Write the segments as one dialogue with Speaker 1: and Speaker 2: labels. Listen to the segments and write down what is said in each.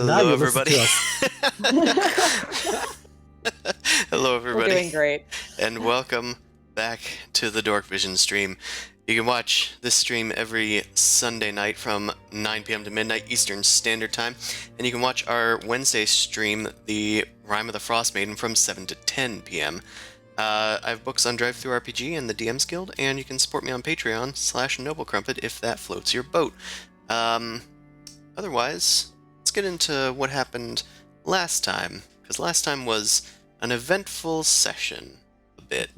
Speaker 1: now
Speaker 2: Hello,
Speaker 1: you listen
Speaker 2: everybody.
Speaker 1: to us.
Speaker 2: Hello, everybody.
Speaker 3: We're doing great.
Speaker 2: And welcome back to the Dorkvision stream. You can watch this stream every Sunday night from 9 p.m. to midnight Eastern Standard Time. And you can watch our Wednesday stream, the Rime of the Frost Maiden, from 7 to 10 p.m. I have books on Drive-Thru-RPG and the DM's Guild, and you can support me on Patreon/NobleCrumpet if that floats your boat. Otherwise, let's get into what happened last time, because last time was an eventful session, a bit.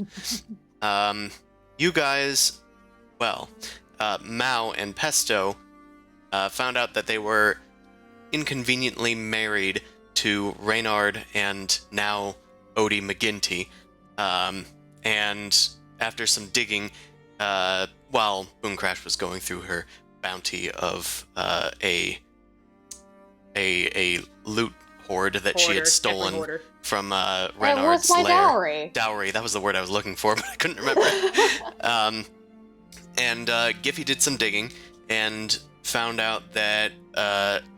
Speaker 2: You guys, well, Mao and Pesto found out that they were inconveniently married to Reynard and now Odie McGinty. And after some digging, while Boomcrash was going through her bounty of a loot hoard that she had stolen from Reynard's
Speaker 3: my
Speaker 2: lair. Dowry, that was the word I was looking for, but I couldn't remember it. And Giffy did some digging and found out that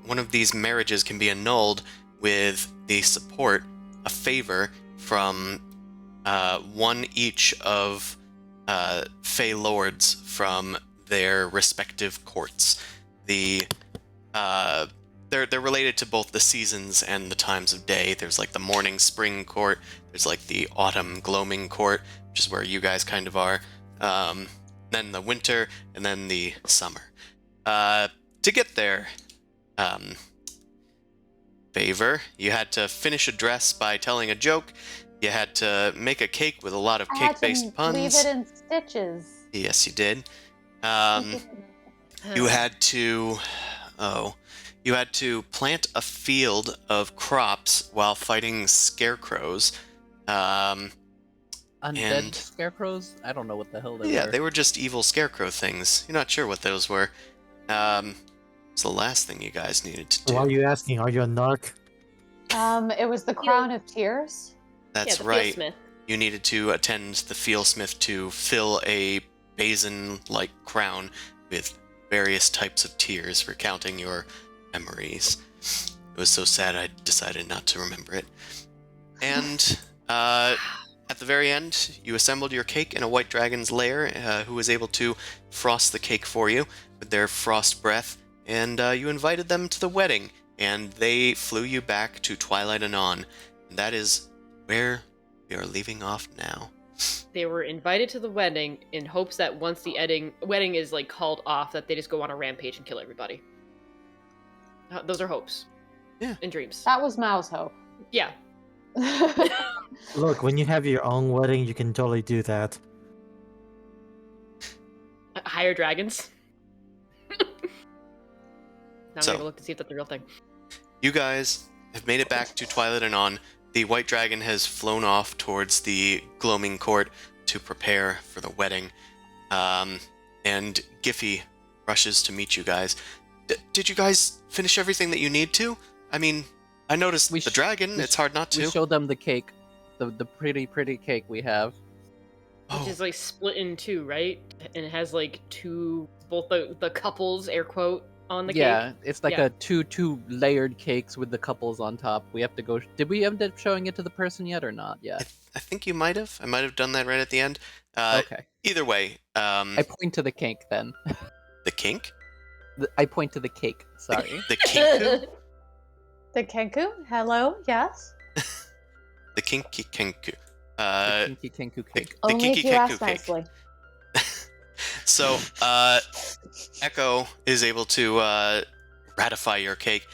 Speaker 2: one of these marriages can be annulled with the support, a favor from one each of Fey Lords from their respective courts. They're related to both the seasons and the times of day. There's like the morning spring court. There's like the autumn gloaming court, which is where you guys kind of are. Then the winter, and then the summer. To get there, favor, you had to finish a dress by telling a joke. You had to make a cake with a lot of cake-based puns.
Speaker 3: Leave it in stitches.
Speaker 2: Yes, you did. You had to... You had to plant a field of crops while fighting scarecrows.
Speaker 4: Undead scarecrows? I don't know what the hell they were.
Speaker 2: Yeah, they were just evil scarecrow things. You're not sure what those were. It's the last thing you guys needed to do.
Speaker 1: Why are you asking? Are you a narc?
Speaker 3: It was the Crown of Tears.
Speaker 2: That's right. You needed to attend the Fielsmith to fill a basin-like crown with various types of tears, recounting your memories. It was so sad I decided not to remember it. And at the very end, you assembled your cake in a white dragon's lair, who was able to frost the cake for you with their frost breath, and you invited them to the wedding, and they flew you back to Twilight Anon. And that is where we are leaving off now.
Speaker 5: They were invited to the wedding in hopes that once the wedding is like called off, that they just go on a rampage and kill everybody. Those are hopes.
Speaker 2: Yeah.
Speaker 5: And dreams.
Speaker 3: That was Mao's hope.
Speaker 5: Yeah.
Speaker 1: Look, when you have your own wedding, you can totally do that.
Speaker 5: Hire dragons. Now
Speaker 2: So,
Speaker 5: I'm gonna look to see if that's the real thing.
Speaker 2: You guys have made it back to Twilight Anon. The white dragon has flown off towards the gloaming court to prepare for the wedding. And Giffy rushes to meet you guys. Did you guys finish everything that you need to? I mean, I noticed the dragon. It's hard not to.
Speaker 4: We showed them the cake. The pretty cake we have.
Speaker 5: Which is like split in two, right? And it has like both the couples, air quote, on the cake.
Speaker 4: Yeah, it's like a two layered cakes with the couples on top. We have to go. Did we end up showing it to the person yet or not? Yeah.
Speaker 2: I think you might have. I might have done that right at the end.
Speaker 4: Okay.
Speaker 2: Either way.
Speaker 4: I point to the cake then.
Speaker 2: The kink?
Speaker 4: I point to the cake. Sorry.
Speaker 2: The kinku?
Speaker 3: The Kenku? Hello? Yes?
Speaker 2: The kinky kinku.
Speaker 4: The kinky kenku cake.
Speaker 2: The
Speaker 3: Only
Speaker 2: kinky
Speaker 3: if you
Speaker 2: kenku
Speaker 3: ask
Speaker 2: cake.
Speaker 3: nicely.
Speaker 2: So, Echo is able to ratify your cake.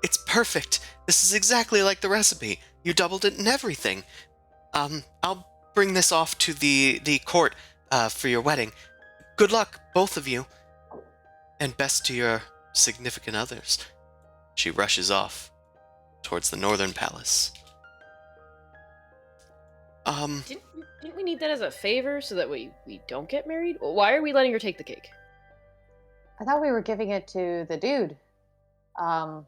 Speaker 2: It's perfect. This is exactly like the recipe. You doubled it and everything. I'll bring this off to the court for your wedding. Good luck, both of you. And best to your significant others. She rushes off towards the northern palace.
Speaker 5: Didn't we need that as a favor so that we don't get married? Why are we letting her take the cake?
Speaker 3: I thought we were giving it to the dude. That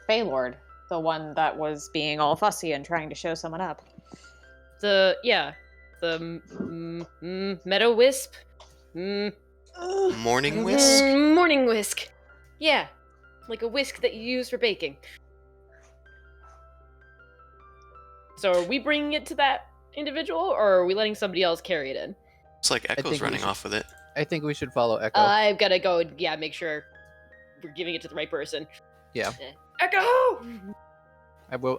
Speaker 3: Feylord. The one that was being all fussy and trying to show someone up.
Speaker 5: The Meadow Wisp?
Speaker 2: Morning Whisk?
Speaker 5: Morning Whisk. Yeah. like a whisk that you use for baking. So are we bringing it to that individual, or are we letting somebody else carry it in?
Speaker 2: It's like
Speaker 4: think
Speaker 2: Echo's
Speaker 4: we
Speaker 2: running
Speaker 4: should-
Speaker 2: off with it.
Speaker 4: I think we should follow Echo.
Speaker 5: I've got to go, make sure we're giving it to the right person.
Speaker 4: Yeah.
Speaker 5: Echo!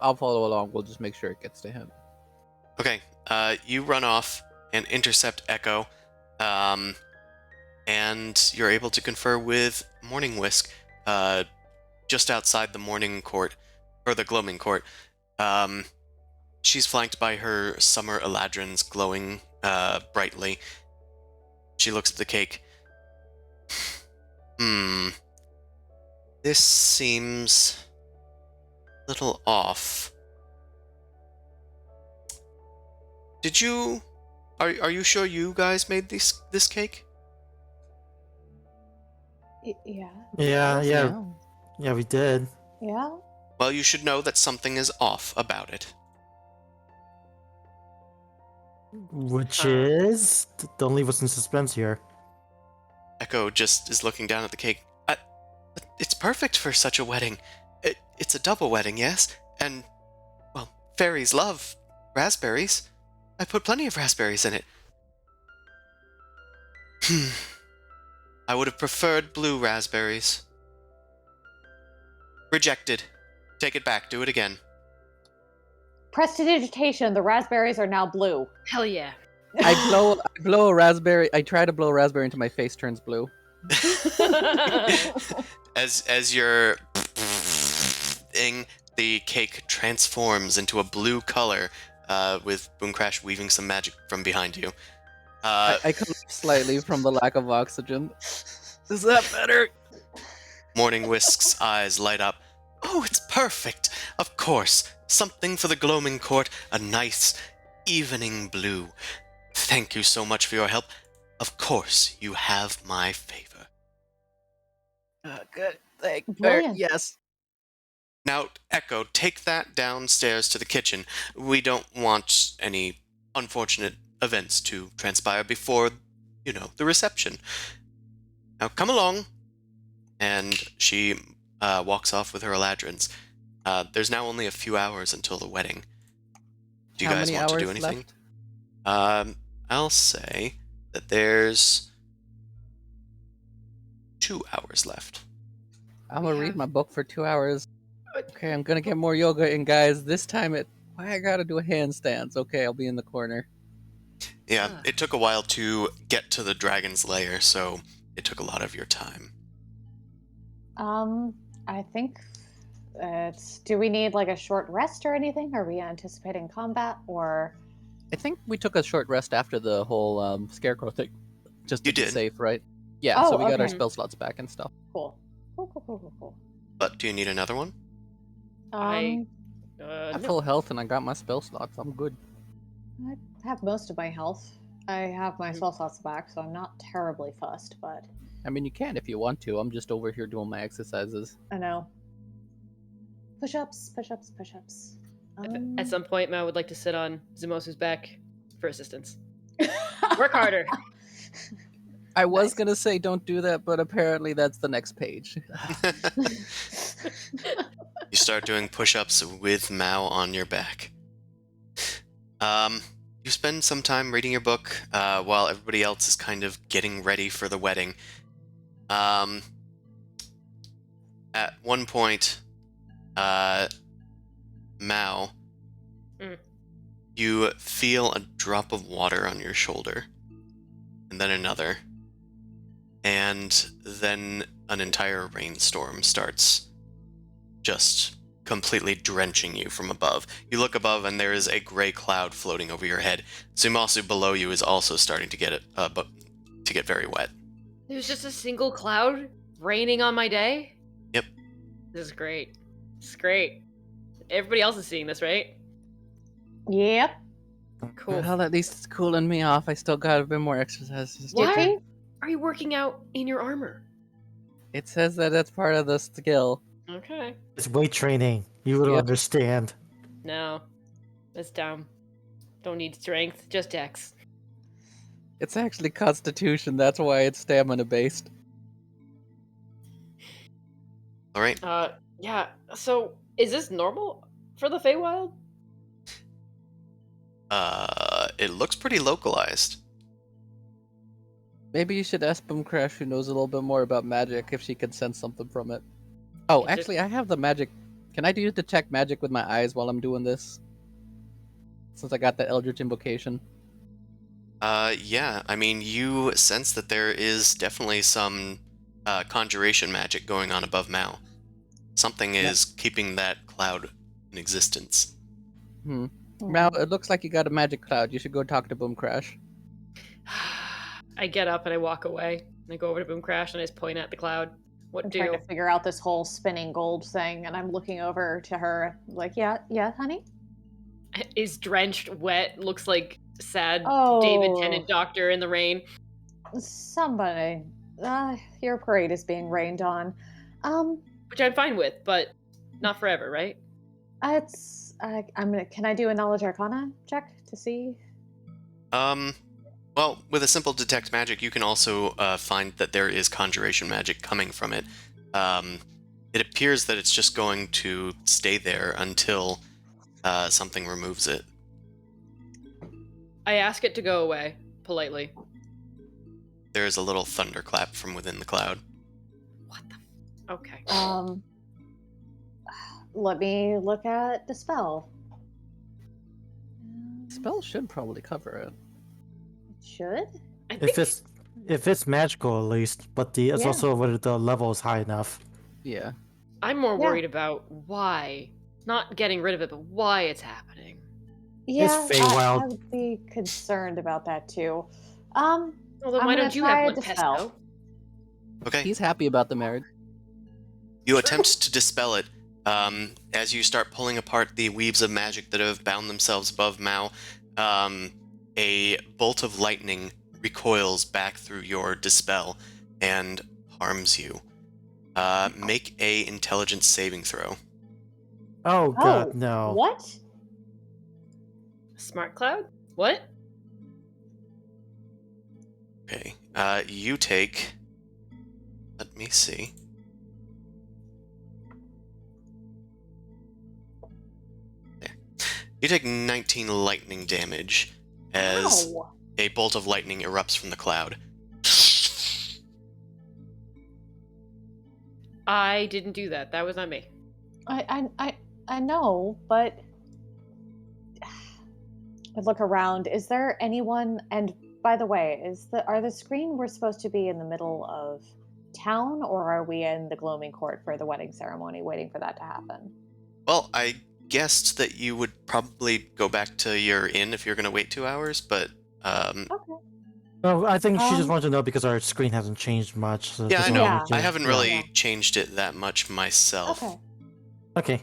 Speaker 4: I'll follow along. We'll just make sure it gets to him.
Speaker 2: Okay, you run off and intercept Echo, and you're able to confer with Morning Whisk, just outside the Morning Court, or the Gloaming Court. She's flanked by her summer eladrins glowing brightly. She looks at the cake. This seems a little off. Did you... Are you sure you guys made this cake?
Speaker 3: Yeah.
Speaker 1: Yeah, we did.
Speaker 3: Yeah.
Speaker 2: Well, you should know that something is off about it.
Speaker 1: Which is... Don't leave us in suspense here.
Speaker 2: Echo just is looking down at the cake. It's perfect for such a wedding. It's a double wedding, yes? And, well, fairies love raspberries. I put plenty of raspberries in it. I would have preferred blue raspberries. Rejected. Take it back. Do it again.
Speaker 3: Prestidigitation. The raspberries are now blue.
Speaker 5: Hell yeah.
Speaker 4: I blow a raspberry. I try to blow a raspberry into my face turns blue.
Speaker 2: As you're thing, the cake transforms into a blue color, with Boomcrash weaving some magic from behind you.
Speaker 4: I collapse slightly from the lack of oxygen. Is that better?
Speaker 2: Morning Whisk's eyes light up. Oh, it's perfect! Of course, something for the Gloaming Court, a nice, evening blue. Thank you so much for your help. Of course, you have my favor.
Speaker 4: Good. Thank you.
Speaker 3: Brilliant.
Speaker 4: Yes.
Speaker 2: Now, Echo, take that downstairs to the kitchen. We don't want any unfortunate events to transpire before, the reception. Now, come along. And she walks off with her eladrins. There's now only a few hours until the wedding. Do you
Speaker 4: How
Speaker 2: guys
Speaker 4: many
Speaker 2: want to do
Speaker 4: hours
Speaker 2: anything?
Speaker 4: left?
Speaker 2: I'll say that there's 2 hours left.
Speaker 4: I'm gonna read my book for 2 hours. Okay, I'm gonna get more yoga in, guys. This time I gotta do a handstands. Okay, I'll be in the corner.
Speaker 2: Yeah,
Speaker 5: Ah.
Speaker 2: it took a while to get to the dragon's lair, so it took a lot of your time.
Speaker 3: I think do we need like a short rest or anything? Are we anticipating combat or?
Speaker 4: I think we took a short rest after the whole scarecrow thing, just to
Speaker 2: You
Speaker 4: be
Speaker 2: did.
Speaker 4: safe, right? Yeah,
Speaker 3: Oh,
Speaker 4: so we got our
Speaker 3: okay.
Speaker 4: spell slots back and stuff.
Speaker 3: Cool. Cool.
Speaker 2: But do you need another one?
Speaker 5: I
Speaker 4: I have
Speaker 5: no.
Speaker 4: full health and I got my spell slots. I'm good.
Speaker 3: I have most of my health. I have my spell slots back, so I'm not terribly fussed, but
Speaker 4: I mean, you can if you want to. I'm just over here doing my exercises.
Speaker 3: I know. Push-ups.
Speaker 5: At some point, Mao would like to sit on Zemosu's back for assistance. Work harder.
Speaker 4: I was
Speaker 3: Nice.
Speaker 4: gonna say don't do that, but apparently that's the next page.
Speaker 2: You start doing push-ups with Mao on your back. You spend some time reading your book, while everybody else is kind of getting ready for the wedding. At one point, Mao, you feel a drop of water on your shoulder, and then another, and then an entire rainstorm starts just completely drenching you from above. You look above and there is a gray cloud floating over your head. Sumasu below you is also starting to get very wet.
Speaker 5: There's just a single cloud raining on my day?
Speaker 2: Yep.
Speaker 5: This is great. This is great. Everybody else is seeing this, right?
Speaker 3: Yep.
Speaker 5: Cool.
Speaker 4: Well, at least it's cooling me off. I still got a bit more exercises.
Speaker 5: What?
Speaker 3: Sticky?
Speaker 5: Are you working out in your armor?
Speaker 4: It says that that's part of the skill.
Speaker 5: Okay.
Speaker 1: It's weight training. You would
Speaker 4: Yep.
Speaker 5: No.
Speaker 1: understand.
Speaker 5: That's dumb. Don't need strength, just dex.
Speaker 4: It's actually constitution. That's why it's stamina based.
Speaker 2: All right.
Speaker 5: Yeah. So, is this normal for the Feywild?
Speaker 2: It looks pretty localized.
Speaker 4: Maybe you should ask Boomcrash, who knows a little bit more about magic, if she can sense something from it. Oh,
Speaker 5: It's just-
Speaker 4: actually, I have the magic. Can I do detect magic with my eyes while I'm doing this? Since I got the Eldritch Invocation.
Speaker 2: Yeah. I mean, you sense that there is definitely some conjuration magic going on above Mao. Something is keeping that cloud in existence.
Speaker 4: Mal, it looks like you got a magic cloud. You should go talk to Boomcrash.
Speaker 5: I get up and I walk away. And I go over to Boomcrash and I just point at the cloud. What
Speaker 3: I'm
Speaker 5: do?
Speaker 3: trying to figure out this whole spinning gold thing, and I'm looking over to her like, yeah, honey?
Speaker 5: Is drenched, wet, looks like sad
Speaker 3: Oh.
Speaker 5: David Tennant doctor in the rain.
Speaker 3: Somebody, your parade is being rained on.
Speaker 5: Which I'm fine with, but not forever, right?
Speaker 3: Can I do a knowledge arcana check to see?
Speaker 2: Well, with a simple detect magic, you can also find that there is conjuration magic coming from it. It appears that it's just going to stay there until something removes it.
Speaker 5: I ask it to go away, politely.
Speaker 2: There is a little thunderclap from within the cloud.
Speaker 5: What the? Okay.
Speaker 3: Let me look at Dispel.
Speaker 4: Spell should probably cover it.
Speaker 3: It should?
Speaker 5: I think
Speaker 1: If it's magical, at least, but it's
Speaker 3: Yeah.
Speaker 1: also whether the level is high enough.
Speaker 4: Yeah.
Speaker 5: I'm more
Speaker 3: Yeah.
Speaker 5: worried about why. Not getting rid of it, but why it's happening.
Speaker 3: Yeah,
Speaker 1: Feywild.
Speaker 3: I would be concerned about that too.
Speaker 5: Well, then
Speaker 3: I'm
Speaker 5: why
Speaker 3: gonna
Speaker 5: don't you
Speaker 3: try
Speaker 5: have
Speaker 3: a
Speaker 5: one,
Speaker 3: Dispel.
Speaker 5: Pesto?
Speaker 2: Okay.
Speaker 4: He's happy about the marriage.
Speaker 2: You attempt to dispel it. As you start pulling apart the weaves of magic that have bound themselves above Mao, a bolt of lightning recoils back through your dispel and harms you. Make a intelligence saving throw.
Speaker 1: Oh god, no.
Speaker 3: What?
Speaker 5: Smart Cloud? What?
Speaker 2: Okay. You take... Let me see. There. You take 19 lightning damage as
Speaker 3: Ow.
Speaker 2: a bolt of lightning erupts from the cloud.
Speaker 5: I didn't do that. That was not me.
Speaker 3: I know, but I look around. Is there anyone? And by the way, are the screen we're supposed to be in the middle of town, or are we in the gloaming court for the wedding ceremony, waiting for that to happen?
Speaker 2: Well, I guessed that you would probably go back to your inn if you're going to wait 2 hours, but
Speaker 3: Okay.
Speaker 1: No, I think she just
Speaker 3: Um,
Speaker 1: wanted to know because our screen hasn't changed much. So
Speaker 2: yeah, I
Speaker 1: just
Speaker 2: know.
Speaker 1: wanted to
Speaker 2: I
Speaker 1: change-
Speaker 2: haven't
Speaker 1: yeah.
Speaker 2: really
Speaker 3: Yeah.
Speaker 2: changed it that much myself.
Speaker 3: Okay.
Speaker 1: Okay.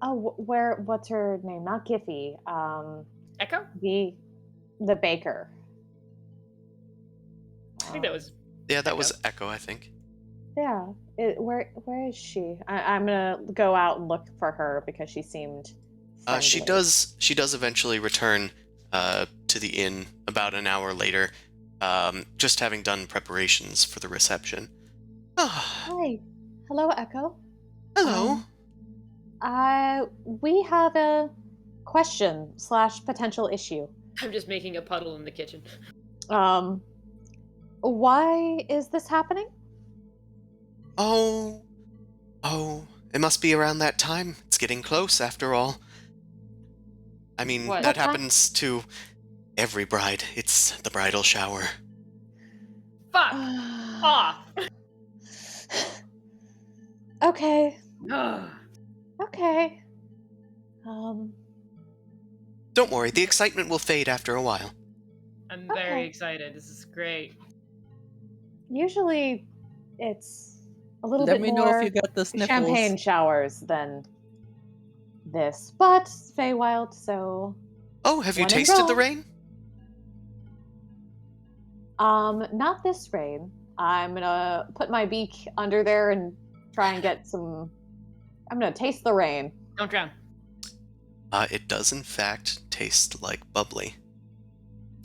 Speaker 3: What's her name? Not Giffy.
Speaker 5: Echo?
Speaker 3: The baker.
Speaker 5: I think that was.
Speaker 2: Yeah, that was Echo, I think.
Speaker 3: Yeah. Where is she? I'm gonna go out and look for her because she seemed.
Speaker 2: She
Speaker 3: friendly.
Speaker 2: does eventually return to the inn about an hour later, just having done preparations for the reception. Ah,
Speaker 3: Hi. Hello, Echo.
Speaker 2: hello.
Speaker 3: We have a question / potential issue.
Speaker 5: I'm just making a puddle in the kitchen.
Speaker 3: Why is this happening?
Speaker 2: Oh, it must be around that time. It's getting close, after all. I mean,
Speaker 5: What?
Speaker 2: that
Speaker 3: What time?
Speaker 2: happens to every bride. It's the bridal shower.
Speaker 5: Fuck off!
Speaker 3: Okay.
Speaker 5: Ugh.
Speaker 3: Okay.
Speaker 2: Don't worry, the excitement will fade after a while.
Speaker 5: I'm very
Speaker 3: Okay.
Speaker 5: excited. This is great.
Speaker 3: Usually, it's a little
Speaker 4: Let
Speaker 3: bit
Speaker 4: me
Speaker 3: more
Speaker 4: know if you got the sniffles.
Speaker 3: champagne showers than this, but Feywild, so
Speaker 2: Oh, have you
Speaker 3: One and
Speaker 2: tasted the
Speaker 3: go.
Speaker 2: rain?
Speaker 3: not this rain. I'm gonna put my beak under there and try and get some. I'm gonna taste the rain.
Speaker 5: Don't drown.
Speaker 2: It does in fact taste like bubbly.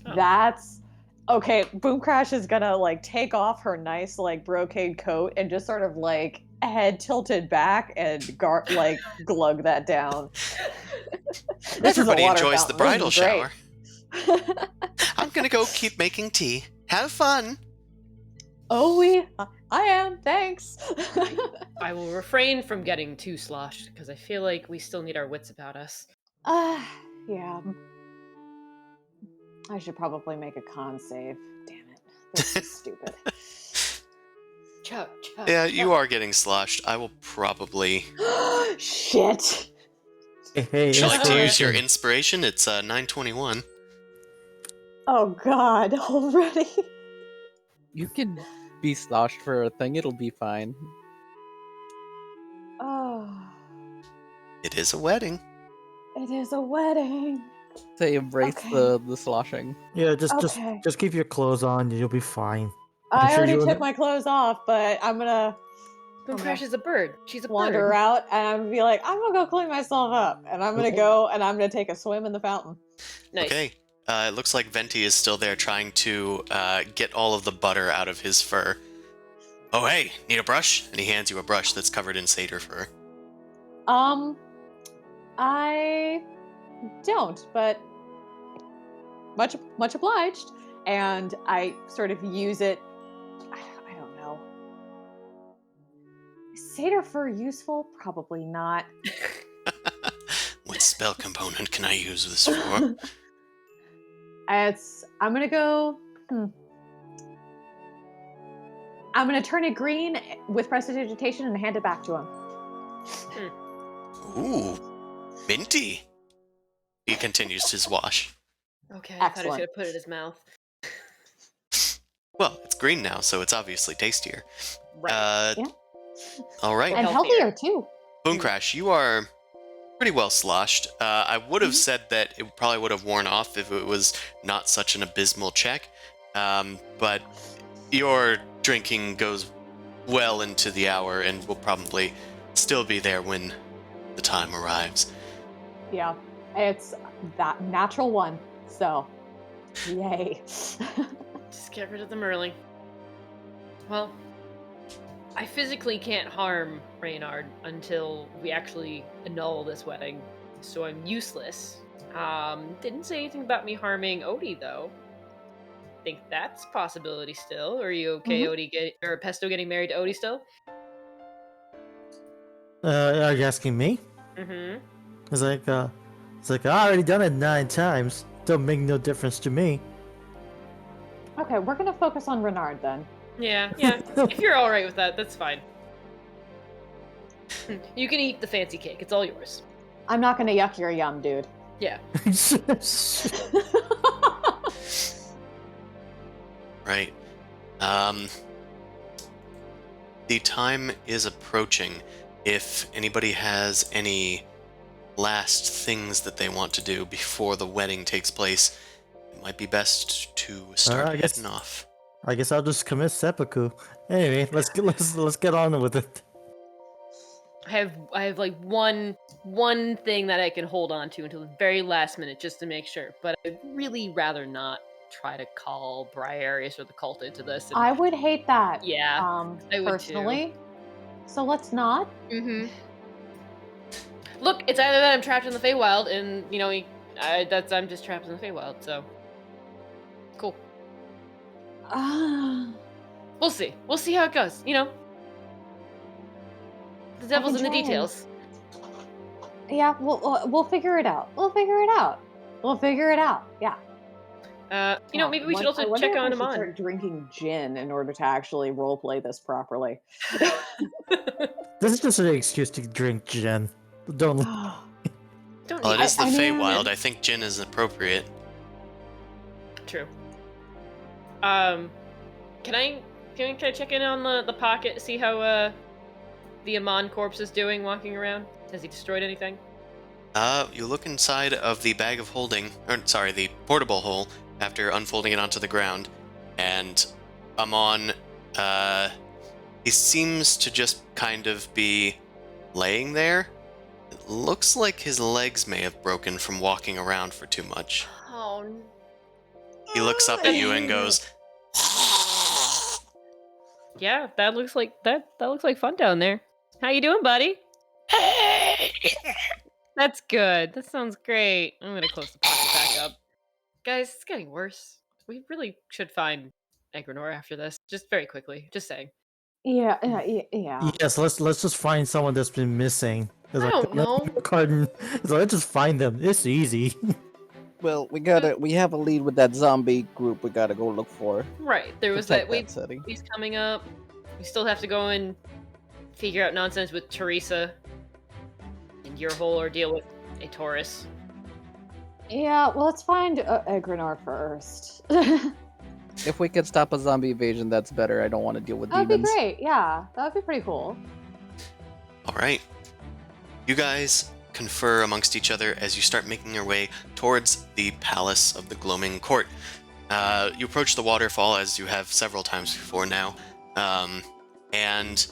Speaker 5: Oh.
Speaker 3: That's okay. Boom Crash is gonna like take off her nice like brocade coat and just sort of like head tilted back and glug that down. This is a
Speaker 2: Everybody
Speaker 3: water
Speaker 2: enjoys the
Speaker 3: fountain. This
Speaker 2: bridal
Speaker 3: is great.
Speaker 2: shower. I'm gonna go keep making tea. Have fun.
Speaker 3: Oh, I am. Thanks.
Speaker 5: I will refrain from getting too sloshed because I feel like we still need our wits about us.
Speaker 3: Yeah. I should probably make a con save. Damn it. This is stupid.
Speaker 5: Chug, chug,
Speaker 2: Yeah,
Speaker 5: chug.
Speaker 2: you are getting sloshed. I will probably.
Speaker 3: Shit.
Speaker 1: Hey,
Speaker 2: Would you like to use your
Speaker 1: inspiration.
Speaker 2: inspiration? It's 921.
Speaker 3: Oh God, already.
Speaker 4: You can be sloshed for a thing, it'll be fine.
Speaker 3: Oh,
Speaker 2: It is a wedding.
Speaker 3: it is a wedding.
Speaker 4: Say embrace
Speaker 3: Okay.
Speaker 4: the sloshing.
Speaker 1: Yeah,
Speaker 3: Okay.
Speaker 1: just keep your clothes on. You'll be fine.
Speaker 3: I
Speaker 1: sure
Speaker 3: already
Speaker 1: you
Speaker 3: took my clothes off, but I'm gonna
Speaker 5: Boom Crash is a bird. She's a
Speaker 3: wander
Speaker 5: bird.
Speaker 3: out and I'm gonna be like, I'm gonna go clean myself up, and I'm gonna
Speaker 1: Okay.
Speaker 3: go and I'm gonna take a swim in the fountain.
Speaker 5: Nice.
Speaker 2: Okay. It looks like Venti is still there trying to get all of the butter out of his fur. Oh, hey, need a brush? And he hands you a brush that's covered in satyr fur.
Speaker 3: I don't, but much obliged. And I sort of use it. I don't know. Is satyr fur useful? Probably not.
Speaker 2: What spell component can I use this for?
Speaker 3: I'm gonna go. I'm gonna turn it green with prestidigitation and hand it back to him.
Speaker 2: Ooh, minty. He continues his wash.
Speaker 5: Okay, I thought he was
Speaker 3: Excellent.
Speaker 5: going to put it in his mouth.
Speaker 2: Well, it's green now, so it's obviously tastier.
Speaker 5: Right.
Speaker 3: Yeah.
Speaker 2: All right.
Speaker 3: And
Speaker 5: healthier.
Speaker 3: healthier too.
Speaker 2: Boom Crash, you are pretty well sloshed. I would have said that it probably would have worn off if it was not such an abysmal check, but your drinking goes well into the hour and will probably still be there when the time arrives.
Speaker 3: Yeah, it's that natural one. So, yay.
Speaker 5: Just get rid of the Merling. Well, I physically can't harm Reynard until we actually annul this wedding, so I'm useless. Didn't say anything about me harming Odie, though. Think that's a possibility still. Are you okay, Odie, or Pesto getting married to Odie still?
Speaker 1: Are you asking me?
Speaker 5: Mm-hmm.
Speaker 1: It's like I already done it 9 times. Don't make no difference to me.
Speaker 3: Okay, we're gonna focus on Renard then.
Speaker 5: Yeah. If you're all right with that, that's fine. You can eat the fancy cake. It's all yours.
Speaker 3: I'm not gonna yuck your yum, dude.
Speaker 5: Yeah.
Speaker 2: Right. The time is approaching. If anybody has any last things that they want to do before the wedding takes place, it might be best to start heading off.
Speaker 1: I guess I'll just commit seppuku. Anyway, let's get on with it.
Speaker 5: I have like one thing that I can hold on to until the very last minute just to make sure. But I'd really rather not try to call Briarius or the cult into this.
Speaker 3: I would hate that.
Speaker 5: Yeah, I would
Speaker 3: personally. So let's not.
Speaker 5: Mm-hmm. Look, it's either that I'm trapped in the Feywild, and I'm just trapped in the Feywild. So cool. We'll see. We'll see how it goes. The devil's in the details.
Speaker 3: Yeah, we'll figure it out. Yeah.
Speaker 5: Maybe we should also check on him on.
Speaker 3: Start drinking gin in order to actually roleplay this properly.
Speaker 1: This is just an excuse to drink gin. Don't.
Speaker 5: Don't
Speaker 2: Well, it
Speaker 5: need
Speaker 2: is the
Speaker 3: I mean-
Speaker 2: Feywild. I think gin is appropriate.
Speaker 5: True. Can I check in on the pocket, see how the Amon corpse is doing walking around? Has he destroyed anything?
Speaker 2: You look inside of the bag of holding, the portable hole, after unfolding it onto the ground, and Amon, he seems to just kind of be laying there. It looks like his legs may have broken from walking around for too much.
Speaker 5: Oh.
Speaker 2: He looks up at you and goes,
Speaker 5: Yeah, that looks like fun down there. How you doing, buddy? That's good. That sounds great. I'm gonna close the pocket back up. Guys, it's getting worse. We really should find Egrenor after this. Just very quickly. Just saying.
Speaker 3: Yeah.
Speaker 1: Yes, let's just find someone that's been missing. It's
Speaker 5: I
Speaker 1: like
Speaker 5: don't know.
Speaker 1: Carden. So let's just find them. It's easy.
Speaker 4: Well, we have a lead with that zombie group we gotta go look for.
Speaker 5: Right. There was
Speaker 4: Protect
Speaker 5: that.
Speaker 4: city.
Speaker 5: He's coming up. We still have to go and figure out nonsense with Teresa and your whole ordeal with a Taurus.
Speaker 3: Yeah, well, let's find Egrenor first.
Speaker 4: If we could stop a zombie invasion, that's better. I don't want to deal with
Speaker 3: That'd be
Speaker 4: demons.
Speaker 3: great. Yeah, that would be pretty cool.
Speaker 2: All right. You guys confer amongst each other as you start making your way towards the palace of the Gloaming Court. You approach the waterfall, as you have several times before now, and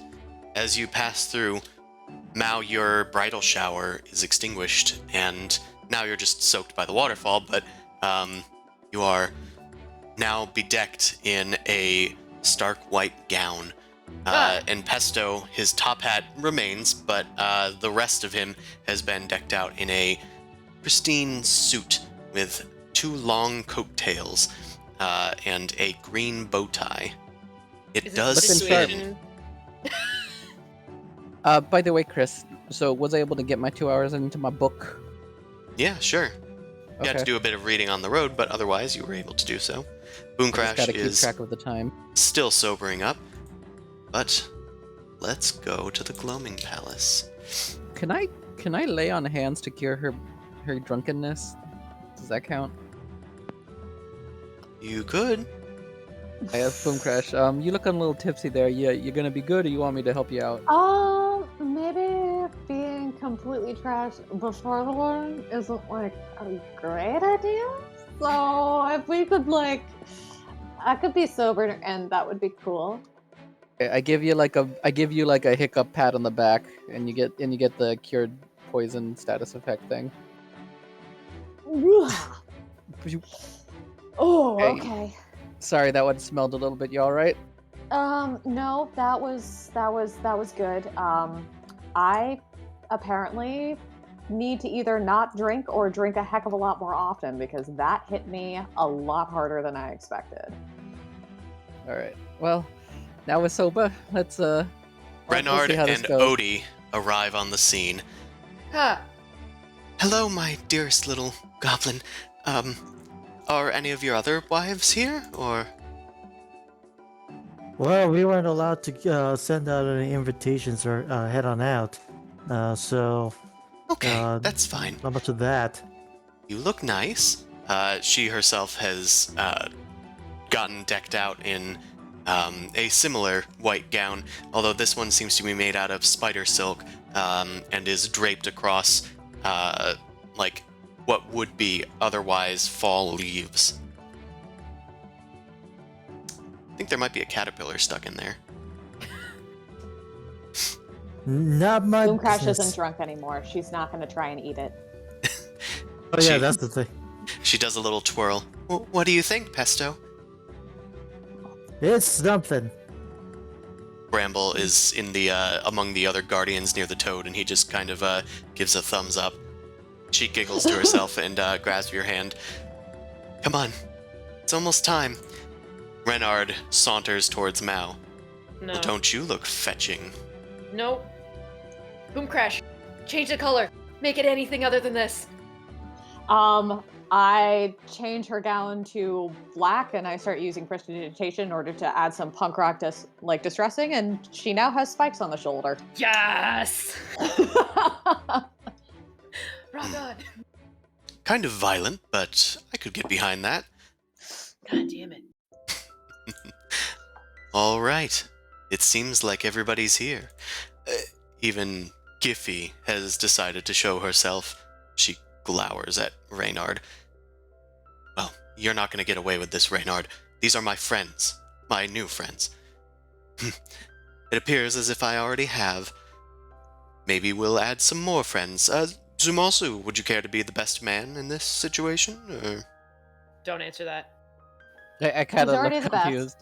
Speaker 2: as you pass through, Mao, your bridal shower is extinguished, and now you're just soaked by the waterfall, but you are now bedecked in a stark white gown. And Pesto, his top hat remains, but the rest of him has been decked out in a pristine suit with 2 long coattails and a green bow tie. It
Speaker 5: Is
Speaker 2: does
Speaker 5: this
Speaker 4: Looking
Speaker 2: spin.
Speaker 4: By the way, Chris, so was I able to get my 2 hours into my book?
Speaker 2: Yeah, sure. You had
Speaker 4: Okay.
Speaker 2: to do a bit of reading on the road, but otherwise you were able to do so. Boom
Speaker 4: I just
Speaker 2: Crash
Speaker 4: gotta keep
Speaker 2: is
Speaker 4: track of the time.
Speaker 2: still sobering up, but let's go to the Gloaming Palace.
Speaker 4: Can I lay on hands to cure her drunkenness? Does that count?
Speaker 2: You could.
Speaker 4: I have Boom Crash. You look a little tipsy there. You're gonna be good, or you want me to help you out?
Speaker 3: Maybe being completely trashed before the one isn't like a great idea. So if we could I could be sober and that would be cool.
Speaker 4: I give you like a hiccup pat on the back, and you get the cured poison status effect thing.
Speaker 3: Oh,
Speaker 4: Hey.
Speaker 3: okay.
Speaker 4: Sorry, that one smelled a little bit. You all right?
Speaker 3: No, that was good. I apparently need to either not drink or drink a heck of a lot more often because that hit me a lot harder than I expected.
Speaker 4: All right. Well, now we're sober. Let's
Speaker 2: Renard
Speaker 4: see how this
Speaker 2: and
Speaker 4: goes.
Speaker 2: Odie arrive on the scene.
Speaker 5: Huh.
Speaker 2: Hello, my dearest little goblin. Are any of your other wives here, or?
Speaker 1: Well, we weren't allowed to send out any invitations or head on out. So
Speaker 2: Okay, that's fine.
Speaker 1: not much of that.
Speaker 2: You look nice. She herself has gotten decked out in a similar white gown, although this one seems to be made out of spider silk and is draped across like what would be otherwise fall leaves. I think there might be a caterpillar stuck in there.
Speaker 1: Not my
Speaker 3: Boom Crash
Speaker 1: business.
Speaker 3: isn't drunk anymore. She's not going to try and eat it.
Speaker 1: Oh yeah,
Speaker 2: She-
Speaker 1: that's the thing.
Speaker 2: She does a little twirl. What do you think, Pesto?
Speaker 1: It's something.
Speaker 2: Bramble is in the among the other guardians near the toad, and he just kind of gives a thumbs up. She giggles to herself and grabs your hand. Come on, it's almost time. Renard saunters towards Mao.
Speaker 5: No.
Speaker 2: Well, don't you look fetching?
Speaker 5: Nope. Boom Crash. Change the color. Make it anything other than this.
Speaker 3: I change her gown to black and I start using prestidigitation in order to add some punk rock distressing, and she now has spikes on the shoulder.
Speaker 5: Yes! Rock on.
Speaker 2: Kind of violent, but I could get behind that.
Speaker 5: God damn it.
Speaker 2: All right. It seems like everybody's here. Even Giffy has decided to show herself. She glowers at Reynard. Well, you're not going to get away with this, Reynard. These are my friends. My new friends. It appears as if I already have. Maybe we'll add some more friends. Zumasu, would you care to be the best man in this situation? Or...
Speaker 5: Don't answer that.
Speaker 4: I kind
Speaker 3: He's
Speaker 4: of
Speaker 3: already
Speaker 4: look
Speaker 3: the best.
Speaker 4: confused.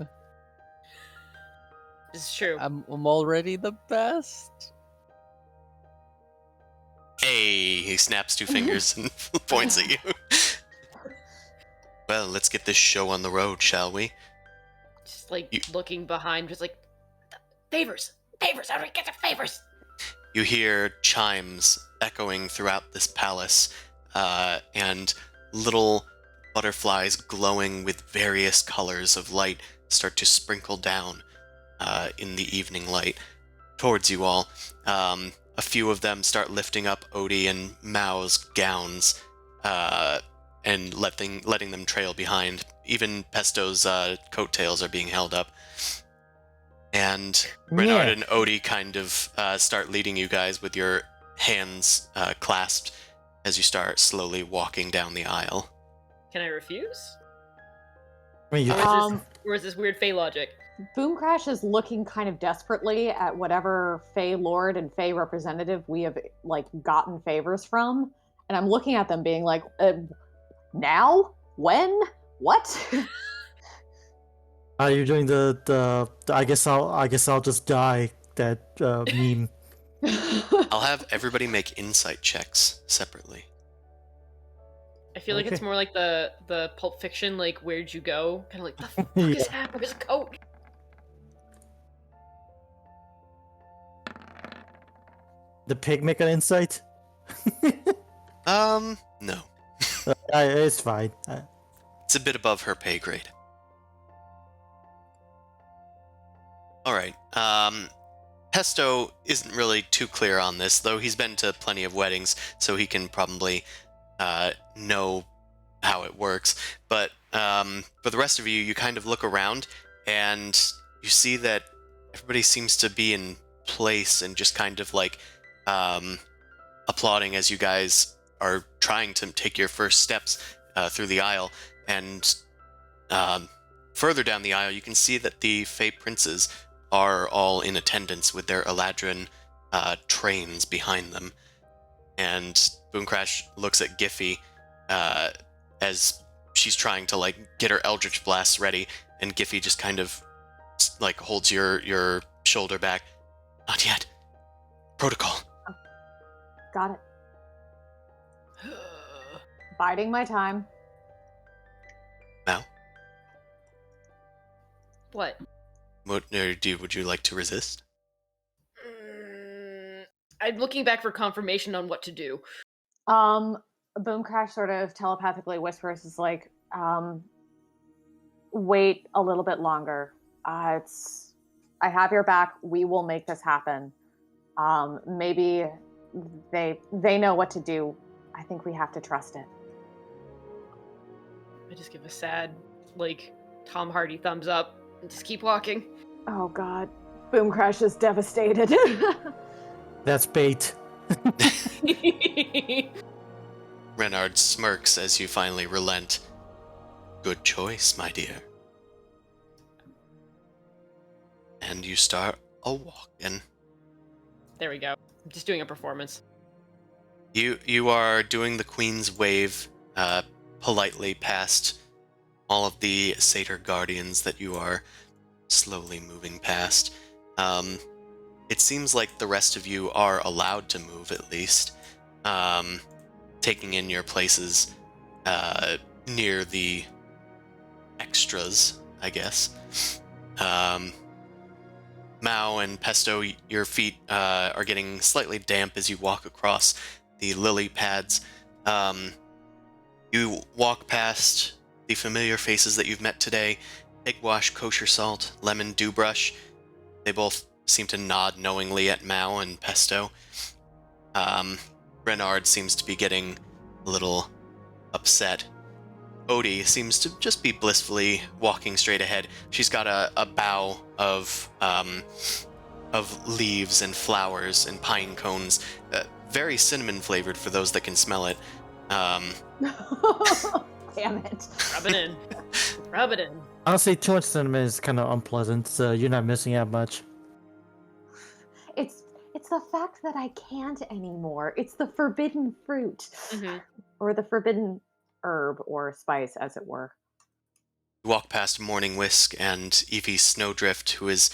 Speaker 5: This is true.
Speaker 4: I'm already the best.
Speaker 2: Hey, he snaps two fingers and points at you. Well, let's get this show on the road, shall we?
Speaker 5: Just like looking behind, just like favors. How do we get the favors?
Speaker 2: You hear chimes echoing throughout this palace, and little butterflies glowing with various colors of light start to sprinkle down in the evening light towards you all. A few of them start lifting up Odie and Mao's gowns and letting them trail behind. Even Pesto's coattails are being held up. And Renard and Odie kind of start leading you guys with your hands clasped as you start slowly walking down the aisle.
Speaker 5: Can I refuse?
Speaker 1: I mean,
Speaker 5: Or is this weird Fey logic?
Speaker 3: Boom Crash is looking kind of desperately at whatever Fey Lord and Fey representative we have like gotten favors from, and I'm looking at them being like, now? When? What?
Speaker 1: are you doing the I guess I'll just die that meme?
Speaker 2: I'll have everybody make insight checks separately.
Speaker 5: I feel like it's
Speaker 1: Okay.
Speaker 5: more like the Pulp Fiction, like, where'd you go? Kind of like, the fuck is happening? His coat.
Speaker 1: The pig make an insight?
Speaker 2: No.
Speaker 1: It's fine.
Speaker 2: It's a bit above her pay grade. Alright, Pesto isn't really too clear on this, though he's been to plenty of weddings, so he can probably know how it works. But for the rest of you, you kind of look around, and you see that everybody seems to be in place and just kind of like applauding as you guys are trying to take your first steps through the aisle. And further down the aisle, you can see that the Fey Princes are all in attendance with their Eladrin trains behind them. And Boomcrash looks at Giffy as she's trying to like get her Eldritch Blast ready, and Giffy just kind of like holds your shoulder back. Not yet. Protocol.
Speaker 3: Got it. Biding my time.
Speaker 2: Mal,
Speaker 5: What?
Speaker 2: would you like to resist?
Speaker 5: I'm looking back for confirmation on what to do.
Speaker 3: Boom Crash sort of telepathically whispers, is like, wait a little bit longer. I have your back. We will make this happen. Maybe they know what to do. I think we have to trust it.
Speaker 5: I just give a sad, like, Tom Hardy thumbs up and just keep walking.
Speaker 3: Oh God, Boom Crash is devastated.
Speaker 1: That's bait.
Speaker 2: Renard smirks as you finally relent. Good choice, my dear. And you start a-walking.
Speaker 5: There we go. I'm just doing a performance.
Speaker 2: You are doing the Queen's Wave politely past all of the Satyr Guardians that you are slowly moving past. It seems like the rest of you are allowed to move, at least. Taking in your places near the extras, I guess. Mao and Pesto, your feet are getting slightly damp as you walk across the lily pads. You walk past the familiar faces that you've met today. Pigwash, Kosher Salt, Lemon, Dewbrush. They both seem to nod knowingly at Mao and Pesto. Renard seems to be getting a little upset. Odie seems to just be blissfully walking straight ahead. She's got a bough of leaves and flowers and pine cones, very cinnamon flavored for those that can smell it.
Speaker 3: Damn it.
Speaker 5: Rub it in. Rub it in.
Speaker 1: Honestly, too much cinnamon is kind of unpleasant, so you're not missing out much.
Speaker 3: It's the fact that I can't anymore. It's the forbidden fruit.
Speaker 5: Mm-hmm.
Speaker 3: Or the forbidden herb or spice, as it were.
Speaker 2: You walk past Morning Whisk and Evie Snowdrift, who is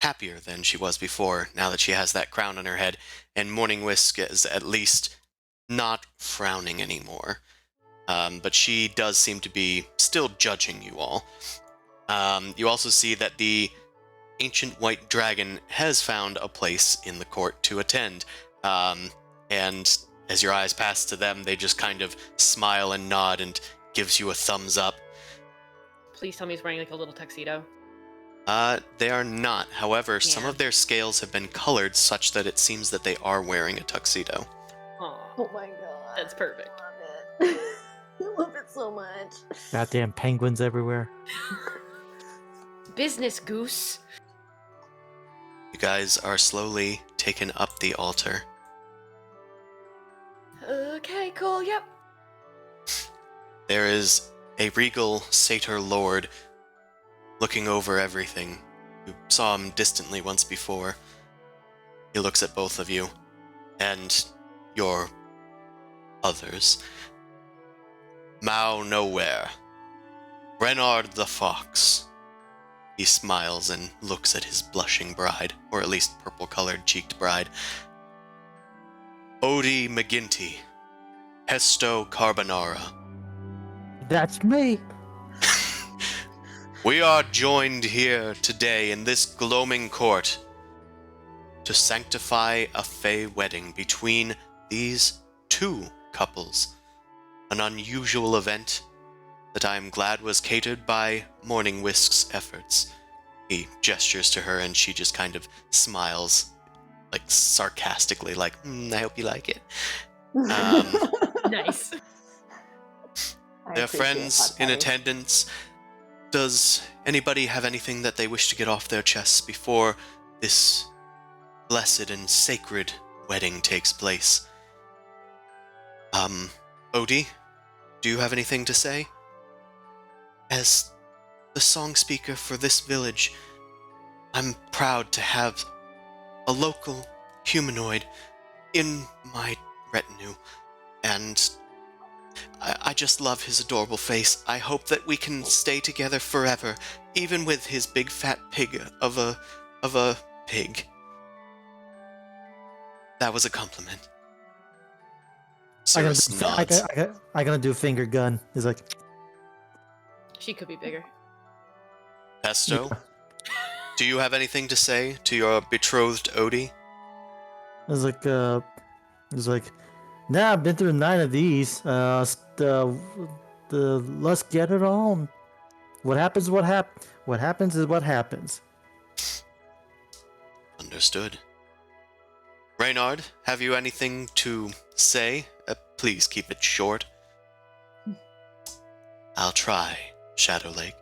Speaker 2: happier than she was before, now that she has that crown on her head. And Morning Whisk is at least not frowning anymore. But she does seem to be still judging you all. You also see that the ancient white dragon has found a place in the court to attend. And as your eyes pass to them, they just kind of smile and nod and gives you a thumbs up.
Speaker 5: Please tell me he's wearing like a little tuxedo.
Speaker 2: They are not. However, some
Speaker 5: Yeah.
Speaker 2: of their scales have been colored such that it seems that they are wearing a tuxedo.
Speaker 5: Aw,
Speaker 3: Oh my god.
Speaker 5: that's perfect.
Speaker 3: I love it. I love it so much.
Speaker 1: Goddamn penguins everywhere.
Speaker 5: Business, Goose.
Speaker 2: You guys are slowly taken up the altar.
Speaker 5: Okay, cool, yep.
Speaker 2: There is a regal satyr lord looking over everything. You saw him distantly once before. He looks at both of you and your others. Mao Nowhere. Renard the Fox. He smiles and looks at his blushing bride, or at least purple-colored cheeked bride. Odie McGinty. Pesto Carbonara.
Speaker 1: That's me.
Speaker 2: We are joined here today in this gloaming court to sanctify a fey wedding between these two couples. An unusual event that I am glad was catered by Morning Whisk's efforts. He gestures to her and she just kind of smiles, like sarcastically, like, I hope you like it.
Speaker 5: Nice.
Speaker 2: Their friends in attendance. Does anybody have anything that they wish to get off their chests before this blessed and sacred wedding takes place? Odie, do you have anything to say? As the song speaker for this village, I'm proud to have a local humanoid in my retinue, and I just love his adorable face. I hope that we can stay together forever, even with his big fat pig of a pig. That was a compliment. Cirrus nods.
Speaker 1: I gonna do finger gun. He's like,
Speaker 5: She could be bigger.
Speaker 2: Pesto, do you have anything to say to your betrothed Odie?
Speaker 1: it's like, nah, I've been through 9 of these. Let's get it on. What happens is what happens.
Speaker 2: Understood. Reynard, have you anything to say? Please keep it short. I'll try, Shadow Lake.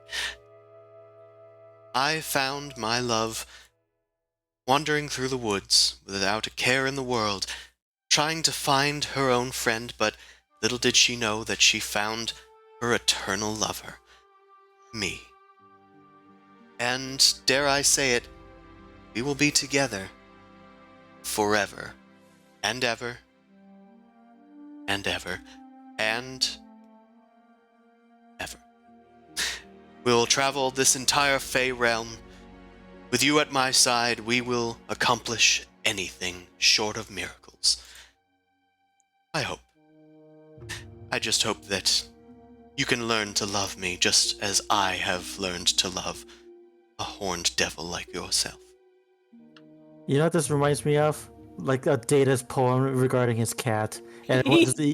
Speaker 2: I found my love wandering through the woods without a care in the world, trying to find her own friend, but little did she know that she found her eternal lover, me. And, dare I say it, we will be together forever and ever and ever and ever. We'll travel this entire Fey realm. With you at my side, we will accomplish anything short of miracles. I hope. I just hope that you can learn to love me just as I have learned to love a horned devil like yourself.
Speaker 1: You know what this reminds me of? Like a Data's poem regarding his cat. And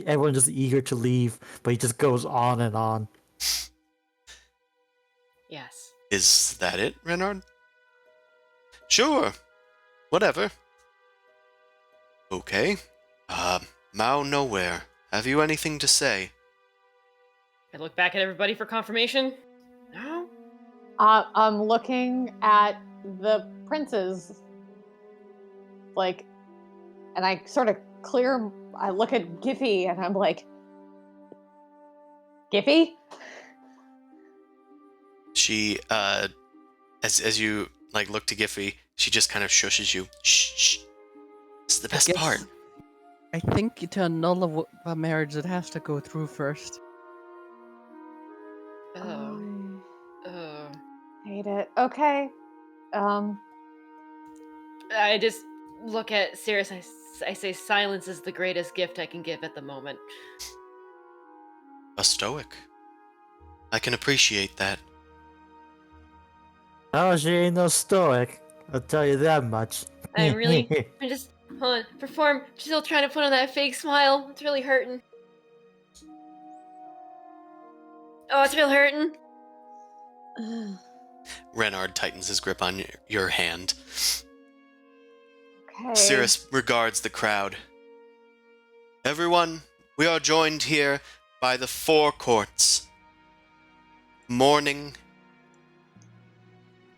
Speaker 1: everyone's just eager to leave, but he just goes on and on.
Speaker 5: Yes.
Speaker 2: Is that it, Renard? Sure. Whatever. Okay. Mao Nowhere, have you anything to say?
Speaker 5: I look back at everybody for confirmation. No?
Speaker 3: I'm looking at the princes, like, and I sort of I look at Giffy and I'm like, Giffy?
Speaker 2: She, as you, like, look to Giffy, she just kind of shushes you. Shh, shh. This is the best part.
Speaker 4: I think to annul a marriage, it has to go through first.
Speaker 5: Oh.
Speaker 3: Hate it. Okay.
Speaker 5: I just look at Cirrus. I I say silence is the greatest gift I can give at the moment.
Speaker 2: A stoic. I can appreciate that.
Speaker 1: Oh, she ain't no stoic. I'll tell you that much.
Speaker 5: I'm just, hold on, perform, still trying to put on that fake smile. It's really hurting. Oh, it's real hurting.
Speaker 2: Renard tightens his grip on your hand.
Speaker 3: Okay.
Speaker 2: Cirrus regards the crowd. Everyone, we are joined here by the four courts. Morning,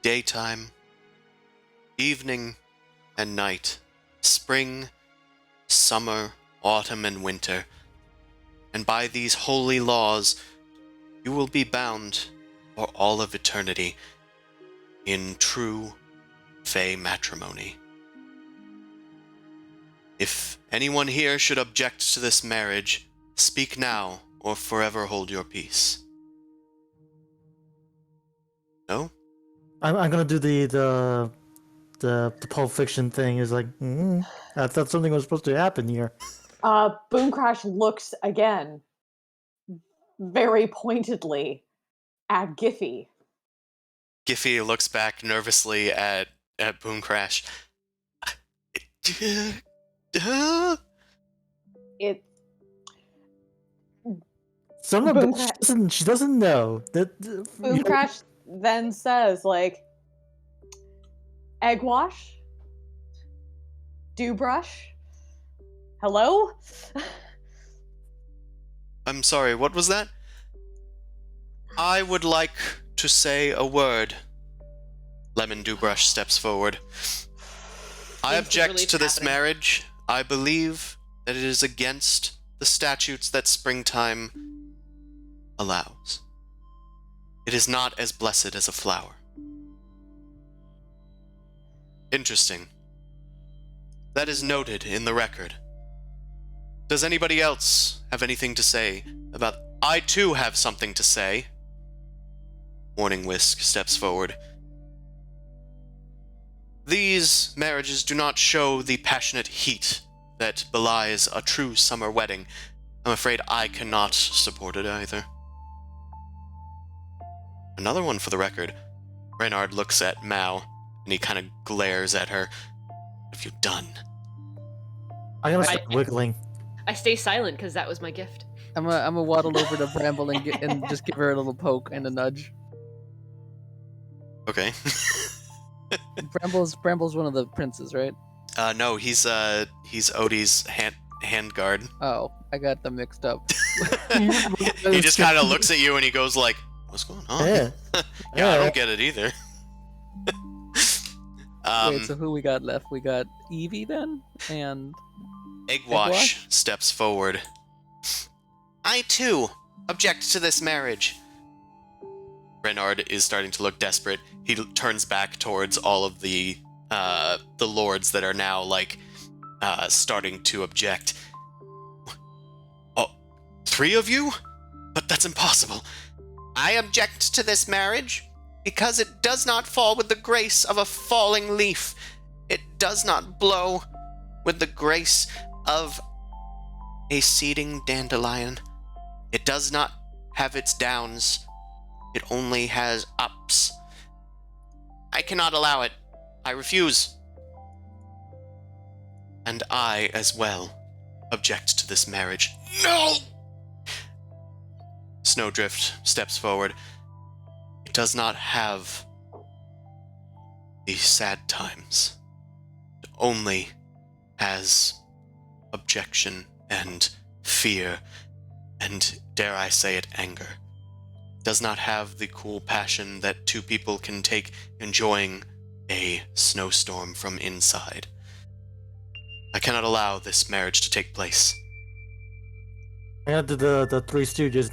Speaker 2: daytime, evening, and night. Spring, summer, autumn, and winter. And by these holy laws, you will be bound for all of eternity in true Fey matrimony. If anyone here should object to this marriage, speak now or forever hold your peace. No?
Speaker 1: I'm gonna do the Pulp Fiction thing. Is like, I thought something was supposed to happen here.
Speaker 3: Boom Crash looks again very pointedly at Giffy.
Speaker 2: Giffy looks back nervously at Boom Crash.
Speaker 3: It
Speaker 1: Some of
Speaker 3: Boom
Speaker 1: it, she doesn't know that.
Speaker 3: Boom Crash then says, like, egg wash? Dew brush? Hello?
Speaker 2: I'm sorry, what was that? I would like to say a word. Lemon Dewbrush steps forward. I object to this marriage. I believe that it is against the statutes that springtime allows. It is not as blessed as a flower. Interesting. That is noted in the record. Does anybody else have anything to say about... I too have something to say. Morning Whisk steps forward. These marriages do not show the passionate heat that belies a true summer wedding. I'm afraid I cannot support it either. Another one for the record. Reynard looks at Mao, and he kind of glares at her. What have you done?
Speaker 1: I'm gonna start wiggling.
Speaker 5: I stay silent because that was my gift.
Speaker 4: I'm a waddle over to Bramble and just give her a little poke and a nudge.
Speaker 2: Okay.
Speaker 4: Bramble's one of the princes, right?
Speaker 2: No, he's Odie's hand guard.
Speaker 4: Oh, I got them mixed up.
Speaker 2: He just kind of looks at you and he goes like, "What's going on?"
Speaker 1: Yeah,
Speaker 2: I don't get it either.
Speaker 4: Wait, so who we got left? We got Evie then, and
Speaker 2: Eggwash steps forward. I too object to this marriage. Renard is starting to look desperate. He turns back towards all of the lords that are now like starting to object. Oh, 3 of you? But that's impossible. I object to this marriage because it does not fall with the grace of a falling leaf. It does not blow with the grace of a seeding dandelion. It does not have its downs. It only has ups. I cannot allow it. I refuse. And I, as well, object to this marriage. No! Snowdrift steps forward. It does not have the sad times. It only has objection and fear and, dare I say it, anger. Does not have the cool passion that 2 people can take enjoying a snowstorm from inside. I cannot allow this marriage to take place.
Speaker 1: I had the Three Stooges.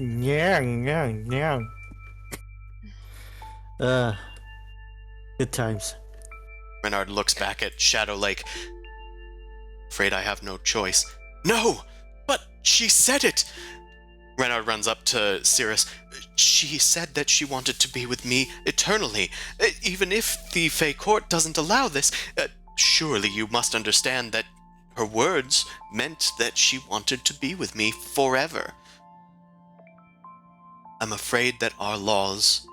Speaker 1: Good times.
Speaker 2: Renard looks back at Shadow Lake. Afraid I have no choice. No! But she said it! Renard runs up to Cirrus. She said that she wanted to be with me eternally. Even if the Fey Court doesn't allow this, surely you must understand that her words meant that she wanted to be with me forever. I'm afraid that our laws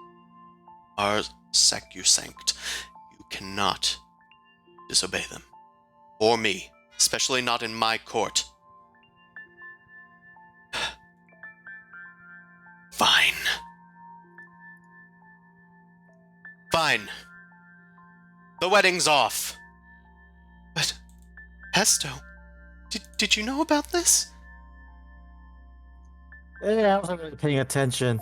Speaker 2: are sacrosanct. You cannot disobey them. Or me, especially not in my court. Fine. Fine. The wedding's off. But, Hesto, did you know about this?
Speaker 1: Yeah, I wasn't really paying attention.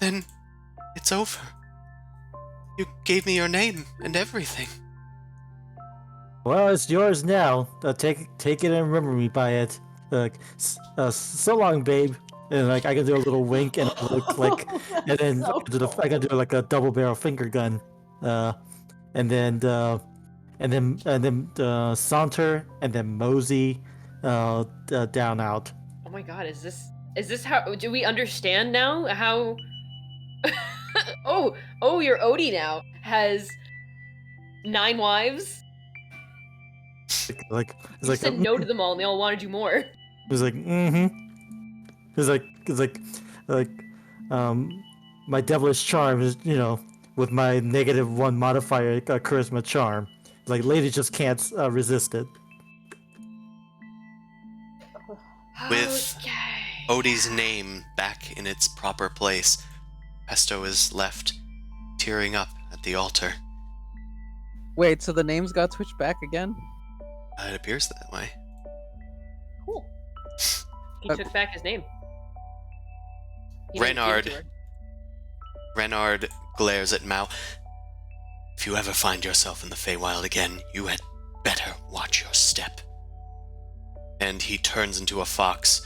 Speaker 2: Then it's over. You gave me your name and everything.
Speaker 1: Well, it's yours now. Take it and remember me by it. So long, babe. And like I can do a little wink and a little click, and then
Speaker 3: So
Speaker 1: I can do like a double barrel finger gun, and then saunter and then mosey, down out.
Speaker 5: Oh my god, is this how do we understand now how oh, your Odie now has 9 wives.
Speaker 1: Like it's
Speaker 5: You
Speaker 1: like
Speaker 5: said no to them all and they all wanted you more.
Speaker 1: It's like It's like my devilish charm is, with my -1 modifier charisma charm. Like ladies just can't resist it.
Speaker 2: With
Speaker 5: Okay.
Speaker 2: Odie's name back in its proper place, Pesto is left tearing up at the altar.
Speaker 4: Wait, so the names got switched back again?
Speaker 2: It appears that way.
Speaker 3: cool.
Speaker 5: He took back his name. He didn't give it to her.
Speaker 2: Renard glares at Mao. If you ever find yourself in the Feywild again, you had better watch your step. And he turns into a fox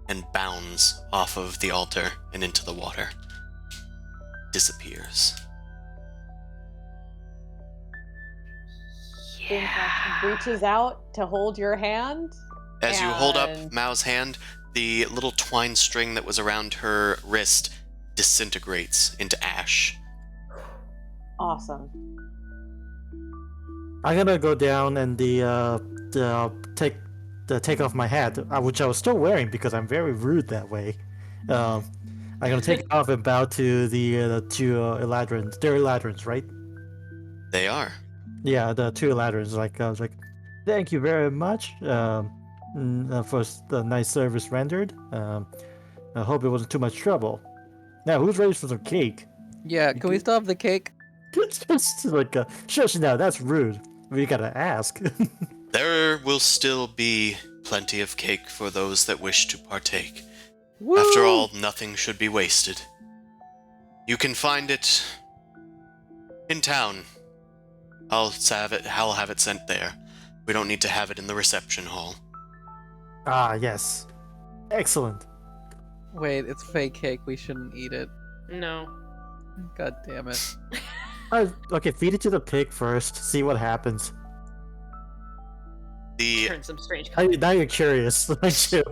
Speaker 2: and bounds off of the altar and into the water. Disappears.
Speaker 3: Boomcrash reaches out to hold your hand.
Speaker 2: As you hold up
Speaker 3: And-
Speaker 2: Mao's hand, the little twine string that was around her wrist disintegrates into ash.
Speaker 3: Awesome.
Speaker 1: I'm gonna go down and take off my hat, which I was still wearing because I'm very rude that way. I'm gonna take it off and bow to the two Eladrins. They're Eladrins, right?
Speaker 2: They are.
Speaker 1: Yeah, the two Eladrins. I was like, thank you very much for the nice service rendered. I hope it wasn't too much trouble. Now, who's ready for some cake?
Speaker 4: Yeah, can we still have the cake?
Speaker 1: Just like, shush now, that's rude. We gotta ask.
Speaker 2: There will still be plenty of cake for those that wish to partake.
Speaker 4: Woo!
Speaker 2: After all, nothing should be wasted. You can find it in town. I'll have it sent there. We don't need to have it in the reception hall.
Speaker 1: Ah, yes. Excellent.
Speaker 4: Wait, it's fake cake. We shouldn't eat it.
Speaker 5: No.
Speaker 4: God damn it.
Speaker 1: Okay, feed it to the pig first. See what happens.
Speaker 2: The
Speaker 5: Turn some strange
Speaker 1: Now
Speaker 5: color.
Speaker 1: now you're curious, aren't you?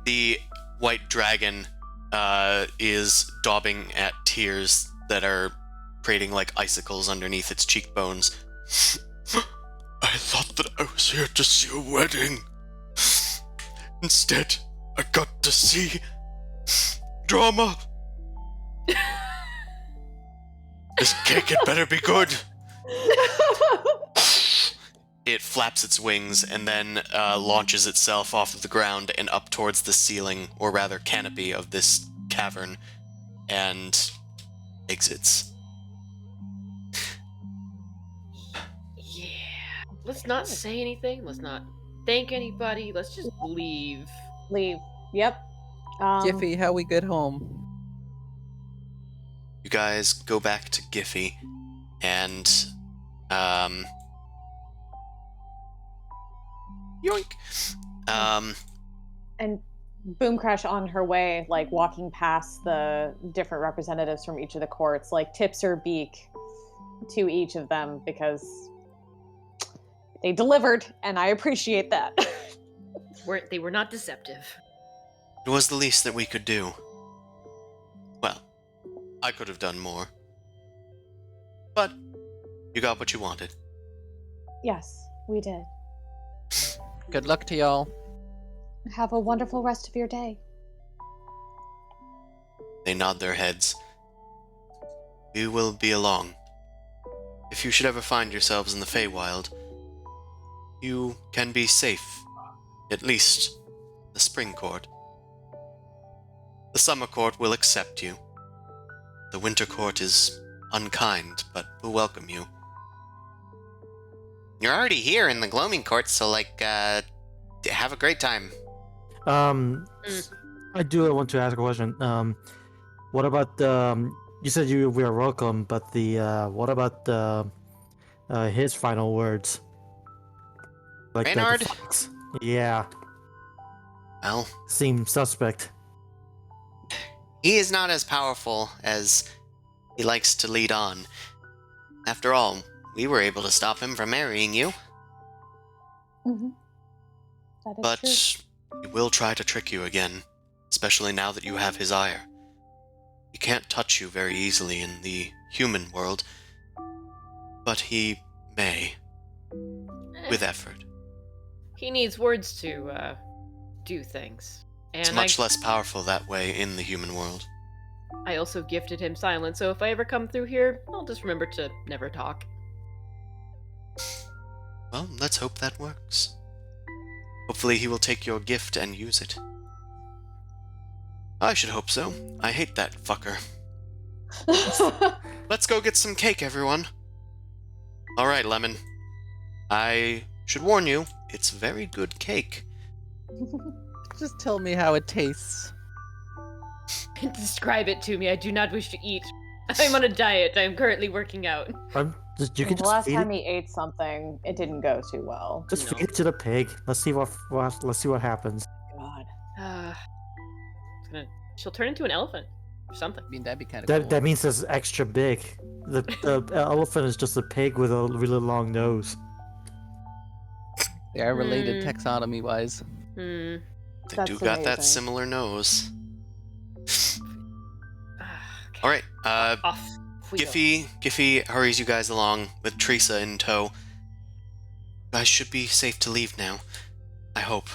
Speaker 2: the white dragon is daubing at tears that are creating like icicles underneath its cheekbones. I thought that I was here to see a wedding. Instead, I got to see drama. This cake had better be good. It flaps its wings and then launches itself off of the ground and up towards the ceiling, or rather canopy, of this cavern, and exits.
Speaker 5: Yeah. Let's not say anything. Let's not thank anybody. Let's just leave.
Speaker 3: Leave. Yep.
Speaker 4: Jiffy, how we get home?
Speaker 2: You guys go back to Giffy, and yoink.
Speaker 3: And Boomcrash on her way, like walking past the different representatives from each of the courts, like tips her beak to each of them because they delivered, and I appreciate that.
Speaker 5: They were not deceptive.
Speaker 2: It was the least that we could do. Well, I could have done more. But You got what you wanted.
Speaker 3: Yes, we did.
Speaker 4: Good luck to y'all.
Speaker 3: Have a wonderful rest of your day.
Speaker 2: They nod their heads. We will be along. If you should ever find yourselves in the Feywild, you can be safe. At least the Spring Court. The Summer Court will accept you. The Winter Court is unkind, but will welcome you. You're already here in the Gloaming Court, so, have a great time.
Speaker 1: I do want to ask a question. What about you said we are welcome, but what about his final words? Like the
Speaker 2: Reynard?
Speaker 1: fox. Yeah,
Speaker 2: Well,
Speaker 1: seems suspect.
Speaker 2: he is not as powerful as he likes to lead on. After all, we were able to stop him from marrying you.
Speaker 3: Mm-hmm. That is
Speaker 2: But
Speaker 3: true.
Speaker 2: he will try to trick you again, especially now that you have his ire. He can't touch you very easily in the human world, but he may, with effort.
Speaker 5: He needs words to do things.
Speaker 2: It's
Speaker 5: And
Speaker 2: much less powerful that way in the human world.
Speaker 5: I also gifted him silence, so if I ever come through here, I'll just remember to never talk.
Speaker 2: Well, let's hope that works. Hopefully he will take your gift and use it. I should hope so. I hate that fucker. Let's go get some cake, everyone. Alright, Lemon. I should warn you, it's very good cake.
Speaker 4: Just tell me how it tastes.
Speaker 5: Describe it to me. I do not wish to eat. I'm on a diet. I'm currently working out.
Speaker 1: You can
Speaker 3: the
Speaker 1: just
Speaker 3: last
Speaker 1: feed
Speaker 3: time
Speaker 1: it.
Speaker 3: he ate something, it didn't go too well.
Speaker 1: Just
Speaker 5: No.
Speaker 1: feed it to the pig. Let's see what happens.
Speaker 3: God.
Speaker 5: She'll turn into an elephant or something.
Speaker 4: I mean, that'd be kind of
Speaker 1: That
Speaker 4: cool.
Speaker 1: that means it's extra big. The elephant is just a pig with a really long nose.
Speaker 4: They are related
Speaker 5: Hmm.
Speaker 4: taxonomy-wise.
Speaker 2: They
Speaker 3: That's
Speaker 2: do got that
Speaker 3: amazing.
Speaker 2: similar nose.
Speaker 5: Okay.
Speaker 2: Alright,
Speaker 5: Off we go.
Speaker 2: Giffy hurries you guys along with Teresa in tow. You guys should be safe to leave now. I hope.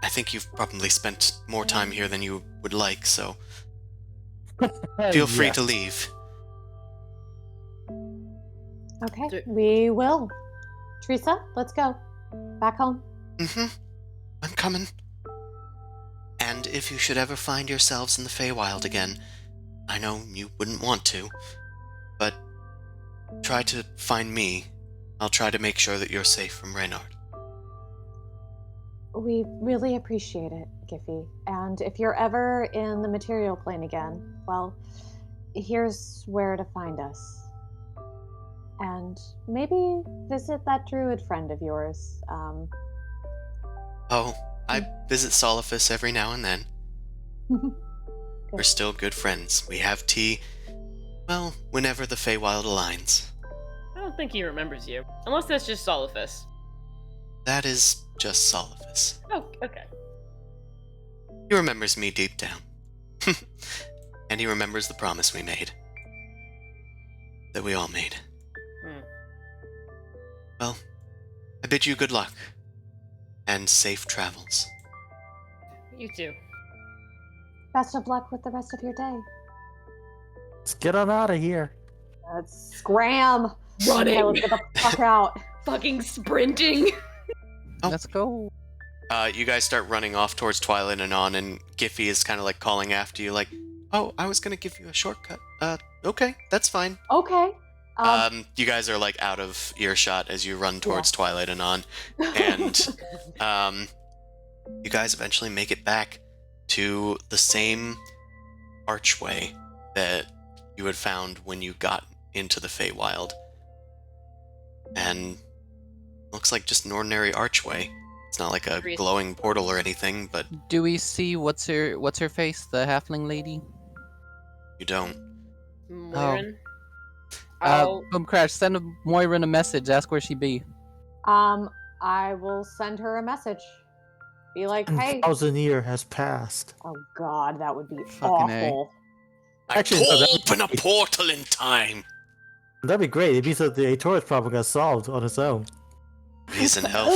Speaker 2: I think you've probably spent more time here than you would like, so feel free
Speaker 1: Yeah.
Speaker 2: to leave.
Speaker 3: Okay,
Speaker 5: Do-
Speaker 3: we will. Teresa, let's go. Back home.
Speaker 2: Mm-hmm. I'm coming. And if you should ever find yourselves in the Feywild again, I know you wouldn't want to, but try to find me. I'll try to make sure that you're safe from Reynard.
Speaker 3: We really appreciate it, Giffy. And if you're ever in the material plane again, well, here's where to find us. And maybe visit that druid friend of yours.
Speaker 2: Oh, I visit Solifus every now and then. We're still good friends. We have tea, well, whenever the Feywild aligns.
Speaker 5: I don't think he remembers you. Unless that's just Solifus.
Speaker 2: That is just Solifus.
Speaker 5: Oh, okay.
Speaker 2: He remembers me deep down. And he remembers the promise we made. That we all made.
Speaker 5: Hmm.
Speaker 2: Well, I bid you good luck. And safe travels.
Speaker 5: You too.
Speaker 3: Best of luck with the rest of your day.
Speaker 1: Let's get on out of here.
Speaker 3: Let's scram.
Speaker 5: Running.
Speaker 3: Okay, let's get the fuck out.
Speaker 5: Fucking sprinting.
Speaker 2: Oh.
Speaker 4: Let's go.
Speaker 2: You guys start running off towards Twilight and on, and Giffy is kind of like calling after you, like, "Oh, I was gonna give you a shortcut. Okay, that's fine."
Speaker 3: Okay.
Speaker 2: You guys are like out of earshot as you run towards Twilight and on, and you guys eventually make it back to the same archway that you had found when you got into the Feywild, and looks like just an ordinary archway. It's not like a glowing portal or anything, but
Speaker 4: Do we see what's her face? The halfling lady.
Speaker 2: you don't.
Speaker 5: Moirin. Oh.
Speaker 4: Boom Crash. Send Moirin a message. Ask where she be.
Speaker 3: I will send her a message. Be like, hey.
Speaker 1: 1,000 years has passed.
Speaker 3: Oh God, that would be
Speaker 4: Fucking A.
Speaker 3: awful.
Speaker 2: I
Speaker 1: Actually, no, that would
Speaker 2: open a
Speaker 1: be-
Speaker 2: portal in time.
Speaker 1: That'd be great. It means that the Taurus problem got solved on its own.
Speaker 2: He's an elf.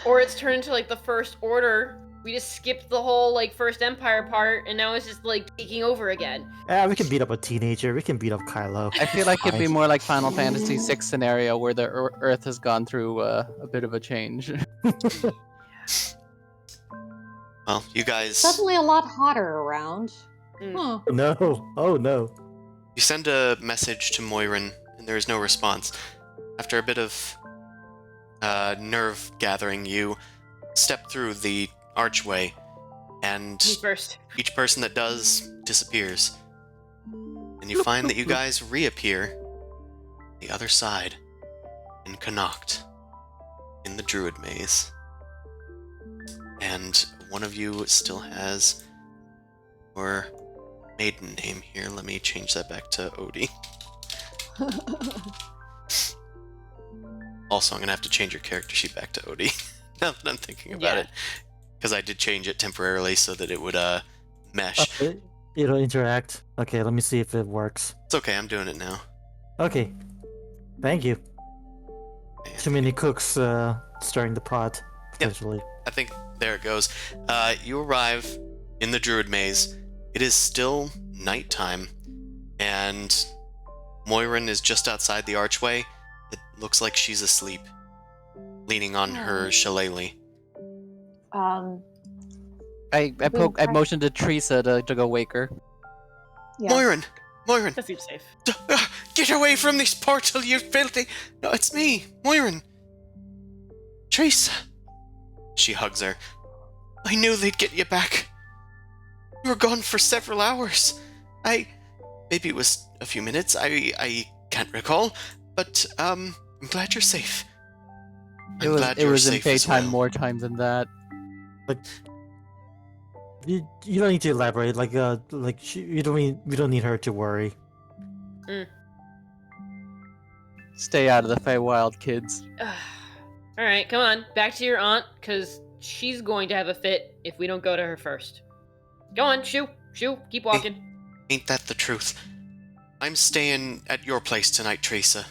Speaker 5: Or it's turned into like the First Order. We just skipped the whole like First Empire part, and now it's just like taking over again.
Speaker 1: We can beat up a teenager. We can beat up Kylo.
Speaker 4: I feel like it'd be
Speaker 1: Fine.
Speaker 4: more like Final Fantasy VI scenario where the Earth has gone through a bit of a change.
Speaker 2: Well, you guys,
Speaker 3: Suddenly a lot hotter around.
Speaker 5: Mm.
Speaker 3: Huh.
Speaker 1: No. Oh no.
Speaker 2: you send a message to Moirin, and there is no response. After a bit of nerve gathering, you step through the archway, and
Speaker 5: Me first.
Speaker 2: each person that does disappears. And you find that you guys reappear the other side in Connacht, in the Druid Maze. And one of you still has your maiden name here. Let me change that back to Odie. Also, I'm going to have to change your character sheet back to Odie. Now that I'm thinking about
Speaker 5: Yeah.
Speaker 2: it. Because I did change it temporarily so that it would mesh.
Speaker 1: It'll interact. Okay, let me see if it works.
Speaker 2: It's okay, I'm doing it now.
Speaker 1: Okay. Thank you. Too many cooks stirring the pot, potentially.
Speaker 2: I think there it goes. You arrive in the Druid Maze. It is still nighttime, and Moirin is just outside the archway. It looks like she's asleep, leaning on her shillelagh.
Speaker 4: I motioned to Teresa to go wake her.
Speaker 3: Yeah.
Speaker 2: Moirin!
Speaker 5: That seems safe.
Speaker 2: Get away from this portal, you filthy... No, it's me, Moirin. Teresa. She hugs her. I knew they'd get you back. You were gone for several hours. Maybe it was a few minutes. I can't recall. But, I'm glad you're safe.
Speaker 4: It was in Faytime more time than that.
Speaker 1: You don't need to elaborate. We don't need her to worry.
Speaker 4: Stay out of the Feywild, kids.
Speaker 5: Alright, come on. Back to your aunt, because she's going to have a fit if we don't go to her first. Go on, shoo, keep walking.
Speaker 2: Ain't that the truth? I'm staying at your place tonight, Teresa.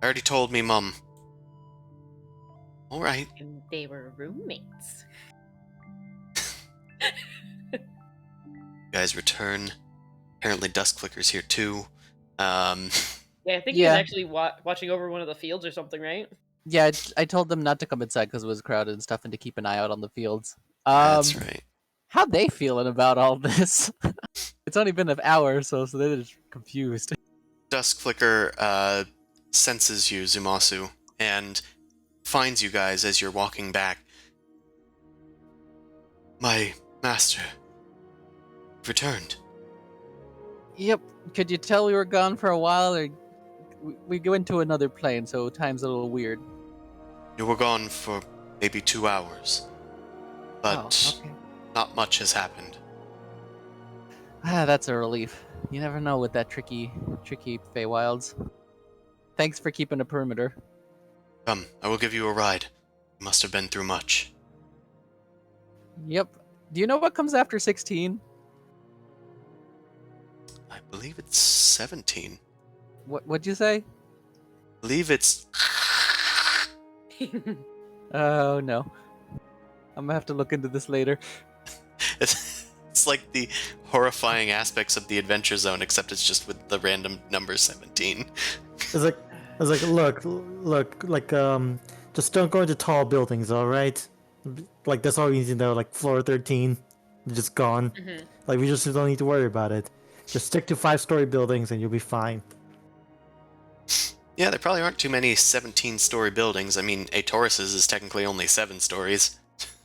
Speaker 2: I already told me mum. Alright.
Speaker 5: And they were roommates.
Speaker 2: You guys return. Apparently Duskflicker's here too.
Speaker 5: Yeah, I think he was actually watching over one of the fields or something, right?
Speaker 4: Yeah, I told them not to come inside because it was crowded and stuff, and to keep an eye out on the fields.
Speaker 2: That's right.
Speaker 4: How they feeling about all this? It's only been an hour or so they're just confused.
Speaker 2: Duskflicker senses you, Zumasu, and finds you guys as you're walking back. My master returned.
Speaker 4: Yep. Could you tell we were gone for a while, or we go into another plane, so time's a little weird.
Speaker 2: You were gone for maybe 2 hours, but
Speaker 4: okay.
Speaker 2: not much has happened.
Speaker 4: That's a relief. You never know with that tricky Feywilds. Thanks for keeping a perimeter.
Speaker 2: Come, I will give you a ride. You must have been through much.
Speaker 4: Yep. Do you know what comes after 16?
Speaker 2: I believe it's 17.
Speaker 4: What'd you say?
Speaker 2: I believe it's...
Speaker 4: Oh no. I'm gonna have to look into this later.
Speaker 2: It's like the horrifying aspects of the Adventure Zone, except it's just with the random number 17.
Speaker 1: It's like, look, just don't go into tall buildings, all right? Like that's all you need to know. Like floor 13, just gone.
Speaker 5: Mm-hmm.
Speaker 1: Like we just don't need to worry about it. Just stick to 5-story buildings and you'll be fine.
Speaker 2: Yeah, there probably aren't too many 17-story buildings. I mean, a Taurus's is technically only 7 stories.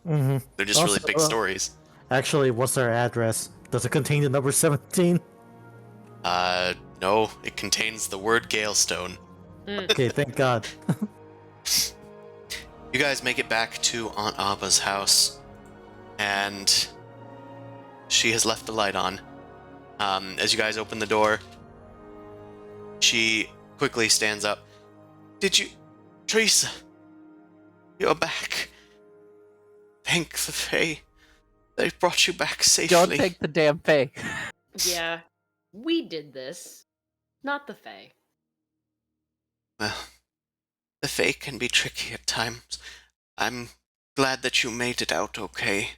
Speaker 1: Mm-hmm.
Speaker 2: They're just really big stories.
Speaker 1: Actually, what's our address? Does it contain the number 17?
Speaker 2: No, it contains the word Galestone.
Speaker 1: Okay, thank God.
Speaker 2: You guys make it back to Aunt Abba's house, and she has left the light on. As you guys open the door, she quickly stands up. Teresa, you're back. Thank the Fae. They've brought you back safely.
Speaker 4: Don't take the damn Fae.
Speaker 5: Yeah, we did this, not the Fae.
Speaker 2: Well, the Fae can be tricky at times. I'm glad that you made it out okay.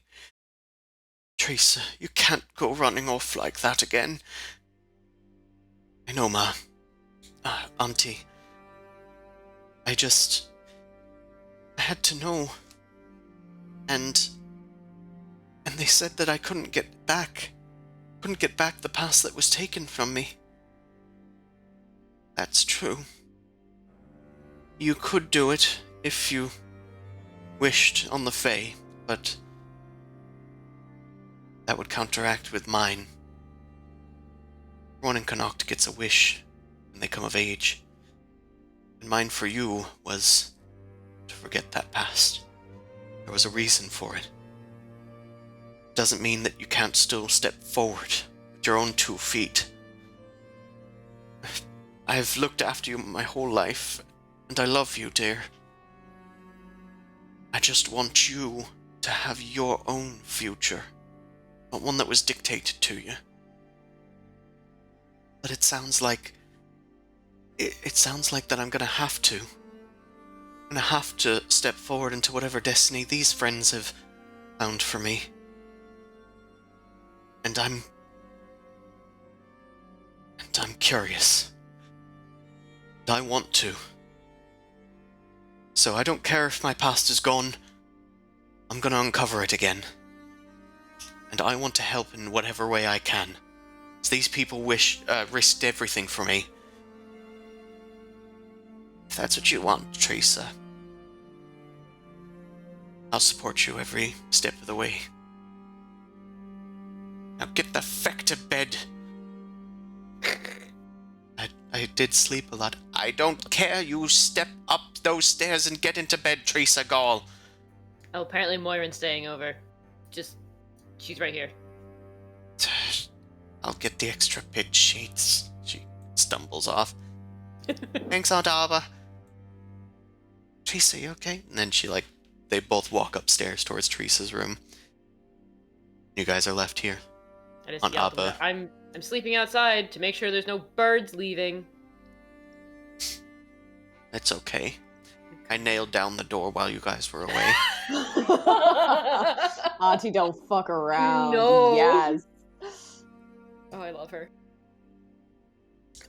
Speaker 2: Teresa, you can't go running off like that again. I know, Ma. Auntie. I had to know. And they said that I couldn't get back the past that was taken from me. That's true. You could do it if you wished on the Fae, but that would counteract with mine. Everyone in Connacht gets a wish when they come of age, and mine for you was to forget that past. There was a reason for it. Doesn't mean that you can't still step forward with your own 2 feet. I've looked after you my whole life, and I love you, dear. I just want you to have your own future, not one that was dictated to you. But it sounds like that I'm gonna have to. I'm gonna have to step forward into whatever destiny these friends have found for me. And I'm curious. And I want to. So I don't care if my past is gone. I'm gonna uncover it again. And I want to help in whatever way I can. As these people risked everything for me. If that's what you want, Teresa, I'll support you every step of the way. Now get the feck to bed. I did sleep a lot. I don't care. You step up those stairs and get into bed, Teresa Gall.
Speaker 5: Oh, apparently Moira's staying over. She's right here.
Speaker 2: I'll get the extra bed sheets. She stumbles off. Thanks, Aunt Alba. Teresa, you okay? And then they both walk upstairs towards Teresa's room. You guys are left here.
Speaker 5: I just
Speaker 2: Aunt
Speaker 5: yelled
Speaker 2: Abba.
Speaker 5: I'm sleeping outside to make sure there's no birds leaving.
Speaker 2: It's okay. I nailed down the door while you guys were away.
Speaker 3: Auntie, don't fuck around.
Speaker 5: No.
Speaker 3: Yes.
Speaker 5: Oh, I love her.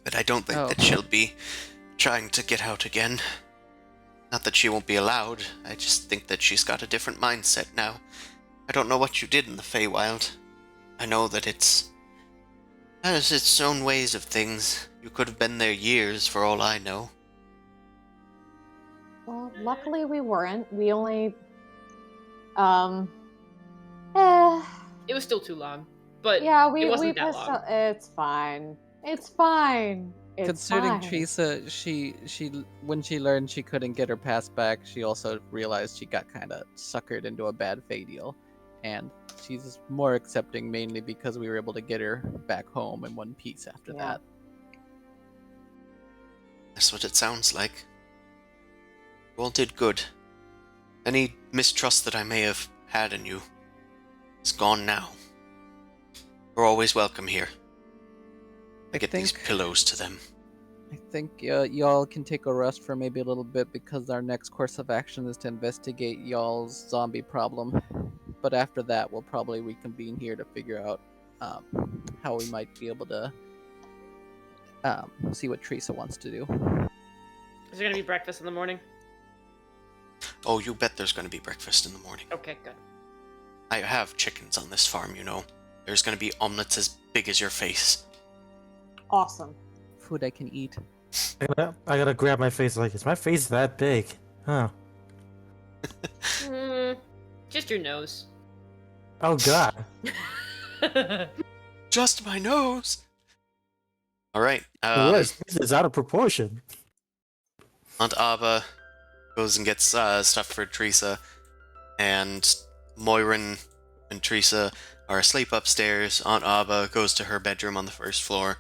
Speaker 2: But I don't think that she'll be trying to get out again. Not that she won't be allowed. I just think that she's got a different mindset now. I don't know what you did in the Feywild. I know that it has its own ways of things. You could have been there years for all I know.
Speaker 3: Well, luckily we weren't. We only,
Speaker 5: It was still too long, but
Speaker 3: yeah,
Speaker 5: it wasn't that long.
Speaker 3: It's fine. It's fine. It's
Speaker 4: Concerning
Speaker 3: fine.
Speaker 4: Teresa, she when she learned she couldn't get her pass back, she also realized she got kind of suckered into a bad Fey deal, and she's more accepting mainly because we were able to get her back home in one piece after that.
Speaker 2: That's what it sounds like. You all did good. Any mistrust that I may have had in you is gone now. You're always welcome here. I get these pillows to them.
Speaker 4: I think y'all can take a rest for maybe a little bit because our next course of action is to investigate y'all's zombie problem. But after that, we'll probably reconvene here to figure out how we might be able to see what Teresa wants to do.
Speaker 5: Is there gonna be breakfast in the morning?
Speaker 2: Oh, you bet there's going to be breakfast in the morning.
Speaker 5: Okay, good.
Speaker 2: I have chickens on this farm, you know. There's going to be omelets as big as your face.
Speaker 3: Awesome.
Speaker 4: Food I can eat.
Speaker 1: I gotta grab my face like, is my face that big? Huh.
Speaker 5: Just your nose.
Speaker 1: Oh god.
Speaker 2: Just my nose! Alright,
Speaker 1: This is out of proportion.
Speaker 2: Aunt Abba goes and gets stuff for Teresa, and Moirin and Teresa are asleep upstairs. Aunt Abba goes to her bedroom on the first floor,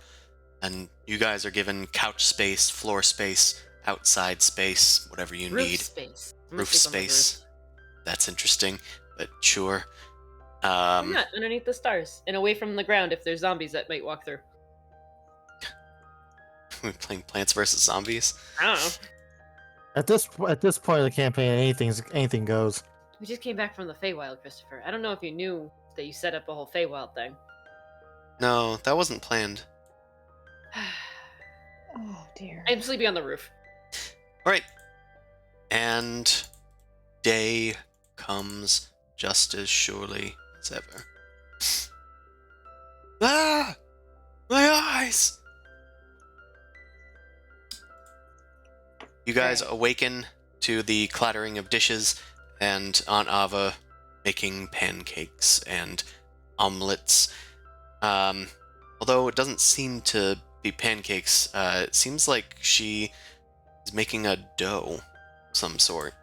Speaker 2: and you guys are given couch space, floor space, outside space, whatever you
Speaker 5: Roof
Speaker 2: need.
Speaker 5: space. I'm gonna
Speaker 2: Roof
Speaker 5: sleep on the
Speaker 2: space. That's interesting, but sure.
Speaker 5: Why not? Underneath the stars and away from the ground if there's zombies that might walk through.
Speaker 2: We're playing Plants vs Zombies.
Speaker 5: I don't know.
Speaker 1: At this point of the campaign, anything goes.
Speaker 5: We just came back from the Feywild, Christopher. I don't know if you knew that you set up a whole Feywild thing.
Speaker 2: No, that wasn't planned.
Speaker 3: Oh dear.
Speaker 5: I'm sleeping on the roof.
Speaker 2: All right, and day comes just as surely as ever. Ah, my eyes! You guys awaken to the clattering of dishes and Aunt Ava making pancakes and omelets. Although it doesn't seem to be pancakes, it seems like she is making a dough of some sort.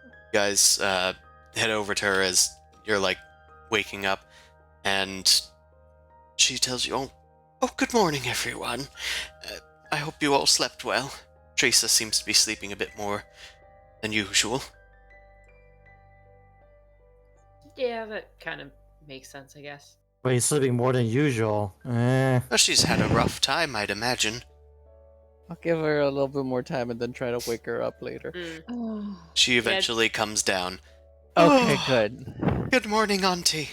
Speaker 2: You guys head over to her as you're like waking up, and she tells you, "Oh, good morning, everyone. I hope you all slept well. Teresa seems to be sleeping a bit more than usual."
Speaker 5: Yeah, that kind of makes sense, I guess.
Speaker 1: But he's sleeping more than usual. Eh.
Speaker 2: Well, she's had a rough time, I'd imagine.
Speaker 4: I'll give her a little bit more time and then try to wake her up later.
Speaker 3: Oh,
Speaker 2: She eventually comes down.
Speaker 4: Okay,
Speaker 2: Oh,
Speaker 4: good.
Speaker 2: Good morning, Auntie.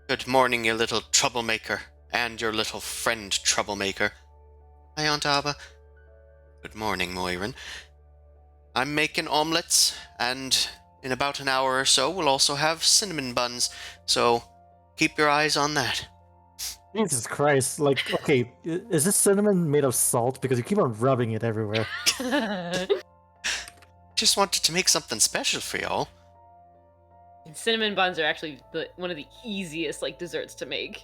Speaker 2: Good morning, you little troublemaker. And your little friend troublemaker. Hi, Aunt Ava. Good morning, Moirin. I'm making omelets, and in about an hour or so we'll also have cinnamon buns, so keep your eyes on that.
Speaker 1: Jesus Christ! Like, okay, is this cinnamon made of salt? Because you keep on rubbing it everywhere.
Speaker 2: Just wanted to make something special for y'all.
Speaker 5: Cinnamon buns are actually one of the easiest desserts to make.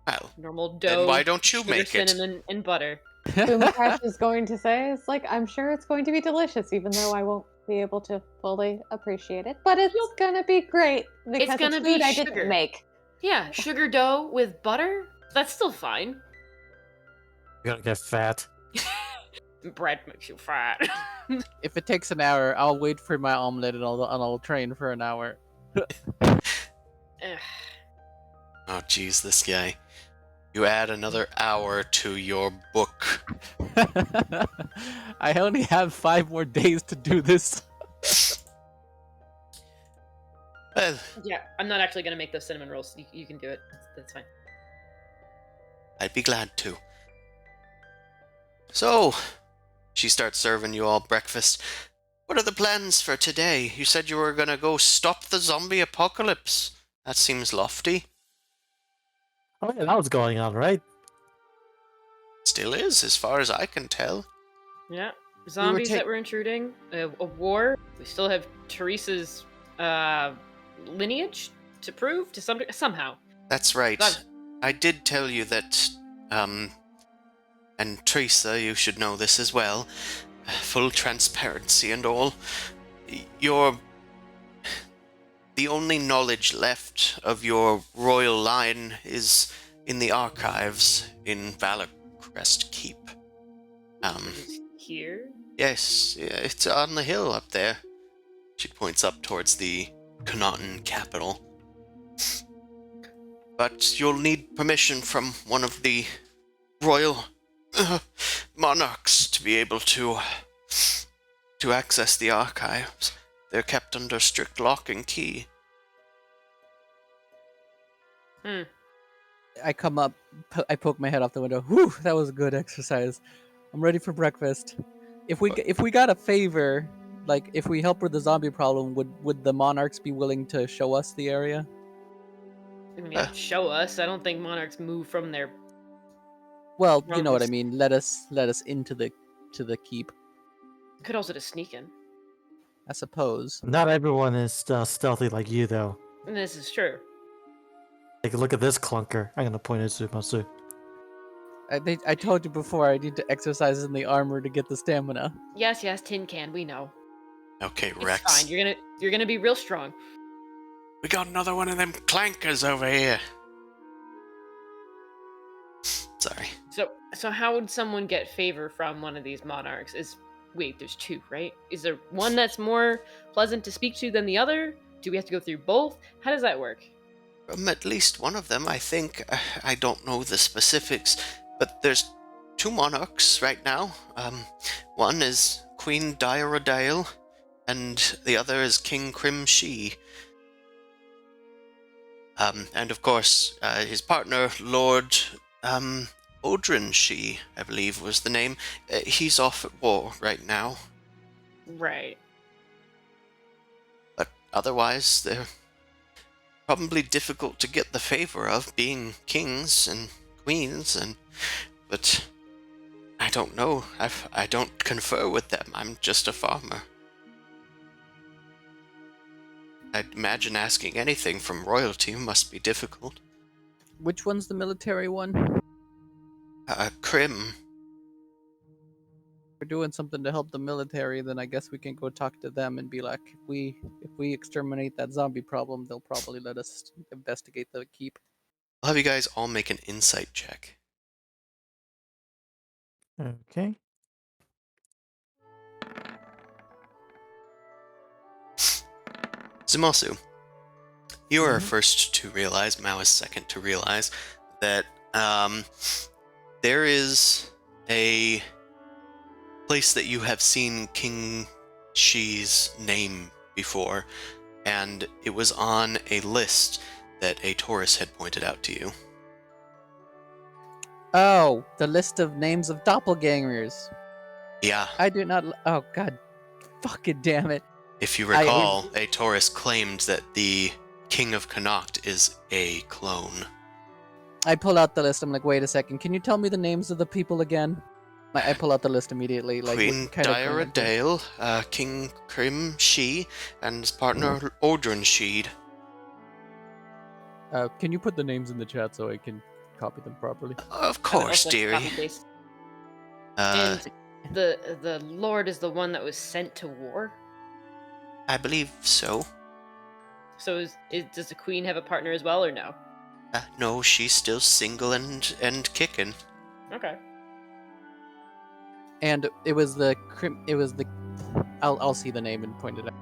Speaker 2: Well,
Speaker 5: Normal dough.
Speaker 2: then why don't you
Speaker 5: sugar,
Speaker 2: make it?
Speaker 5: cinnamon, and butter.
Speaker 3: Boomcrash is going to say, it's like, I'm sure it's going to be delicious, even though I won't be able to fully appreciate it. But it's gonna be great because it's
Speaker 5: gonna
Speaker 3: food
Speaker 5: be
Speaker 3: I
Speaker 5: sugar.
Speaker 3: didn't make.
Speaker 5: Yeah, sugar dough with butter? That's still fine.
Speaker 1: You're gonna get fat.
Speaker 5: Bread makes you fat.
Speaker 4: If it takes an hour, I'll wait for my omelet and I'll train for an hour.
Speaker 5: Ugh.
Speaker 2: Oh, jeez, this guy. You add another hour to your book.
Speaker 4: I only have 5 more days to do this.
Speaker 2: Well,
Speaker 5: Yeah, I'm not actually gonna make those cinnamon rolls. You can do it. That's fine.
Speaker 2: I'd be glad to. So, she starts serving you all breakfast. What are the plans for today? You said you were gonna go stop the zombie apocalypse. That seems lofty.
Speaker 1: Oh yeah, that was going on, right?
Speaker 2: Still is, as far as I can tell.
Speaker 5: Yeah, zombies
Speaker 4: ta-
Speaker 5: that were intruding, a war. We still have Teresa's lineage to prove to somehow.
Speaker 2: That's right.
Speaker 5: That-
Speaker 2: I did tell you that, and Teresa, you should know this as well. Full transparency and all. The only knowledge left of your royal line is in the archives in Valorcrest Keep.
Speaker 5: It's here.
Speaker 2: Yes, it's on the hill up there. She points up towards the Connaughton capital. But you'll need permission from one of the royal monarchs to be able to access the archives. They're kept under strict lock and key.
Speaker 4: I come up, I poke my head off the window. Whew, that was a good exercise. I'm ready for breakfast. If we got a favor, like if we help with the zombie problem, would the monarchs be willing to show us the area?
Speaker 5: I mean, show us. I don't think monarchs move from their.
Speaker 4: Well, you know what I mean. Let us into the keep.
Speaker 5: Could also just sneak in.
Speaker 4: I suppose.
Speaker 1: Not everyone is stealthy like you, though.
Speaker 5: And this is true.
Speaker 1: Like, look at this clunker. I'm gonna point at Sumasu.
Speaker 4: I told you before I need to exercise in the armor to get the stamina.
Speaker 5: Yes, tin can. We know.
Speaker 2: Okay,
Speaker 5: It's
Speaker 2: Rex.
Speaker 5: fine. You're gonna be real strong.
Speaker 2: We got another one of them clankers over here. Sorry.
Speaker 5: So how would someone get favor from one of these monarchs? Wait, there's 2, right? Is there one that's more pleasant to speak to than the other? Do we have to go through both? How does that work?
Speaker 2: At least one of them, I think. I don't know the specifics, but there's two monarchs right now. One is Queen Dioradale, and the other is King Crim-She. And of course, his partner, Lord Odrin-She, I believe was the name. He's off at war right now.
Speaker 5: Right.
Speaker 2: But otherwise, they're probably difficult to get the favor of, being kings and queens, but I don't know. I don't confer with them. I'm just a farmer. I'd imagine asking anything from royalty must be difficult.
Speaker 4: Which one's the military one?
Speaker 2: Crim.
Speaker 4: If we're doing something to help the military, then I guess we can go talk to them and be like, if we exterminate that zombie problem, they'll probably let us investigate the keep.
Speaker 2: I'll have you guys all make an insight check.
Speaker 1: Okay.
Speaker 2: Zumosu, you are first to realize, Mao is second to realize, that there is a place that you have seen King Shi's name before, and it was on a list that a tourist had pointed out to you.
Speaker 4: Oh, the list of names of doppelgangers.
Speaker 2: Yeah.
Speaker 4: I do not. Oh God, fucking damn it!
Speaker 2: If you recall, a tourist claimed that the King of Connacht is a clone.
Speaker 4: I pull out the list. I'm like, wait a second. Can you tell me the names of the people again? I pull out the list immediately. Like,
Speaker 2: Queen Dioradale, King Crim-She, and his partner Odrin-She.
Speaker 4: Can you put the names in the chat so I can copy them properly?
Speaker 2: Of course, dearie.
Speaker 5: And the Lord is the one that was sent to war?
Speaker 2: I believe so.
Speaker 5: So does the Queen have a partner as well, or no?
Speaker 2: No, she's still single and kicking.
Speaker 5: Okay.
Speaker 4: And it was the I'll see the name and point it out.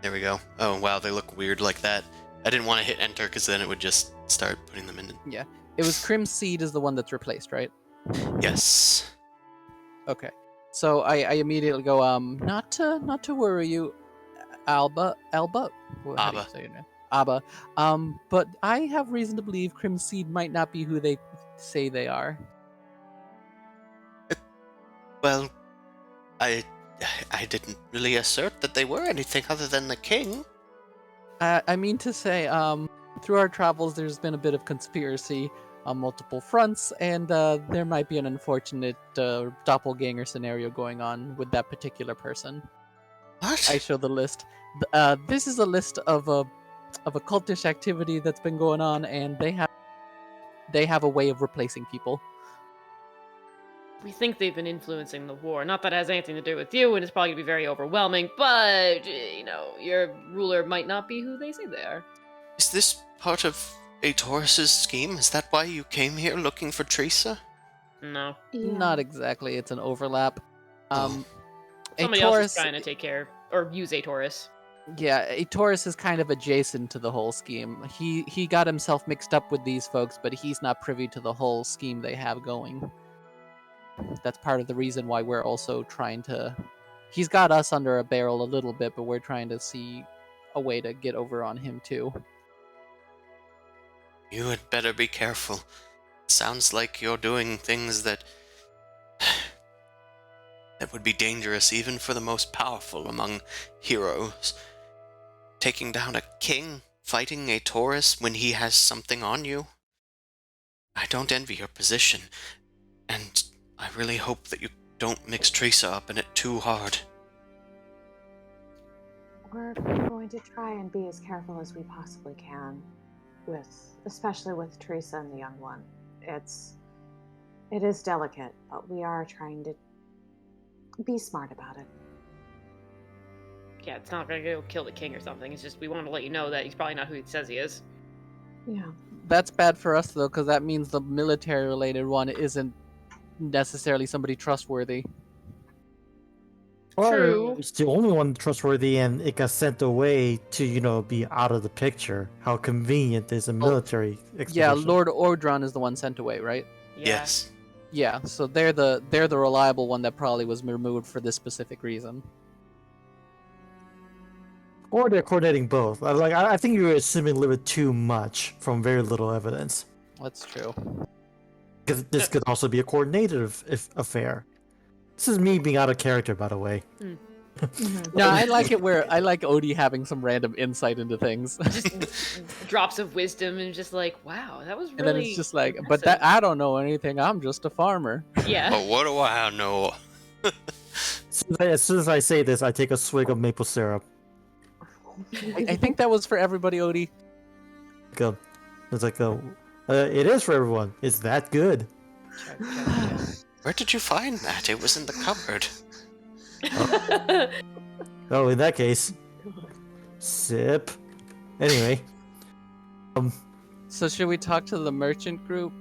Speaker 2: There we go. Oh wow, they look weird like that. I didn't want to hit enter because then it would just start putting them in.
Speaker 4: Yeah, it was Crim Seed is the one that's replaced, right?
Speaker 2: Yes.
Speaker 4: Okay. So I immediately go, not to worry you, Alba. How do you
Speaker 2: Abba.
Speaker 4: say your name? Abba. But I have reason to believe Crim Seed might not be who they say they are.
Speaker 2: Well, I didn't really assert that they were anything other than the king.
Speaker 4: I mean to say, through our travels, there's been a bit of conspiracy on multiple fronts, and there might be an unfortunate doppelganger scenario going on with that particular person.
Speaker 2: What?
Speaker 4: I show the list. This is a list of a cultish activity that's been going on, and they have a way of replacing people.
Speaker 5: We think they've been influencing the war. Not that it has anything to do with you, and it's probably going to be very overwhelming, but, your ruler might not be who they say they are.
Speaker 2: Is this part of a Taurus's scheme? Is that why you came here looking for Teresa?
Speaker 5: No.
Speaker 3: Yeah.
Speaker 4: Not exactly. It's an overlap.
Speaker 5: Somebody else is trying to take care or use a Taurus.
Speaker 4: Yeah, a Taurus is kind of adjacent to the whole scheme. He got himself mixed up with these folks, but he's not privy to the whole scheme they have going. That's part of the reason why we're also trying to... He's got us under a barrel a little bit, but we're trying to see a way to get over on him too.
Speaker 2: You had better be careful. Sounds like you're doing things that would be dangerous even for the most powerful among heroes. Taking down a king, fighting a Taurus when he has something on you. I don't envy your position, and I really hope that you don't mix Teresa up in it too hard.
Speaker 3: We're going to try and be as careful as we possibly can, especially with Teresa and the young one. It is delicate, but we are trying to be smart about it.
Speaker 5: Yeah, it's not going to go kill the king or something. It's just we want to let you know that he's probably not who he says he is.
Speaker 3: Yeah.
Speaker 4: That's bad for us, though, because that means the military-related one isn't necessarily somebody trustworthy.
Speaker 1: Or
Speaker 5: True.
Speaker 1: it's the only one trustworthy and it got sent away to, be out of the picture. How convenient is a military expedition?
Speaker 4: Yeah, Lord Ordron is the one sent away, right?
Speaker 5: Yeah.
Speaker 2: Yes.
Speaker 4: Yeah, so they're the reliable one that probably was removed for this specific reason.
Speaker 1: Or they're coordinating both. I think you're assuming a little bit too much from very little evidence.
Speaker 4: That's true.
Speaker 1: Because this could also be a coordinated affair. This is me being out of character, by the way.
Speaker 4: No, I like it where I like Odie having some random insight into things.
Speaker 5: Just drops of wisdom and just like, wow, that was really.
Speaker 4: And then it's just like, but
Speaker 5: impressive.
Speaker 4: that I don't know anything. I'm just a farmer.
Speaker 5: Yeah.
Speaker 2: But what do I know?
Speaker 1: As soon as I say this, I take a swig of maple syrup.
Speaker 4: I think that was for everybody, Odie.
Speaker 1: It is for everyone. It's that good.
Speaker 2: Where did you find that? It was in the cupboard.
Speaker 1: Oh, in that case, sip. Anyway,
Speaker 4: So should we talk to the merchant group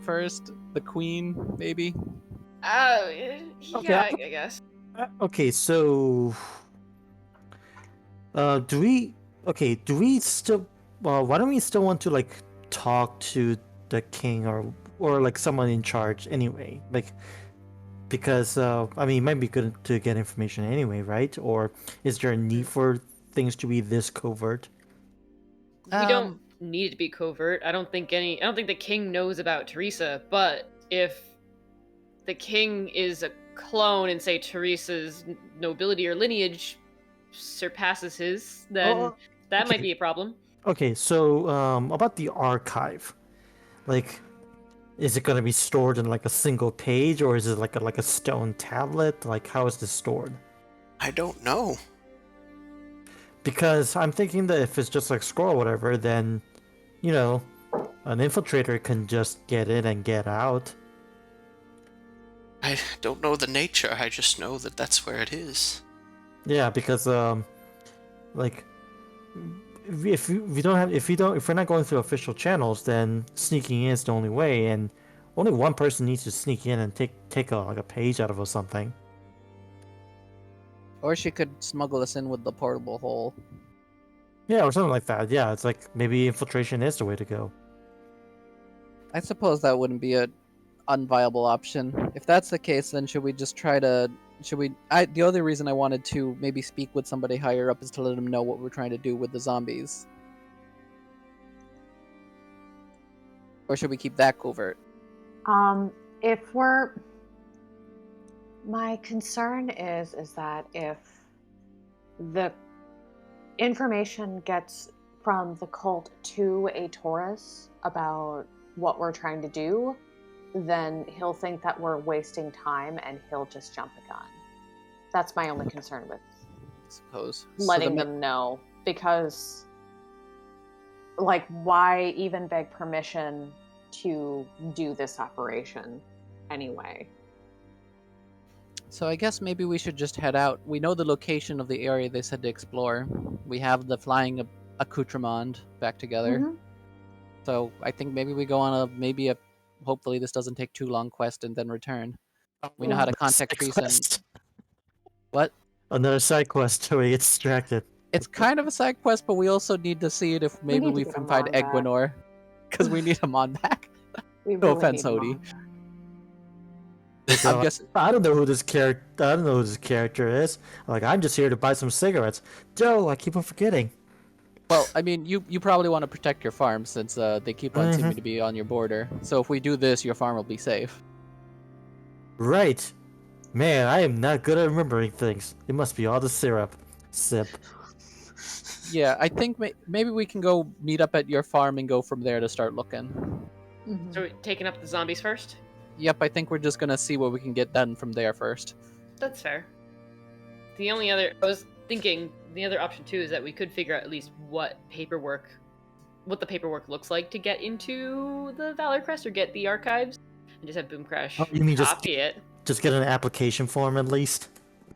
Speaker 4: first? The queen, maybe?
Speaker 5: Yeah,
Speaker 1: Okay,
Speaker 5: I guess.
Speaker 1: okay. So, do we still? Why don't we still want to talk to the king or someone in charge anyway? Because it might be good to get information anyway, right? Or is there a need for things to be this covert?
Speaker 5: We don't need it to be covert. I don't think the king knows about Teresa, but if the king is a clone and say Teresa's nobility or lineage surpasses his, then that might be a problem.
Speaker 1: Okay, so about the archive, is it gonna be stored in a single page, or is it like a stone tablet? How is this stored?
Speaker 2: I don't know.
Speaker 1: Because I'm thinking that if it's just scroll or whatever, then an infiltrator can just get in and get out.
Speaker 2: I don't know the nature. I just know that that's where it is.
Speaker 1: Yeah, because if we're not going through official channels, then sneaking in is the only way, and only one person needs to sneak in and take a page out of or something.
Speaker 4: Or she could smuggle us in with the portable hole.
Speaker 1: Yeah, or something like that. Yeah, it's maybe infiltration is the way to go.
Speaker 4: I suppose that wouldn't be a unviable option. If that's the case, then should we just try to... the other reason I wanted to maybe speak with somebody higher up is to let them know what we're trying to do with the zombies. Or should we keep that covert?
Speaker 3: My concern is that if the information gets from the cult to a Taurus about what we're trying to do, then he'll think that we're wasting time and he'll just jump the gun. That's my only concern with
Speaker 4: I suppose.
Speaker 3: letting them know, because why even beg permission to do this operation anyway?
Speaker 4: So I guess maybe we should just head out. We know the location of the area they said to explore. We have the flying accoutrement back together.
Speaker 3: Mm-hmm.
Speaker 4: So I think maybe we go on a hopefully this doesn't take too long quest and then return. We know how to contact Teresa and... What?
Speaker 1: Another side quest so we get distracted.
Speaker 4: It's kind of a side quest, but we also need to see it if maybe
Speaker 3: need to
Speaker 4: we
Speaker 3: get
Speaker 4: can
Speaker 3: him
Speaker 4: find
Speaker 3: on back.
Speaker 4: Equinor. Because we need him on back.
Speaker 3: We
Speaker 4: No
Speaker 3: really
Speaker 4: offense,
Speaker 3: need him
Speaker 4: Odie.
Speaker 3: on there.
Speaker 4: I'm just...
Speaker 1: I don't know who this character is. I'm just here to buy some cigarettes. Joe, I keep on forgetting.
Speaker 4: Well, I mean, you probably want to protect your farm since they keep on seeming to be on your border. So if we do this, your farm will be safe.
Speaker 1: Right. Man, I am not good at remembering things. It must be all the syrup. Sip.
Speaker 4: Yeah, I think maybe we can go meet up at your farm and go from there to start looking.
Speaker 3: Mhm.
Speaker 5: So, taking up the zombies first?
Speaker 4: Yep, I think we're just gonna see what we can get done from there first.
Speaker 5: That's fair. I was thinking, the other option too is that we could figure out at least what the paperwork looks like to get into the Valor Crest or get the archives, and just have Boom Crash
Speaker 1: Oh, you mean
Speaker 5: copy it.
Speaker 1: Just get an application form at least?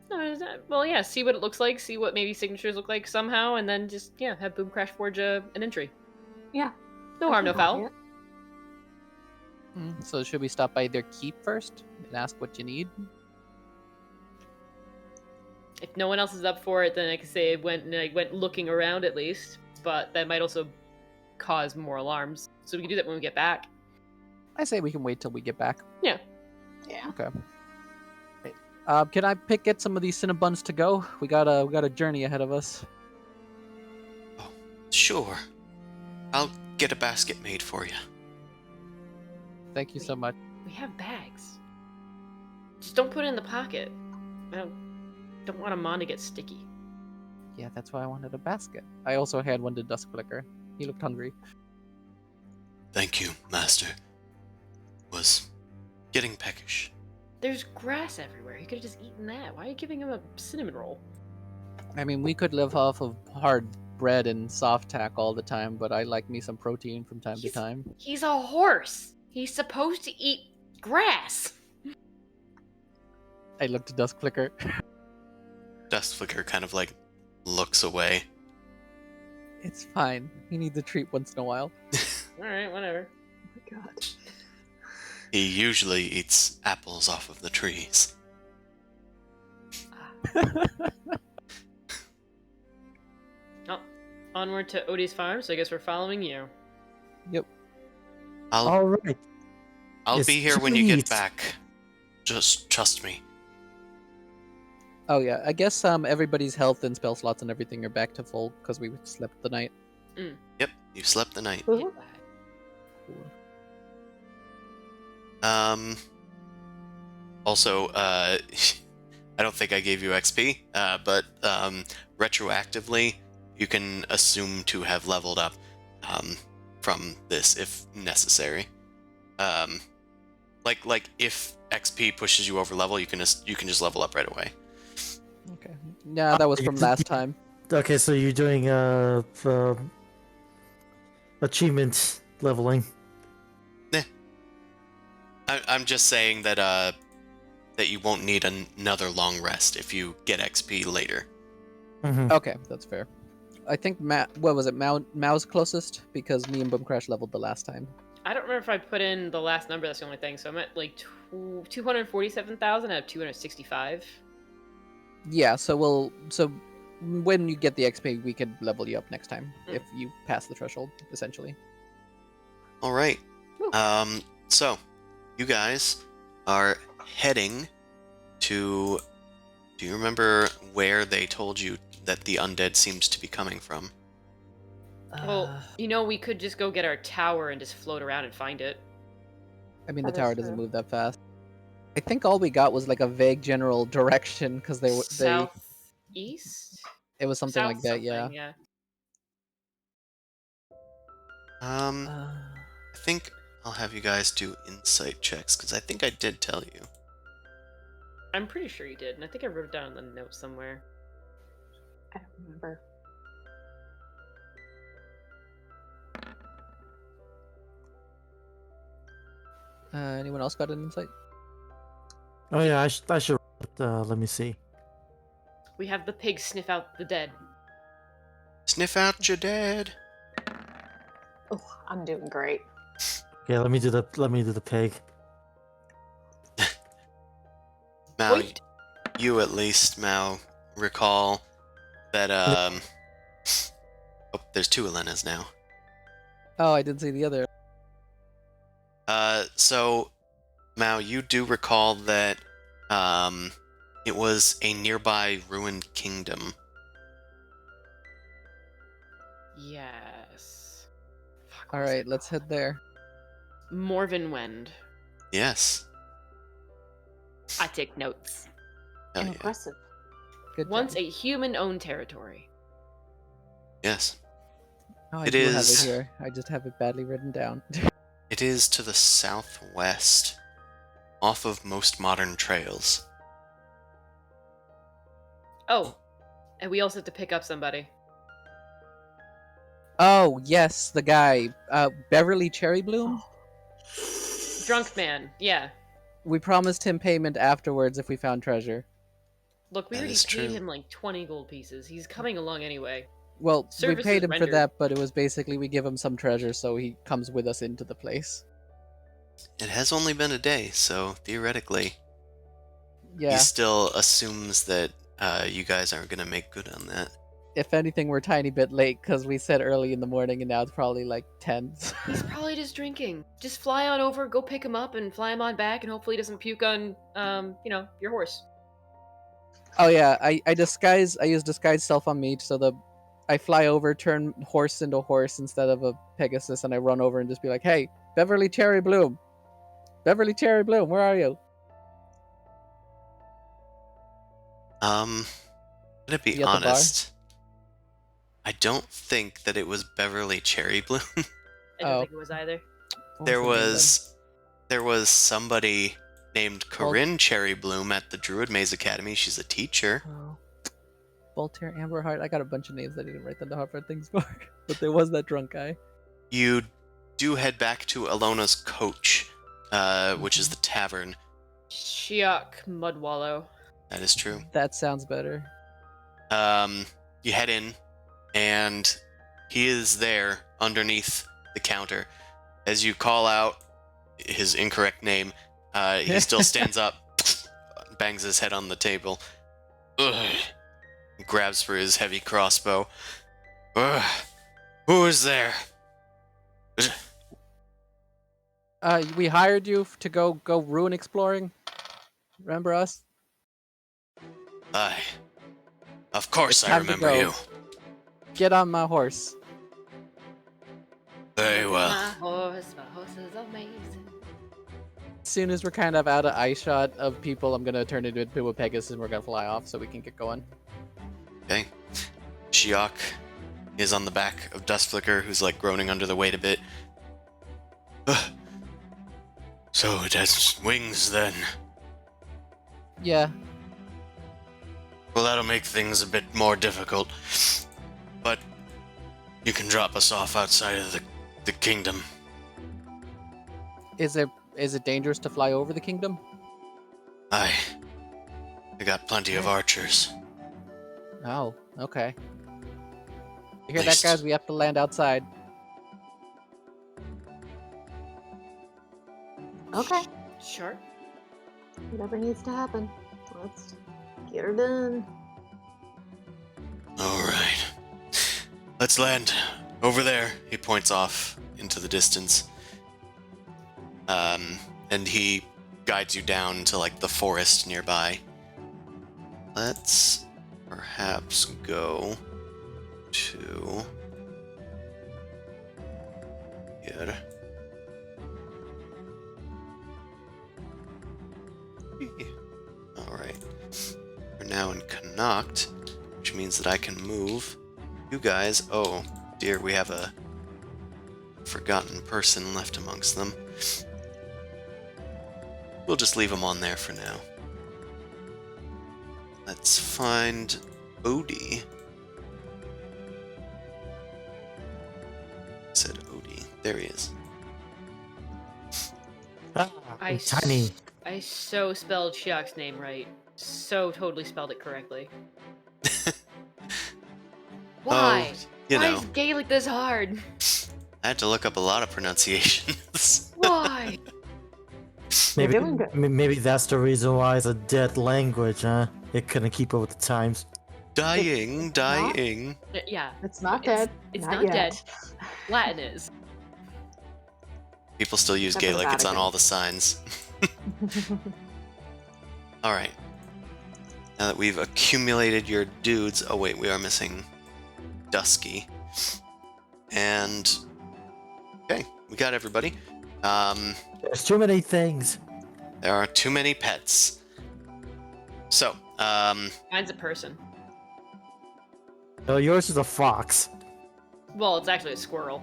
Speaker 5: No, well, yeah, see what it looks like, see what maybe signatures look like somehow, and then just, have Boom Crash forge an entry.
Speaker 3: Yeah.
Speaker 5: No harm, no foul.
Speaker 4: So should we stop by their keep first and ask what you need?
Speaker 5: If no one else is up for it, then I can say I went looking around at least. But that might also cause more alarms. So we can do that when we get back.
Speaker 4: I say we can wait till we get back.
Speaker 5: Yeah.
Speaker 3: Yeah.
Speaker 4: Okay. Can I get some of these Cinnabons to go? We got a journey ahead of us.
Speaker 2: Oh, sure. I'll get a basket made for you.
Speaker 4: Thank you so much.
Speaker 5: We have bags. Just don't put it in the pocket. I don't want Amon to get sticky.
Speaker 4: Yeah, that's why I wanted a basket. I also had one to Duskflicker. He looked hungry.
Speaker 2: Thank you, Master. Was getting peckish.
Speaker 5: There's grass everywhere. He could have just eaten that. Why are you giving him a cinnamon roll?
Speaker 4: I mean, we could live off of hard bread and soft tack all the time, but I like me some protein from time to time.
Speaker 5: He's a horse. He's supposed to eat grass.
Speaker 4: I looked at Duskflicker.
Speaker 2: Duskflicker kind of like looks away.
Speaker 4: It's fine. He needs a treat once in a while.
Speaker 5: Alright, whatever.
Speaker 3: Oh my god.
Speaker 2: He usually eats apples off of the trees.
Speaker 5: Oh, onward to Odie's farm, so I guess we're following you.
Speaker 4: Yep.
Speaker 1: All right.
Speaker 2: I'll
Speaker 1: Yes,
Speaker 2: be here when you get
Speaker 1: please.
Speaker 2: back. Just trust me.
Speaker 4: Oh yeah, I guess everybody's health and spell slots and everything are back to full because we slept the night.
Speaker 2: Yep, you slept the night.
Speaker 3: Ooh.
Speaker 2: Also, I don't think I gave you XP, but retroactively, you can assume to have leveled up from this if necessary. Like if XP pushes you over level, you can just level up right away.
Speaker 4: Okay. Yeah, that was from last time.
Speaker 1: Okay, so you're doing achievement leveling.
Speaker 2: I'm just saying that that you won't need another long rest if you get XP later.
Speaker 1: Mm-hmm.
Speaker 4: Okay, that's fair. I think what was it? Mao's closest because me and Boom Crash leveled the last time.
Speaker 5: I don't remember if I put in the last number, that's the only thing. So I'm at like 247,000 out of 265.
Speaker 4: Yeah, so when you get the XP, we could level you up next time if you pass the threshold, essentially.
Speaker 2: All right.
Speaker 5: Woo.
Speaker 2: So you guys are heading to. Do you remember where they told you that the undead seems to be coming from?
Speaker 5: Well, we could just go get our tower and just float around and find it.
Speaker 4: I mean,
Speaker 3: That
Speaker 4: the
Speaker 3: is
Speaker 4: tower doesn't
Speaker 3: true.
Speaker 4: move that fast. I think all we got was like a vague general direction because they
Speaker 5: Southeast?
Speaker 4: it was something like that. Yeah.
Speaker 5: yeah.
Speaker 2: I think I'll have you guys do insight checks because I think I did tell you.
Speaker 5: I'm pretty sure you did, and I think I wrote it down in the note somewhere.
Speaker 3: I don't remember.
Speaker 4: Anyone else got an insight?
Speaker 1: Oh yeah, I should. Let me see.
Speaker 5: We have the pig sniff out the dead.
Speaker 2: Sniff out your dead.
Speaker 3: Oh, I'm doing great.
Speaker 1: Okay, let me do the pig.
Speaker 2: Mal,
Speaker 5: Wait.
Speaker 2: you at least, Mal, recall that oh, there's two Elenas now.
Speaker 4: Oh, I didn't see the other.
Speaker 2: So, Mao, you do recall that, it was a nearby ruined kingdom.
Speaker 5: Yes. Fuck,
Speaker 4: All
Speaker 5: what was
Speaker 4: right,
Speaker 5: it
Speaker 4: let's
Speaker 5: called?
Speaker 4: head there.
Speaker 5: Morvenwend.
Speaker 2: Yes.
Speaker 5: I take notes.
Speaker 2: Hell yeah.
Speaker 3: Impressive.
Speaker 4: Good.
Speaker 5: Once
Speaker 4: job.
Speaker 5: a human-owned territory.
Speaker 2: Yes.
Speaker 4: Oh, I
Speaker 2: it
Speaker 4: do have
Speaker 2: is-
Speaker 4: it here. I just have it badly written down.
Speaker 2: It is to the southwest, off of most modern trails.
Speaker 5: Oh, and we also have to pick up somebody.
Speaker 4: Oh yes, the guy, Beverly Cherry Bloom.
Speaker 5: Drunk man, yeah.
Speaker 4: We promised him payment afterwards if we found treasure.
Speaker 5: Look, we
Speaker 2: That
Speaker 5: already
Speaker 2: is
Speaker 5: paid
Speaker 2: true.
Speaker 5: him like 20 gold pieces. He's coming along anyway.
Speaker 4: Well,
Speaker 5: Services
Speaker 4: we paid him for
Speaker 5: rendered.
Speaker 4: that, but it was basically we give him some treasure so he comes with us into the place.
Speaker 2: It has only been a day, so theoretically,
Speaker 4: Yeah.
Speaker 2: he still assumes that you guys aren't gonna make good on that.
Speaker 4: If anything, we're a tiny bit late because we said early in the morning and now it's probably like 10.
Speaker 5: He's probably just drinking. Just fly on over, go pick him up, and fly him on back, and hopefully he doesn't puke on, your horse.
Speaker 4: Oh yeah, I use disguise self on me so I fly over, turn horse into horse instead of a Pegasus, and I run over and just be like, "Hey, Beverly Cherry Bloom, where are you?"
Speaker 2: I'm gonna be
Speaker 4: You at the bar?
Speaker 2: honest. I don't think that it was Beverly Cherry Bloom.
Speaker 5: I don't
Speaker 4: Oh.
Speaker 5: think it was either.
Speaker 4: What
Speaker 2: there
Speaker 4: the name then?
Speaker 2: was somebody named Corinne Cherry Bloom at the Druid Maze Academy. She's a teacher.
Speaker 4: Oh. Voltaire, Amberheart. I got a bunch of names I didn't write them down for things for, but there was that drunk guy.
Speaker 2: You do head back to Alona's coach, which is the tavern.
Speaker 5: Shiok Mudwallow.
Speaker 2: That is true.
Speaker 4: That sounds better.
Speaker 2: You head in, and he is there underneath the counter. As you call out his incorrect name, he still stands up, bangs his head on the table, grabs for his heavy crossbow. Who is there?
Speaker 4: We hired you to go ruin exploring. Remember us?
Speaker 2: Aye. Of course
Speaker 4: It's
Speaker 2: I
Speaker 4: time to
Speaker 2: remember
Speaker 4: go.
Speaker 2: you.
Speaker 4: Get on my horse.
Speaker 2: Very well.
Speaker 5: My horse is amazing.
Speaker 4: As soon as we're kind of out of eye shot of people, I'm gonna turn it into a Pegasus and we're gonna fly off so we can get going.
Speaker 2: Okay. Shiok is on the back of Dustflicker, who's like groaning under the weight a bit. So it has wings then.
Speaker 4: Yeah.
Speaker 2: Well, that'll make things a bit more difficult. But you can drop us off outside of the kingdom.
Speaker 4: Is it dangerous to fly over the kingdom?
Speaker 2: Aye. I got plenty of archers.
Speaker 4: Oh, okay. You hear that,
Speaker 2: Least.
Speaker 4: guys? We have to land outside.
Speaker 3: Okay.
Speaker 5: Sure.
Speaker 3: Whatever needs to happen. Let's get her done.
Speaker 2: Alright. Let's land over there. He points off into the distance. And he guides you down to like the forest nearby. Let's perhaps go to here. Alright. We're now in Connacht, which means that I can move you guys. Oh dear, we have a forgotten person left amongst them. We'll just leave him on there for now. Let's find Odie. Said Odie. There he is.
Speaker 1: Tiny.
Speaker 5: I so spelled Shiok's name right. So totally spelled it correctly. Why?
Speaker 2: Oh, you
Speaker 5: Why
Speaker 2: know,
Speaker 5: is Gaelic this hard?
Speaker 2: I had to look up a lot of pronunciations.
Speaker 5: Why?
Speaker 3: You're
Speaker 1: Maybe,
Speaker 3: doing good.
Speaker 1: maybe that's the reason why it's a dead language, huh? It couldn't keep up with the times.
Speaker 2: dying.
Speaker 5: Yeah.
Speaker 3: It's not
Speaker 5: It's-
Speaker 3: dead.
Speaker 5: it's
Speaker 3: not
Speaker 5: not
Speaker 3: yet.
Speaker 5: dead. Latin is.
Speaker 2: People still use
Speaker 3: Except for the
Speaker 2: Gaelic. It's on
Speaker 3: Vatican.
Speaker 2: all the signs. Alright. Now that we've accumulated your dudes... Oh wait, we are missing Dusky. And... Okay, we got everybody.
Speaker 1: There's too many things.
Speaker 2: There are too many pets. So,
Speaker 5: Mine's a person.
Speaker 1: Oh, yours is a fox.
Speaker 5: Well, it's actually a squirrel.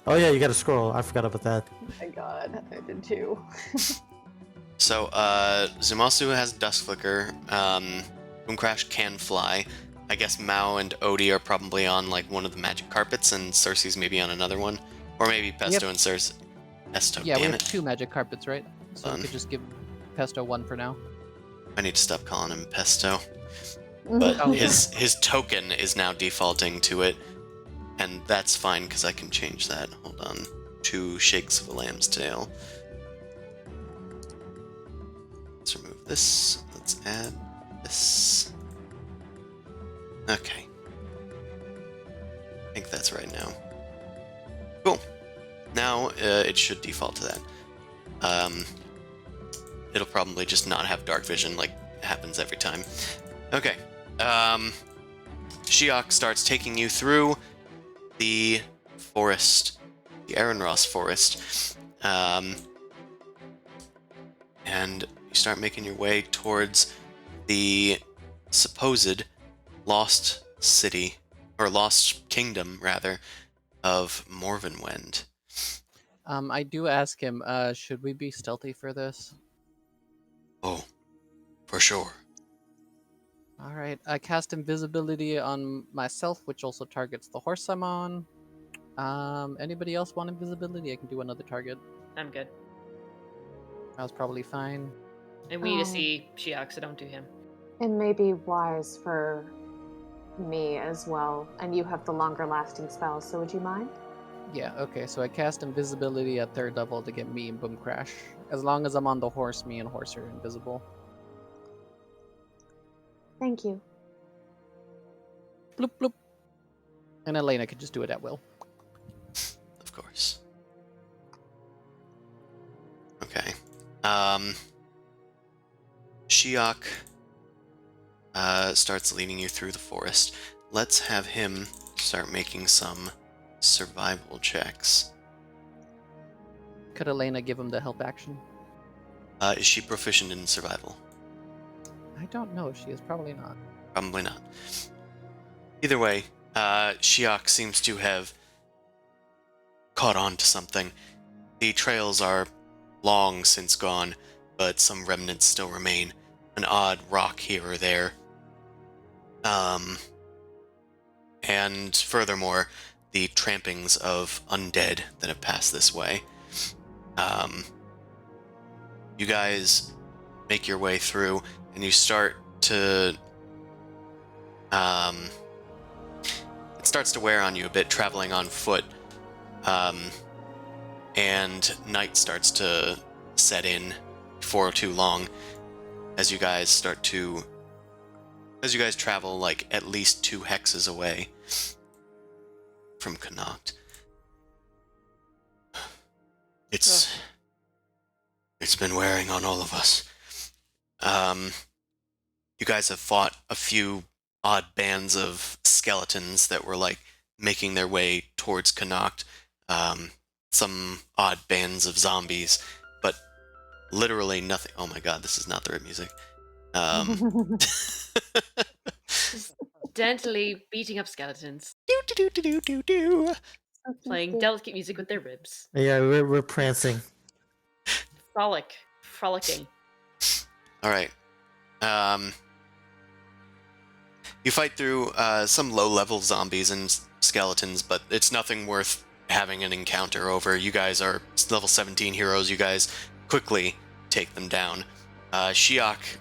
Speaker 1: Oh yeah, you got a squirrel. I forgot about that.
Speaker 3: Oh my god, I did too.
Speaker 2: So, Zumasu has Duskflicker. Boomcrash can fly. I guess Mao and Odie are probably on like one of the magic carpets, and Cersei's maybe on another one, or maybe Pesto and Cersei. Pesto,
Speaker 4: Yeah, we
Speaker 2: damn
Speaker 4: have
Speaker 2: it!
Speaker 4: 2 magic carpets, right? So
Speaker 2: Fun.
Speaker 4: we could just give Pesto 1 for now.
Speaker 2: I need to stop calling him Pesto.
Speaker 3: Mm-hmm.
Speaker 2: But
Speaker 4: Oh,
Speaker 2: his token is now defaulting to it, and that's fine because I can change that. Hold on. 2 shakes of a lamb's tail. Let's remove this. Let's add this. this. Okay. I think that's right now. Cool. Now it should default to that. It'll probably just not have dark vision like happens every time. Okay. Shiok starts taking you through the forest, the Aaronross forest, and you start making your way towards the supposed lost city, or lost kingdom, rather, of Morvenwend.
Speaker 4: I do ask him, should we be stealthy for this?
Speaker 2: Oh, for sure.
Speaker 4: Alright, I cast invisibility on myself, which also targets the horse I'm on. Anybody else want invisibility? I can do another target.
Speaker 5: I'm good.
Speaker 4: That was probably fine.
Speaker 5: And we need to see Shiok, so don't do him.
Speaker 3: It may be wise for me as well, and you have the longer lasting spells, so would you mind?
Speaker 4: Yeah, okay, so I cast invisibility at 3rd level to get me and Boom Crash. As long as I'm on the horse, me and horse are invisible.
Speaker 3: Thank you.
Speaker 4: Bloop bloop. And Elena could just do it at will.
Speaker 2: Of course. Okay. Shiok starts leading you through the forest. Let's have him start making some survival checks.
Speaker 4: Could Elena give him the help action?
Speaker 2: Is she proficient in survival?
Speaker 4: I don't know if she is. Probably not.
Speaker 2: Probably not. Either way, Shiok seems to have caught on to something. The trails are long since gone, but some remnants still remain. An odd rock here or there. And furthermore, the trampings of undead that have passed this way. You guys make your way through, and you start to... it starts to wear on you a bit, traveling on foot. And night starts to set in before too long as you guys travel like at least 2 hexes away from Connacht. It's been wearing on all of us. You guys have fought a few odd bands of skeletons that were like making their way towards Connacht. Some odd bands of zombies, but literally nothing. Oh my god, this is not the right music.
Speaker 5: Just gently beating up skeletons,
Speaker 2: Do.
Speaker 5: playing delicate music with their ribs.
Speaker 1: Yeah, we're prancing.
Speaker 5: Frolicking.
Speaker 2: All right. You fight through some low-level zombies and skeletons, but it's nothing worth having an encounter over. You guys are level 17 heroes. You guys quickly take them down. Shiok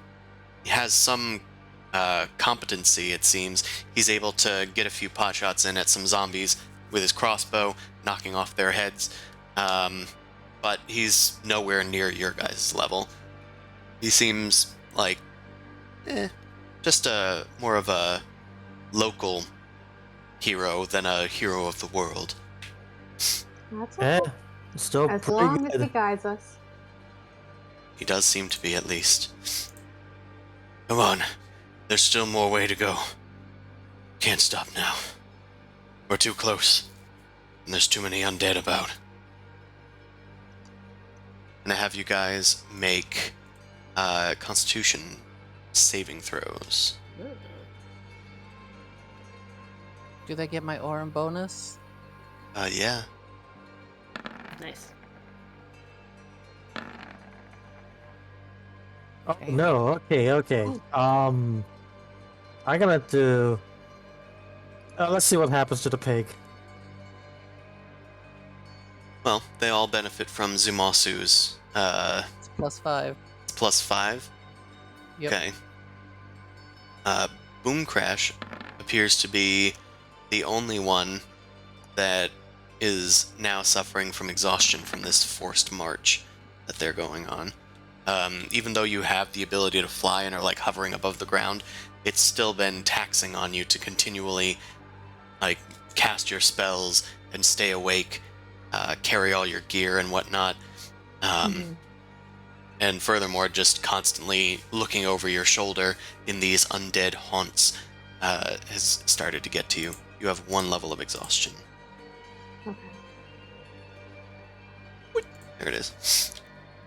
Speaker 2: has some competency, it seems. He's able to get a few pot shots in at some zombies with his crossbow, knocking off their heads. But he's nowhere near your guys' level. He seems like just more of a local hero than a hero of the world.
Speaker 3: That's
Speaker 1: Yeah,
Speaker 3: okay.
Speaker 1: still
Speaker 3: As
Speaker 1: pretty
Speaker 3: long as he
Speaker 1: good.
Speaker 3: guides us.
Speaker 2: He does seem to be, at least. Come on. There's still more way to go. Can't stop now. We're too close. And there's too many undead about. And I have you guys make Constitution saving throws.
Speaker 4: Do they get my Aurum bonus?
Speaker 2: Yeah.
Speaker 5: Nice.
Speaker 1: Oh, no, okay. I'm gonna do... let's see what happens to the pig.
Speaker 2: Well, they all benefit from Zumasu's
Speaker 4: It's +5.
Speaker 2: +5.
Speaker 4: Yep.
Speaker 2: Okay. Boom Crash appears to be the only one that is now suffering from exhaustion from this forced march that they're going on. Even though you have the ability to fly and are like hovering above the ground, it's still been taxing on you to continually like cast your spells and stay awake, carry all your gear and whatnot. And furthermore, just constantly looking over your shoulder in these undead haunts has started to get to you. You have 1 level of exhaustion.
Speaker 3: Okay.
Speaker 2: There it is.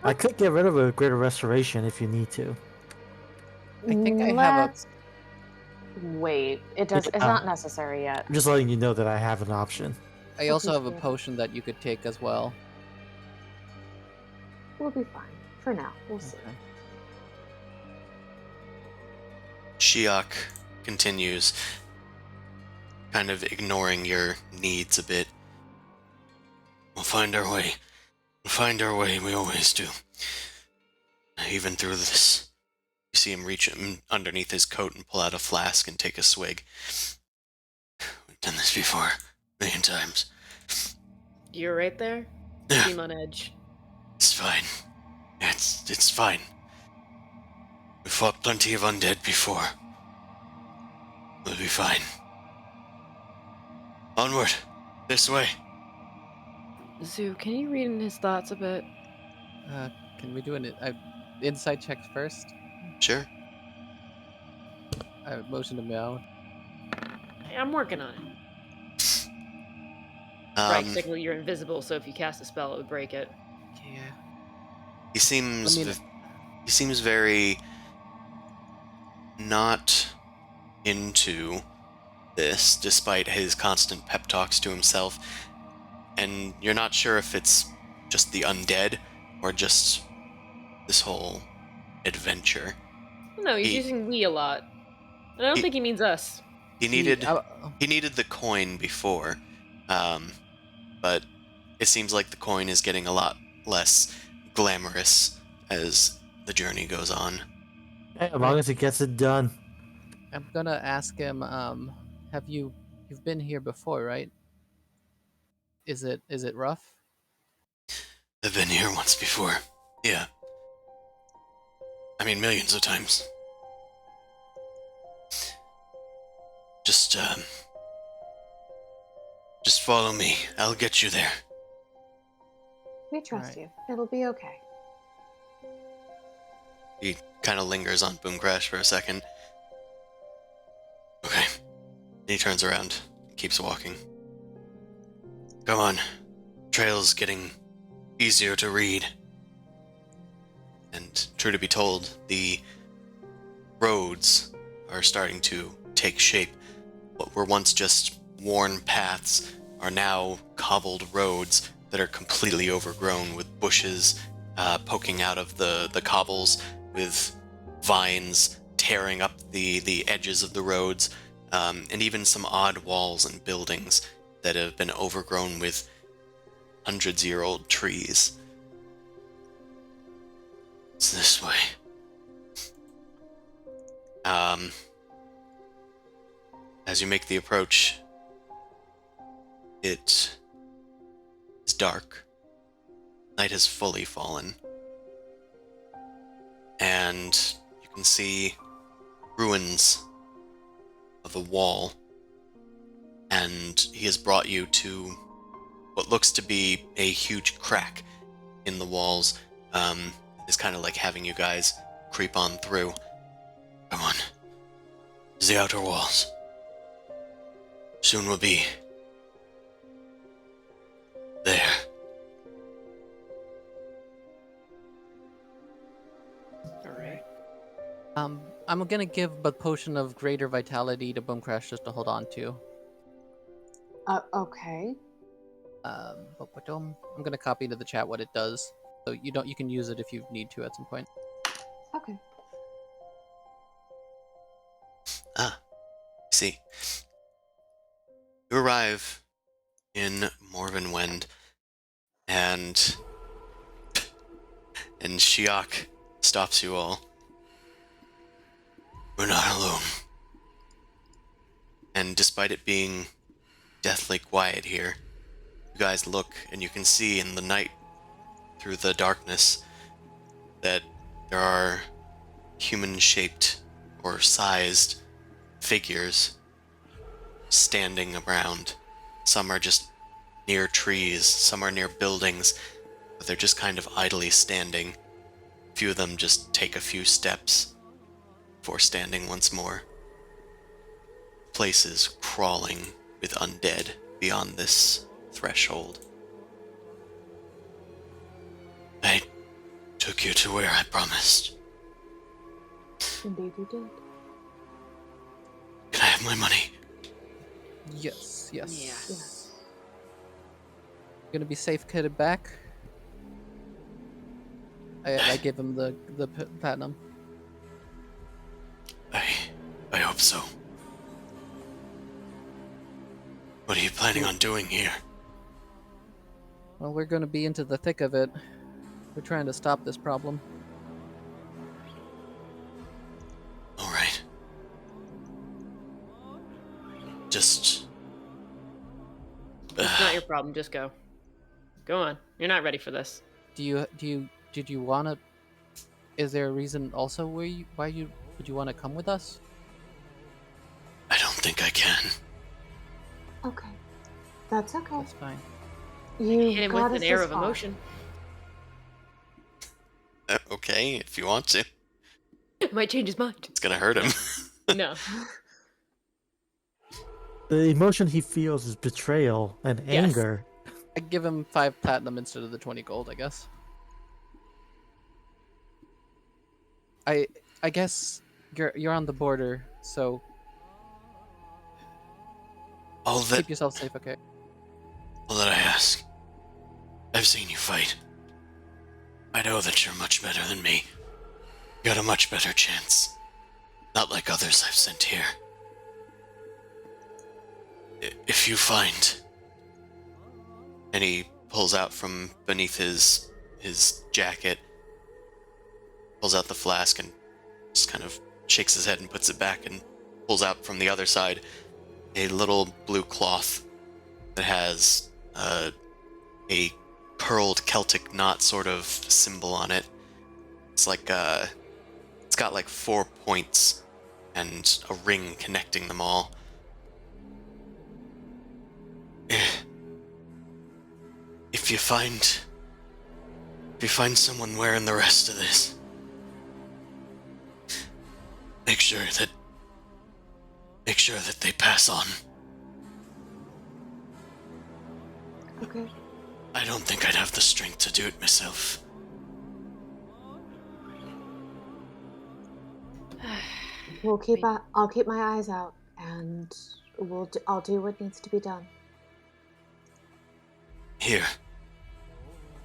Speaker 1: I could get rid of a greater restoration if you need to.
Speaker 4: I think I have a.
Speaker 3: Let's wait. It's not necessary yet.
Speaker 1: I'm just letting you know that I have an option.
Speaker 4: I also have a
Speaker 3: Appreciate it.
Speaker 4: potion that you could take as well.
Speaker 3: We'll be fine for now. We'll see.
Speaker 4: Okay.
Speaker 2: Shiok continues, kind of ignoring your needs a bit. We'll find our way. We'll find our way, we always do. Even through this. You see him reach underneath his coat and pull out a flask and take a swig. We've done this before, 1,000,000 times.
Speaker 5: You're right there?
Speaker 2: Yeah.
Speaker 5: Seem on edge.
Speaker 2: It's fine. It's fine. We fought plenty of undead before. We'll be fine. Onward. This way.
Speaker 5: Zoo, can you read in his thoughts a bit?
Speaker 4: Can we do an insight check first?
Speaker 2: Sure.
Speaker 4: I motion him out.
Speaker 5: Hey, I'm working on it. Right, technically you're invisible, so if you cast a spell, it would break it.
Speaker 4: Yeah.
Speaker 2: He seems
Speaker 4: I mean-
Speaker 2: he seems very not into this, despite his constant pep talks to himself. And you're not sure if it's just the undead or just this whole adventure.
Speaker 5: No, he's
Speaker 2: He-
Speaker 5: using we a lot. And I don't think he means us.
Speaker 2: He needed the coin before, but it seems like the coin is getting a lot less glamorous as the journey goes on.
Speaker 1: Hey, as long as it gets it done.
Speaker 4: I'm gonna ask him. Have you've been here before, right? Is it rough?
Speaker 2: I've been here once before. Yeah. I mean, millions of times. Just follow me. I'll get you there.
Speaker 3: We trust
Speaker 4: Right.
Speaker 3: you. It'll be okay.
Speaker 2: He kind of lingers on Boom Crash for a second. Okay. He turns around, keeps walking. Come on. Trail's getting easier to read. And true to be told, the roads are starting to take shape. What were once just worn paths are now cobbled roads that are completely overgrown with bushes poking out of the cobbles, with vines tearing up the edges of the roads, and even some odd walls and buildings that have been overgrown with hundreds-year-old trees. It's this way. As you make the approach, it is dark. Night has fully fallen. And you can see ruins of a wall. And he has brought you to what looks to be a huge crack in the walls. It's kind of like having you guys creep on through. Come on. It's the outer walls. Soon we'll be there.
Speaker 5: Alright.
Speaker 4: I'm gonna give a potion of greater vitality to Boom Crash just to hold on to.
Speaker 3: Okay.
Speaker 4: I'm gonna copy into the chat what it does, so you can use it if you need to at some point.
Speaker 3: Okay.
Speaker 2: See. You arrive in Morvenwend, and Shiok stops you all. We're not alone. And despite it being deathly quiet here, you guys look and you can see in the night, through the darkness, that there are human-shaped or sized figures standing around. Some are just near trees, some are near buildings, but they're just kind of idly standing. A few of them just take a few steps before standing once more. Place is crawling with undead beyond this threshold. I took you to where I promised.
Speaker 3: Indeed you did.
Speaker 2: Can I have my money?
Speaker 4: Yes.
Speaker 3: Yes.
Speaker 4: Gonna be safe headed back. I give him the platinum.
Speaker 2: I hope so. What are you planning on doing here?
Speaker 4: Well, we're gonna be into the thick of it. We're trying to stop this problem.
Speaker 2: All right. Just...
Speaker 5: It's not your problem. Just go. Go on. You're not ready for this.
Speaker 4: Did you wanna? Is there a reason also why would you want to come with us?
Speaker 2: I don't think I can.
Speaker 3: Okay. That's okay.
Speaker 4: That's fine.
Speaker 3: You
Speaker 5: Hit him
Speaker 3: got
Speaker 5: with
Speaker 3: us
Speaker 5: an air
Speaker 3: this
Speaker 5: of
Speaker 3: far.
Speaker 5: emotion.
Speaker 2: Okay, if you want to.
Speaker 5: Might change his mind.
Speaker 2: It's gonna hurt him.
Speaker 5: No.
Speaker 1: The emotion he feels is betrayal and
Speaker 5: Yes.
Speaker 1: anger.
Speaker 4: I give him 5 platinum instead of the 20 gold, I guess. I guess you're on the border, so
Speaker 2: All that,
Speaker 4: keep yourself safe, okay?
Speaker 2: all that I ask. I've seen you fight. I know that you're much better than me. You got a much better chance. Not like others I've sent here. If you find... And he pulls out from beneath his jacket, pulls out the flask and just kind of shakes his head and puts it back and pulls out from the other side a little blue cloth that has a curled Celtic knot sort of symbol on it. It's like it's got like 4 points and a ring connecting them all. If you find someone wearing the rest of this, make sure that they pass on.
Speaker 3: Okay.
Speaker 2: I don't think I'd have the strength to do it myself.
Speaker 3: I'll keep my eyes out, and I'll do what needs to be done.
Speaker 2: Here.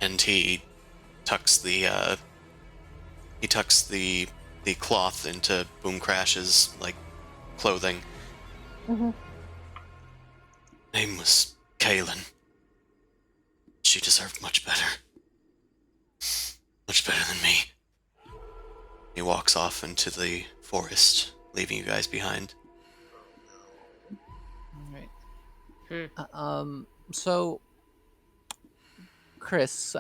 Speaker 2: And he tucks the cloth into Boom Crash's like clothing.
Speaker 3: Mm-hmm.
Speaker 2: Name was Kaylin. She deserved much better. Much better than me. He walks off into the forest, leaving you guys behind.
Speaker 4: Alright. So, Chris,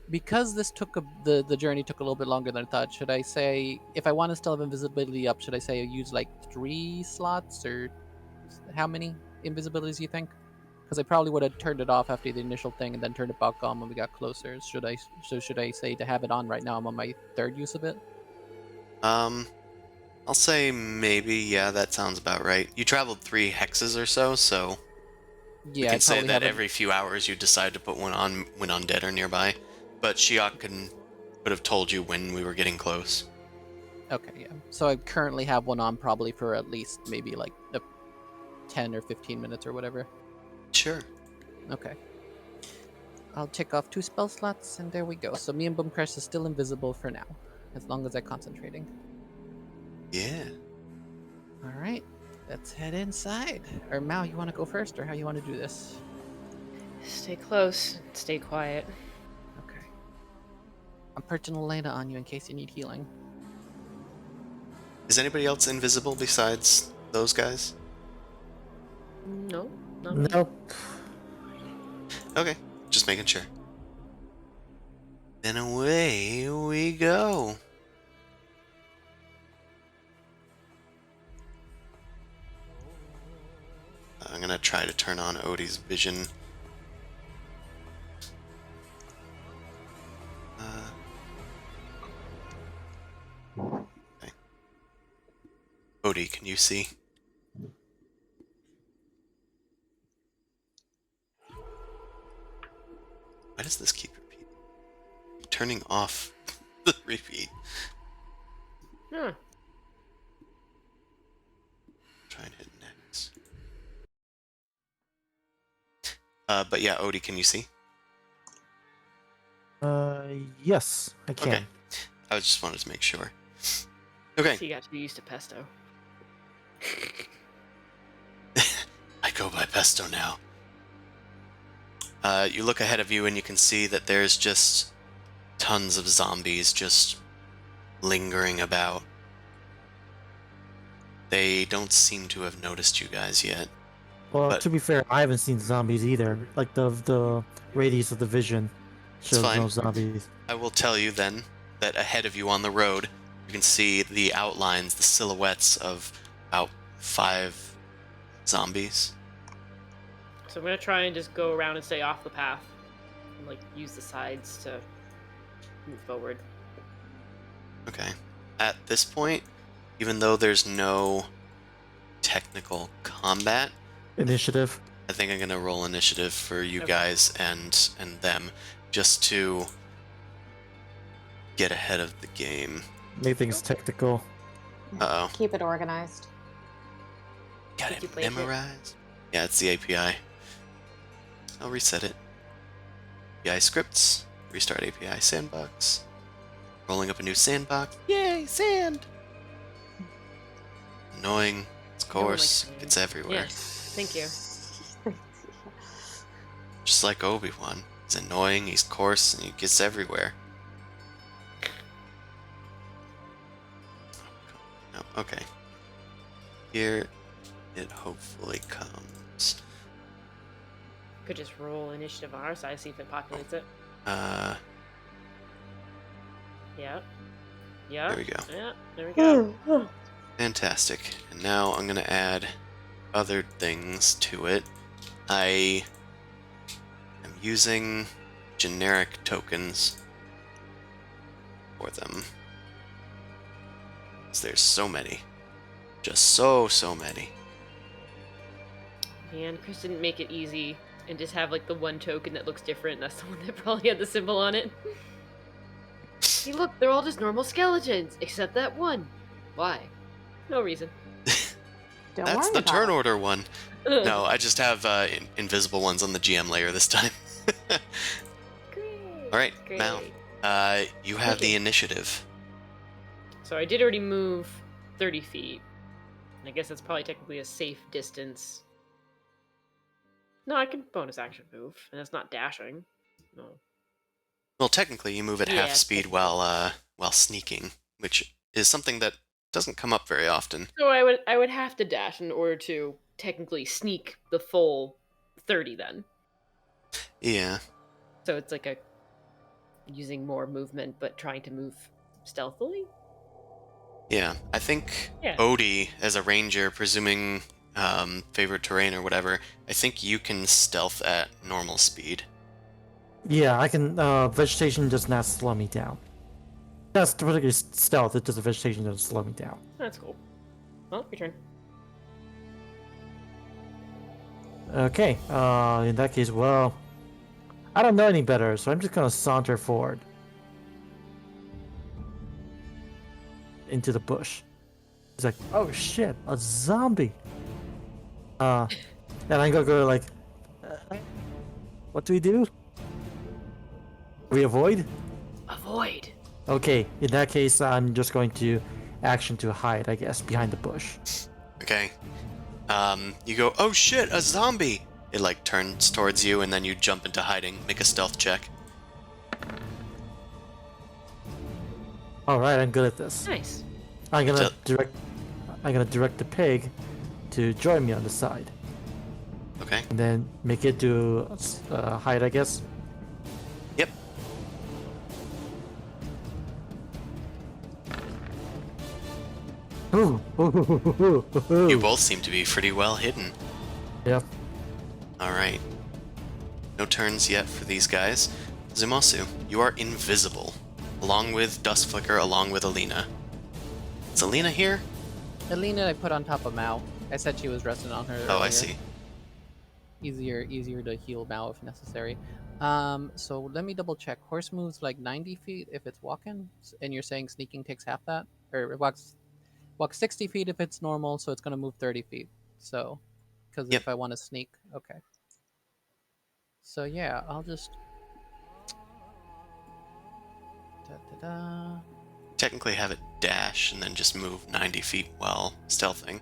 Speaker 4: because this the journey took a little bit longer than I thought, should I say, if I want to still have invisibility up, should I say I use like 3 slots, or how many invisibilities do you think? Because I probably would have turned it off after the initial thing and then turned it back on when we got closer. Should I say to have it on right now? I'm on my 3rd use of it.
Speaker 2: I'll say maybe, yeah, that sounds about right. You traveled 3 hexes or so
Speaker 4: Yeah,
Speaker 2: we
Speaker 4: I
Speaker 2: can say
Speaker 4: probably
Speaker 2: that
Speaker 4: have
Speaker 2: every few hours you decide to put one on when undead are nearby. But Shiok would have told you when we were getting close.
Speaker 4: Okay, yeah. So I currently have one on probably for at least maybe like 10 or 15 minutes or whatever.
Speaker 2: Sure.
Speaker 4: Okay. I'll tick off 2 spell slots, and there we go. So me and Boomcrash is still invisible for now, as long as I'm concentrating.
Speaker 2: Yeah.
Speaker 4: Alright, let's head inside. Or Mao, you want to go first, or how you want to do this?
Speaker 5: Stay close. Stay quiet.
Speaker 4: Okay. I'm perching Elena on you in case you need healing.
Speaker 2: Is anybody else invisible besides those guys?
Speaker 5: No. Not me.
Speaker 1: Nope.
Speaker 2: Okay, just making sure. Then away we go. I'm gonna try to turn on Odie's vision. Okay. Odie, can you see? Why does this keep repeating? Turning off the repeat.
Speaker 5: Huh.
Speaker 2: Try and hit next. But yeah, Odie, can you see?
Speaker 1: Yes, I can.
Speaker 2: Okay. I just wanted to make sure. Okay.
Speaker 5: So you got to be used to pesto.
Speaker 2: I go by pesto now. You look ahead of you and you can see that there's just tons of zombies just lingering about. They don't seem to have noticed you guys yet.
Speaker 1: Well,
Speaker 2: But-
Speaker 1: to be fair, I haven't seen zombies either. Like the radius of the vision shows
Speaker 2: fine.
Speaker 1: no zombies.
Speaker 2: I will tell you then that ahead of you on the road, you can see the outlines, the silhouettes of about 5 zombies.
Speaker 5: So I'm gonna try and just go around and stay off the path, and like use the sides to move forward.
Speaker 2: Okay. At this point, even though there's no technical combat,
Speaker 1: Initiative.
Speaker 2: I think I'm gonna roll initiative for you
Speaker 5: Okay.
Speaker 2: guys and them, just to get ahead of the game.
Speaker 1: Make things technical.
Speaker 2: Uh-oh.
Speaker 3: Keep it organized.
Speaker 2: Got
Speaker 5: Did you
Speaker 2: it
Speaker 5: break it?
Speaker 2: memorized? Yeah, it's the API. I'll reset it. API scripts. Restart API sandbox. Rolling up a new sandbox. Yay, sand! Annoying. It's
Speaker 5: No one
Speaker 2: coarse.
Speaker 5: likes sand.
Speaker 2: It's everywhere.
Speaker 5: Yes. Thank you.
Speaker 2: Just like Obi-Wan. He's annoying, he's coarse, and he gets everywhere. Oh, okay. Here it hopefully comes.
Speaker 5: Could just roll initiative on our side, see if it populates it. Yeah. Yeah.
Speaker 2: There we go.
Speaker 5: Yeah. There we go.
Speaker 2: Fantastic. And now I'm gonna add other things to it. I am using generic tokens for them. 'Cause there's so many. Just so many.
Speaker 5: Man, Chris didn't make it easy and just have like the one token that looks different. That's the one that probably had the symbol on it. See, look, they're all just normal skeletons, except that one. Why? No reason.
Speaker 3: Don't
Speaker 2: That's
Speaker 3: worry
Speaker 2: the
Speaker 3: about
Speaker 2: turn
Speaker 3: it.
Speaker 2: order one. No, I just have invisible ones on the GM layer this time.
Speaker 5: Great.
Speaker 2: Alright,
Speaker 5: Great.
Speaker 2: Mal. You have the initiative.
Speaker 5: So I did already move 30 feet. And I guess that's probably technically a safe distance. No, I can bonus action move, and that's not dashing. No.
Speaker 2: Well, technically, you move at
Speaker 5: Yeah,
Speaker 2: half speed while sneaking, which is something that doesn't come up very often.
Speaker 5: So I would have to dash in order to technically sneak the full 30 then.
Speaker 2: Yeah.
Speaker 5: So it's like a using more movement but trying to move stealthily.
Speaker 2: Yeah, I think
Speaker 5: Yeah.
Speaker 2: Odie, as a ranger, presuming favorite terrain or whatever, I think you can stealth at normal speed.
Speaker 1: Yeah, I can. Vegetation does not slow me down. That's particularly stealth. It does the vegetation doesn't slow me down.
Speaker 5: That's cool. Well, your turn.
Speaker 1: Okay. In that case, well, I don't know any better, so I'm just gonna saunter forward into the bush. He's like, "Oh shit, a zombie!" And I'm gonna go like, "What do we do? We avoid?"
Speaker 5: Avoid.
Speaker 1: Okay, in that case, I'm just going to action to hide, I guess, behind the bush.
Speaker 2: Okay. You go, oh shit, a zombie! It like turns towards you and then you jump into hiding. Make a stealth check.
Speaker 1: All right, I'm good at this.
Speaker 5: Nice.
Speaker 1: I'm gonna
Speaker 2: So-
Speaker 1: direct the pig to join me on the side,
Speaker 2: Okay.
Speaker 1: and then make it do hide, I guess.
Speaker 2: Yep.
Speaker 1: Ooh, ooh, ooh, ooh, ooh, ooh.
Speaker 2: You both seem to be pretty well hidden.
Speaker 1: Yep.
Speaker 2: Alright. No turns yet for these guys. Zumasu, you are invisible, along with Dustflicker, along with Alina. Is Alina here?
Speaker 4: Alina, I put on top of Mao. I said she was resting on her.
Speaker 2: Oh, I
Speaker 4: earlier.
Speaker 2: see.
Speaker 4: Easier to heal Mao if necessary. So let me double check. Horse moves like 90 feet if it's walking, and you're saying sneaking takes half that, or it walks 60 feet if it's normal, so it's gonna move 30 feet. So, because
Speaker 2: Yep.
Speaker 4: if I want to sneak, okay. So yeah, I'll just. Da-da-da.
Speaker 2: Technically have it dash and then just move 90 feet while stealthing.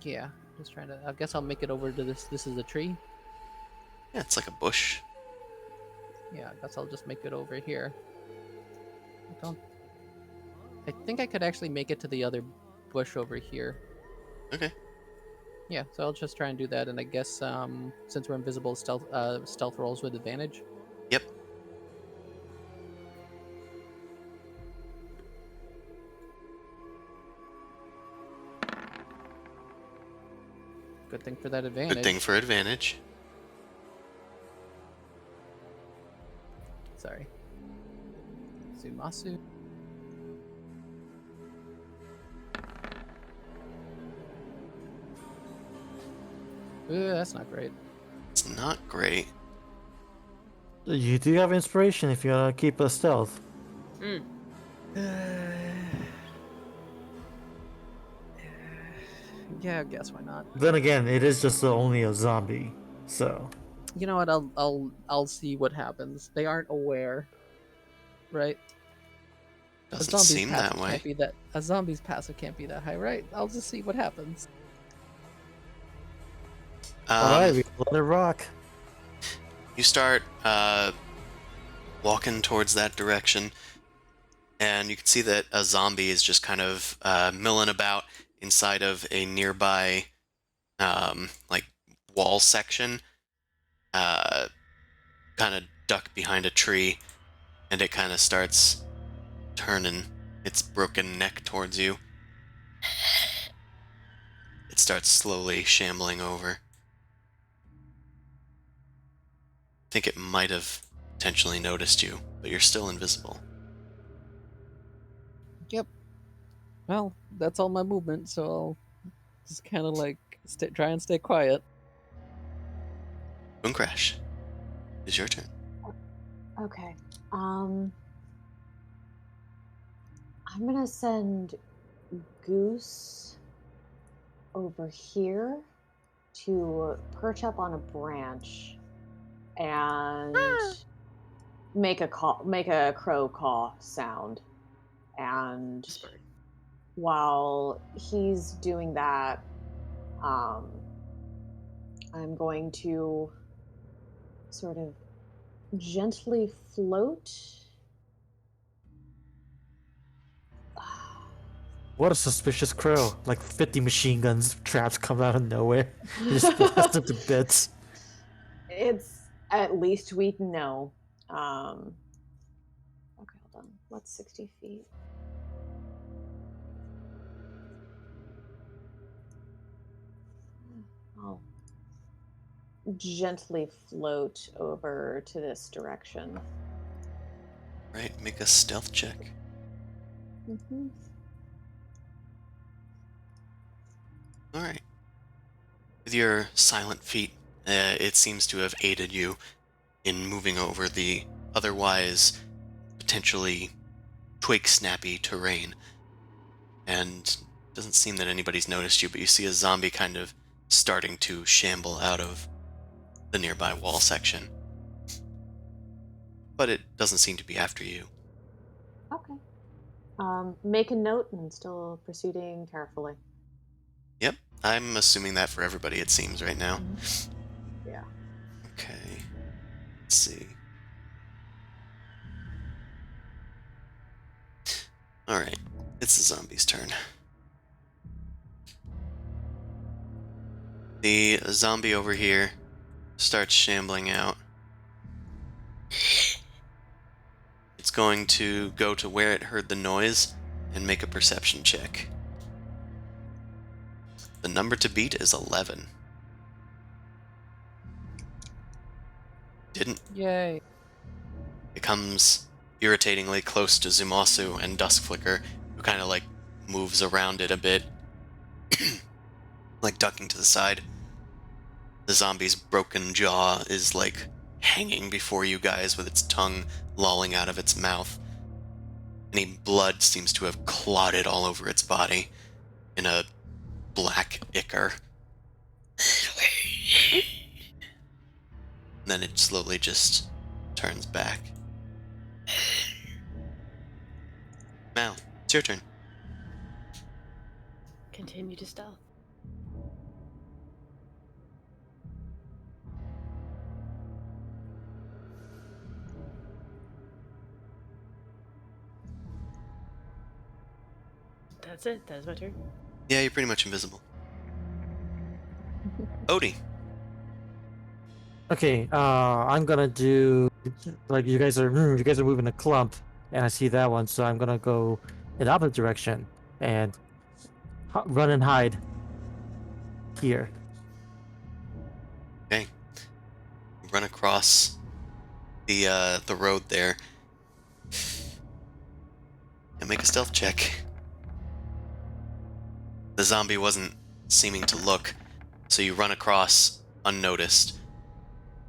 Speaker 4: Yeah, just trying to. I guess I'll make it over to this. This is a tree.
Speaker 2: Yeah, it's like a bush.
Speaker 4: Yeah, I guess I'll just make it over here. I think I could actually make it to the other bush over here.
Speaker 2: Okay.
Speaker 4: Yeah, so I'll just try and do that, and I guess since we're invisible, stealth rolls with advantage.
Speaker 2: Yep.
Speaker 4: Good thing for that advantage.
Speaker 2: Good thing for advantage.
Speaker 4: Sorry. Zumasu. Ooh, that's not great.
Speaker 2: It's not great.
Speaker 1: You do have inspiration if you keep a stealth.
Speaker 4: Yeah, I guess why not.
Speaker 1: Then again, it is just only a zombie, so.
Speaker 4: You know what? I'll see what happens. They aren't aware, right?
Speaker 2: Doesn't seem that way.
Speaker 4: A zombie's passive can't be that high, right? I'll just see what happens.
Speaker 1: Alright, we let it rock.
Speaker 2: You start walking towards that direction, and you can see that a zombie is just kind of milling about inside of a nearby like wall section, kind of ducked behind a tree, and it kind of starts turning its broken neck towards you. It starts slowly shambling over. I think it might have potentially noticed you, but you're still invisible.
Speaker 4: Yep. Well, that's all my movement, so I'll just kind of like try and stay quiet.
Speaker 2: Mooncrash, it's your turn.
Speaker 3: Okay. I'm gonna send Goose over here to perch up on a branch and make a crow caw sound. And while he's doing that, I'm going to sort of gently float.
Speaker 1: What a suspicious crow. Like 50 machine guns traps come out of nowhere. You just blast them to bits.
Speaker 3: It's at least we know. Okay, hold on. What's 60 feet? I'll gently float over to this direction.
Speaker 2: Right, make a stealth check.
Speaker 3: Mm-hmm.
Speaker 2: Alright. With your silent feet, it seems to have aided you in moving over the otherwise potentially twig-snappy terrain. And doesn't seem that anybody's noticed you, but you see a zombie kind of starting to shamble out of the nearby wall section. But it doesn't seem to be after you.
Speaker 3: Okay. Make a note and still proceeding carefully.
Speaker 2: Yep, I'm assuming that for everybody, it seems, right now.
Speaker 3: Yeah.
Speaker 2: Okay. Let's see. Alright, it's the zombie's turn. The zombie over here starts shambling out. It's going to go to where it heard the noise and make a perception check. The number to beat is 11. didn't.
Speaker 4: Yay.
Speaker 2: It comes irritatingly close to Zumasu and Duskflicker, who kind of like moves around it a bit, like ducking to the side. The zombie's broken jaw is like hanging before you guys with its tongue lolling out of its mouth. Any blood seems to have clotted all over its body in a black ichor. And then it slowly just turns back. Mal, it's your turn.
Speaker 5: Continue to stealth. That's it. That is my turn.
Speaker 2: Yeah, you're pretty much invisible. Odie.
Speaker 1: Okay, I'm gonna do like you guys are moving a clump, and I see that one, so I'm gonna go in the opposite direction and run and hide here.
Speaker 2: Okay. Run across the road there. And make a stealth check. The zombie wasn't seeming to look, so you run across unnoticed.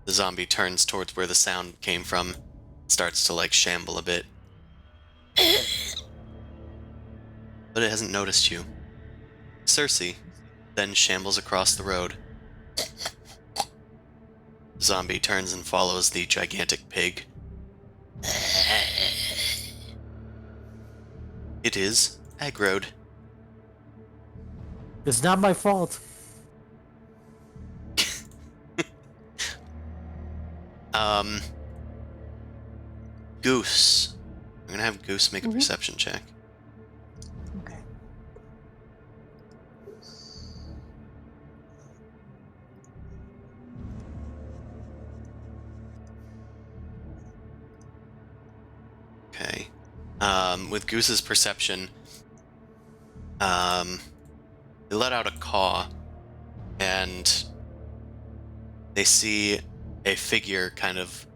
Speaker 2: The zombie turns towards where the sound came from, starts to like shamble a bit. But it hasn't noticed you. Cersei then shambles across the road. Zombie turns and follows the gigantic pig. It is aggroed.
Speaker 1: It's not my fault.
Speaker 2: Goose. I'm gonna have Goose make a perception check.
Speaker 3: Okay.
Speaker 2: Okay. With Goose's perception, they let out a caw, and they see a figure kind of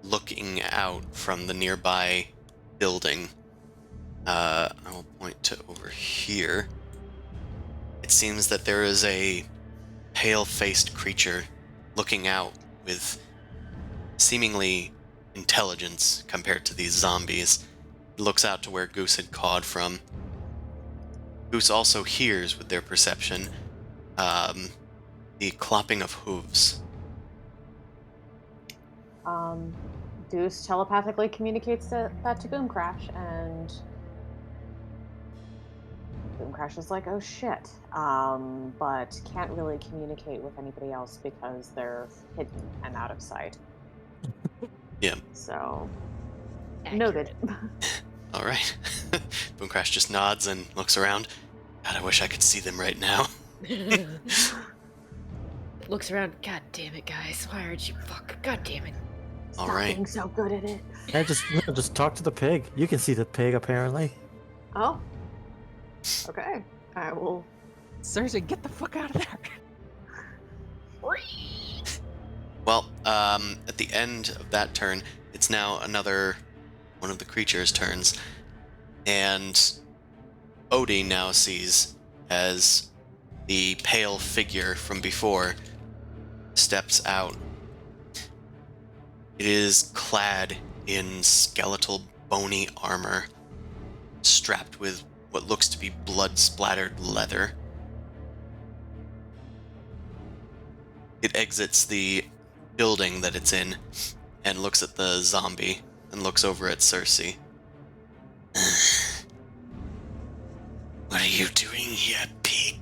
Speaker 2: looking out from the nearby building. I will point to over here. It seems that there is a pale-faced creature looking out with seemingly intelligence compared to these zombies. It looks out to where Goose had cawed from. Goose also hears with their perception the clopping of hooves.
Speaker 3: Deuce telepathically communicates that to Boom Crash, and Boom Crash is like, oh shit, but can't really communicate with anybody else because they're hidden and out of sight.
Speaker 2: Yeah.
Speaker 3: So,
Speaker 5: Accurate.
Speaker 3: noted.
Speaker 2: All right. Boom Crash just nods and looks around. God, I wish I could see them right now.
Speaker 5: Looks around. God damn it, guys! Why aren't you fuck? God damn it!
Speaker 2: All
Speaker 3: Stop
Speaker 2: right.
Speaker 3: being so good at it.
Speaker 1: And just talk to the pig. You can see the pig apparently.
Speaker 3: Oh. Okay. I will.
Speaker 4: Cersei, get the fuck out of there.
Speaker 2: Well, at the end of that turn, it's now another one of the creature's turns, and Odie now sees as the pale figure from before steps out. It is clad in skeletal, bony armor, strapped with what looks to be blood-splattered leather. It exits the building that it's in and looks at the zombie and looks over at Cersei. What are you doing here, pig?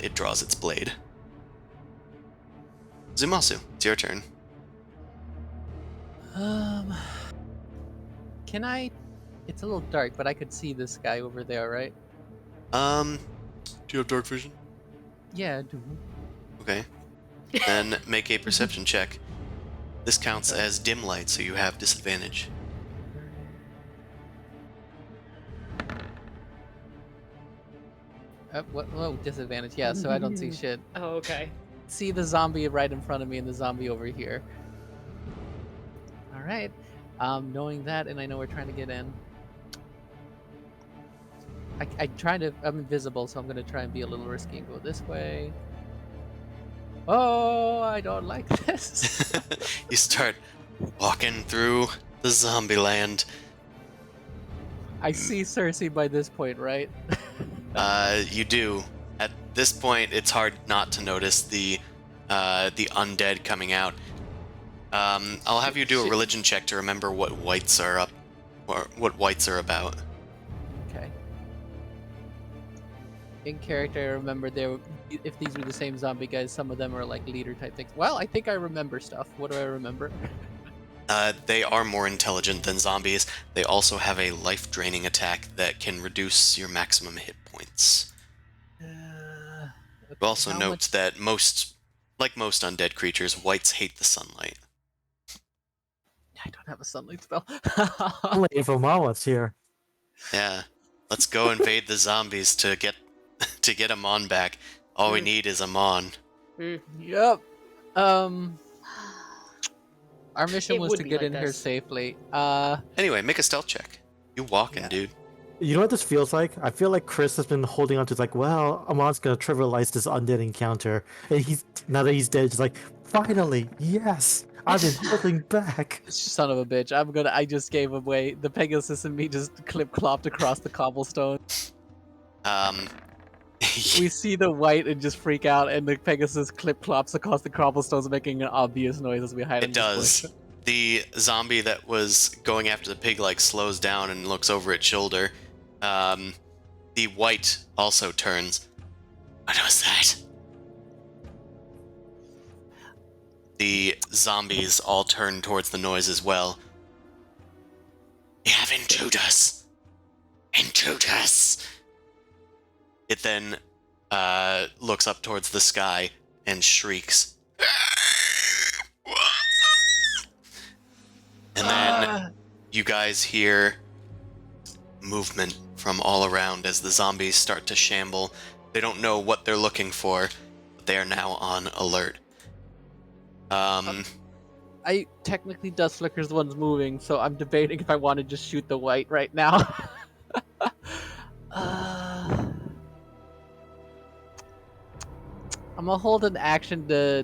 Speaker 2: It draws its blade. Zumasu, it's your turn.
Speaker 4: Can I? It's a little dark, but I could see this guy over there, right?
Speaker 2: Do you have dark vision?
Speaker 4: Yeah, I do.
Speaker 2: Okay. Then make a perception check. This counts as dim light, so you have disadvantage.
Speaker 4: What? Oh, disadvantage. Yeah, so I don't see shit.
Speaker 5: Oh, okay.
Speaker 4: see the zombie right in front of me and the zombie over here. All right. Knowing that, and I know we're trying to get in. I'm invisible, so I'm gonna try and be a little risky and go this way. Oh, I don't like this.
Speaker 2: You start walking through the zombie land.
Speaker 4: I see Cersei by this point, right?
Speaker 2: You do. At this point, it's hard not to notice the undead coming out. I'll have you do a religion check to remember what whites are up, or what whites are about.
Speaker 4: Okay. In character, I remember if these were the same zombie guys, some of them are like leader type things. Well, I think I remember stuff. What do I remember?
Speaker 2: They are more intelligent than zombies. They also have a life-draining attack that can reduce your maximum hit points.
Speaker 4: Okay,
Speaker 2: Also note that like most undead creatures, whites hate the sunlight.
Speaker 4: I don't have a sunlight spell.
Speaker 1: I'm waiting for Marwat's here.
Speaker 2: Yeah, let's go invade the zombies to get Amon back. All we need is Amon.
Speaker 4: Yep. Our mission
Speaker 5: It
Speaker 4: was
Speaker 5: would
Speaker 4: to
Speaker 5: be
Speaker 4: get
Speaker 5: like
Speaker 4: in here
Speaker 5: this.
Speaker 4: safely.
Speaker 2: Anyway, make a stealth check. You walking,
Speaker 4: Yeah.
Speaker 2: dude.
Speaker 1: You know what this feels like? I feel like Chris has been holding on to like, well, Amon's gonna trivialize this undead encounter, and now that he's dead, he's like, finally, yes, I've been holding back.
Speaker 4: Son of a bitch! I just gave away the Pegasus and me just clip-clopped across the cobblestone. We see the white and just freak out, and the Pegasus clip-clops across the cobblestones, making an obvious noise as we hide in
Speaker 2: It
Speaker 4: this
Speaker 2: does.
Speaker 4: bush.
Speaker 2: The zombie that was going after the pig like slows down and looks over its shoulder. The white also turns. What was that? The zombies all turn towards the noise as well. We have intruders! Intruders! It then looks up towards the sky and shrieks. And then you guys hear movement from all around as the zombies start to shamble. They don't know what they're looking for, but they are now on alert.
Speaker 4: I technically Dust Flicker's the one's moving, so I'm debating if I want to just shoot the white right now. I'm gonna hold an action to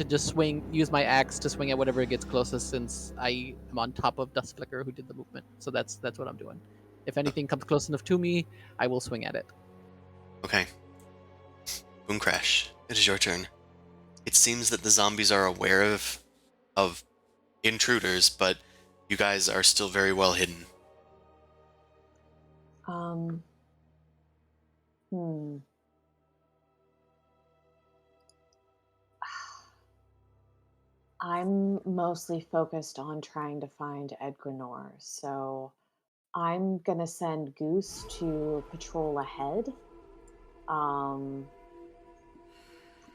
Speaker 4: just use my axe to swing at whatever gets closest, since I am on top of Dust Flicker who did the movement. So that's what I'm doing. If anything comes close enough to me, I will swing at it.
Speaker 2: Okay. Boom Crash, it is your turn. It seems that the zombies are aware of intruders, but you guys are still very well hidden.
Speaker 3: I'm mostly focused on trying to find Edgrenor, so I'm gonna send Goose to patrol ahead,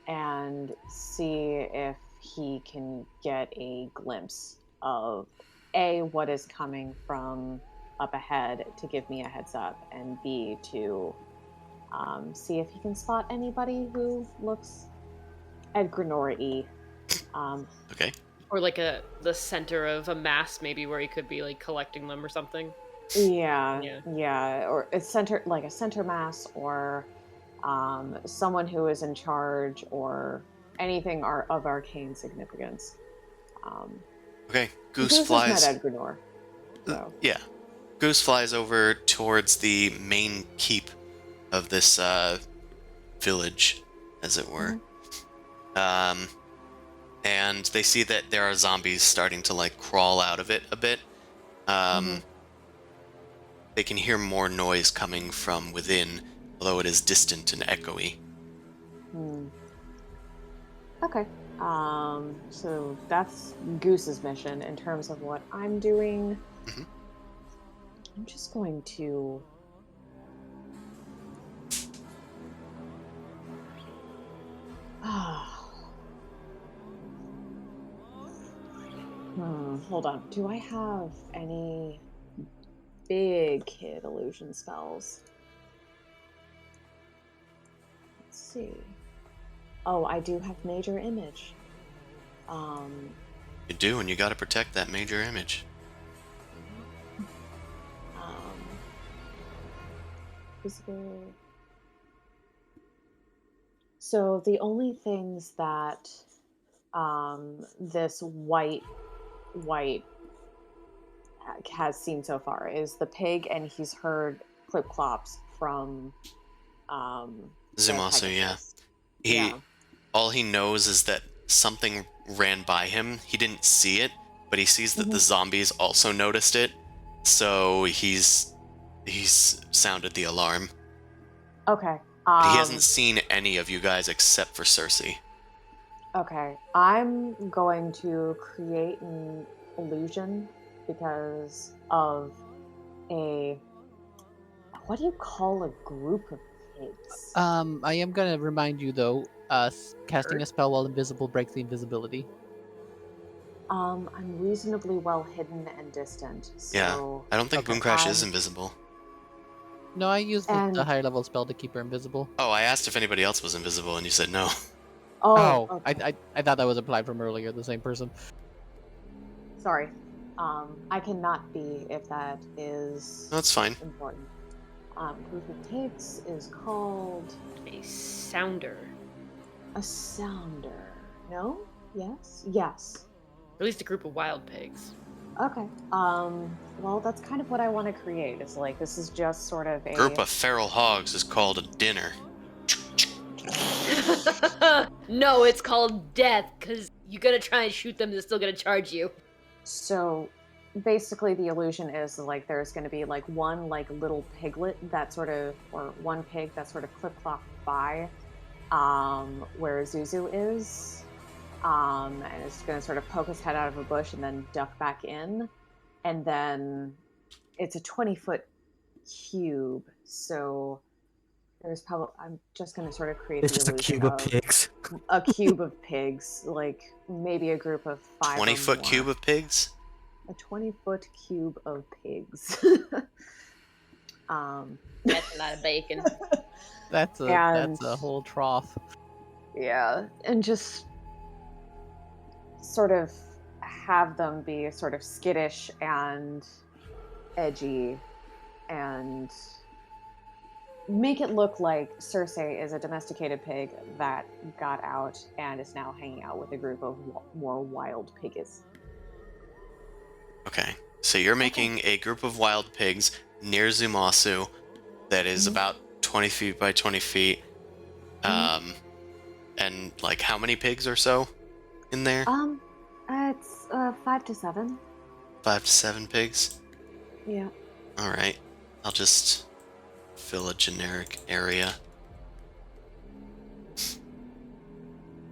Speaker 3: and see if he can get a glimpse of A, what is coming from up ahead to give me a heads up, and B, to see if he can spot anybody who looks Edgrenor-y.
Speaker 2: Okay.
Speaker 5: Or like the center of a mass, maybe, where he could be like collecting them or something.
Speaker 3: Yeah, or a center mass, or someone who is in charge, or anything of arcane significance.
Speaker 2: Okay. Goose flies.
Speaker 3: Has met Edgrenor, so.
Speaker 2: Yeah. Goose flies over towards the main keep of this village, as it were. And they see that there are zombies starting to like crawl out of it a bit. They can hear more noise coming from within, although it is distant and echoey.
Speaker 3: Okay. So that's Goose's mission. In terms of what I'm doing, I'm just going to hold on. Do I have any big hit illusion spells? Let's see. Oh, I do have major image.
Speaker 2: You do, and you gotta protect that major image.
Speaker 3: Physical. So the only things that this white has seen so far is the pig, and he's heard clip clops from the
Speaker 2: Zumasu, yeah.
Speaker 3: Pegasus. Yeah.
Speaker 2: All he knows is that something ran by him. He didn't see it, but he sees that the zombies also noticed it. So he's sounded the alarm.
Speaker 3: Okay.
Speaker 2: But he hasn't seen any of you guys except for Cersei.
Speaker 3: Okay. I'm going to create an illusion because of what do you call a group of pigs?
Speaker 4: I am gonna remind you though, casting a spell while invisible breaks the invisibility.
Speaker 3: I'm reasonably well hidden and distant, so
Speaker 2: Yeah, I don't think Boomcrash is invisible.
Speaker 4: No, I used the higher level spell to keep her invisible.
Speaker 2: Oh, I asked if anybody else was invisible, and you said no.
Speaker 3: Oh,
Speaker 4: okay. I thought that was implied from earlier, the same person.
Speaker 3: Sorry. I cannot be if that is
Speaker 2: That's fine.
Speaker 3: important. Group of pigs is called
Speaker 5: a sounder.
Speaker 3: A sounder. No? Yes? Yes.
Speaker 5: Or at least a group of wild pigs.
Speaker 3: Okay. Well, that's kind of what I want to create. It's like, this is just sort of a...
Speaker 2: Group of feral hogs is called a dinner.
Speaker 5: No, it's called death, because you gotta try and shoot them, they're still gonna charge you.
Speaker 3: So, basically the illusion is, like, there's going to be, like, one, like, little piglet that sort of... Or one pig that sort of clip-clopped by where Zuzu is. And it's going to sort of poke his head out of a bush and then duck back in. And then it's a 20-foot cube. So there's probably... I'm just going to sort of create
Speaker 1: It's
Speaker 3: the
Speaker 1: just a
Speaker 3: illusion
Speaker 1: cube of pigs.
Speaker 3: A cube of pigs. Like, maybe a group of 5
Speaker 2: 20-foot cube of pigs?
Speaker 3: A 20-foot cube of pigs.
Speaker 5: That's a lot of bacon.
Speaker 4: That's a whole trough.
Speaker 3: Yeah, and just sort of have them be sort of skittish and edgy and make it look like Cersei is a domesticated pig that got out and is now hanging out with a group of more wild piggies.
Speaker 2: Okay, so you're making a group of wild pigs near Zumasu that is about 20 feet by 20 feet. And like how many pigs or so in there?
Speaker 3: It's 5 to 7.
Speaker 2: 5 to 7 pigs?
Speaker 3: Yeah.
Speaker 2: Alright, I'll just fill a generic area.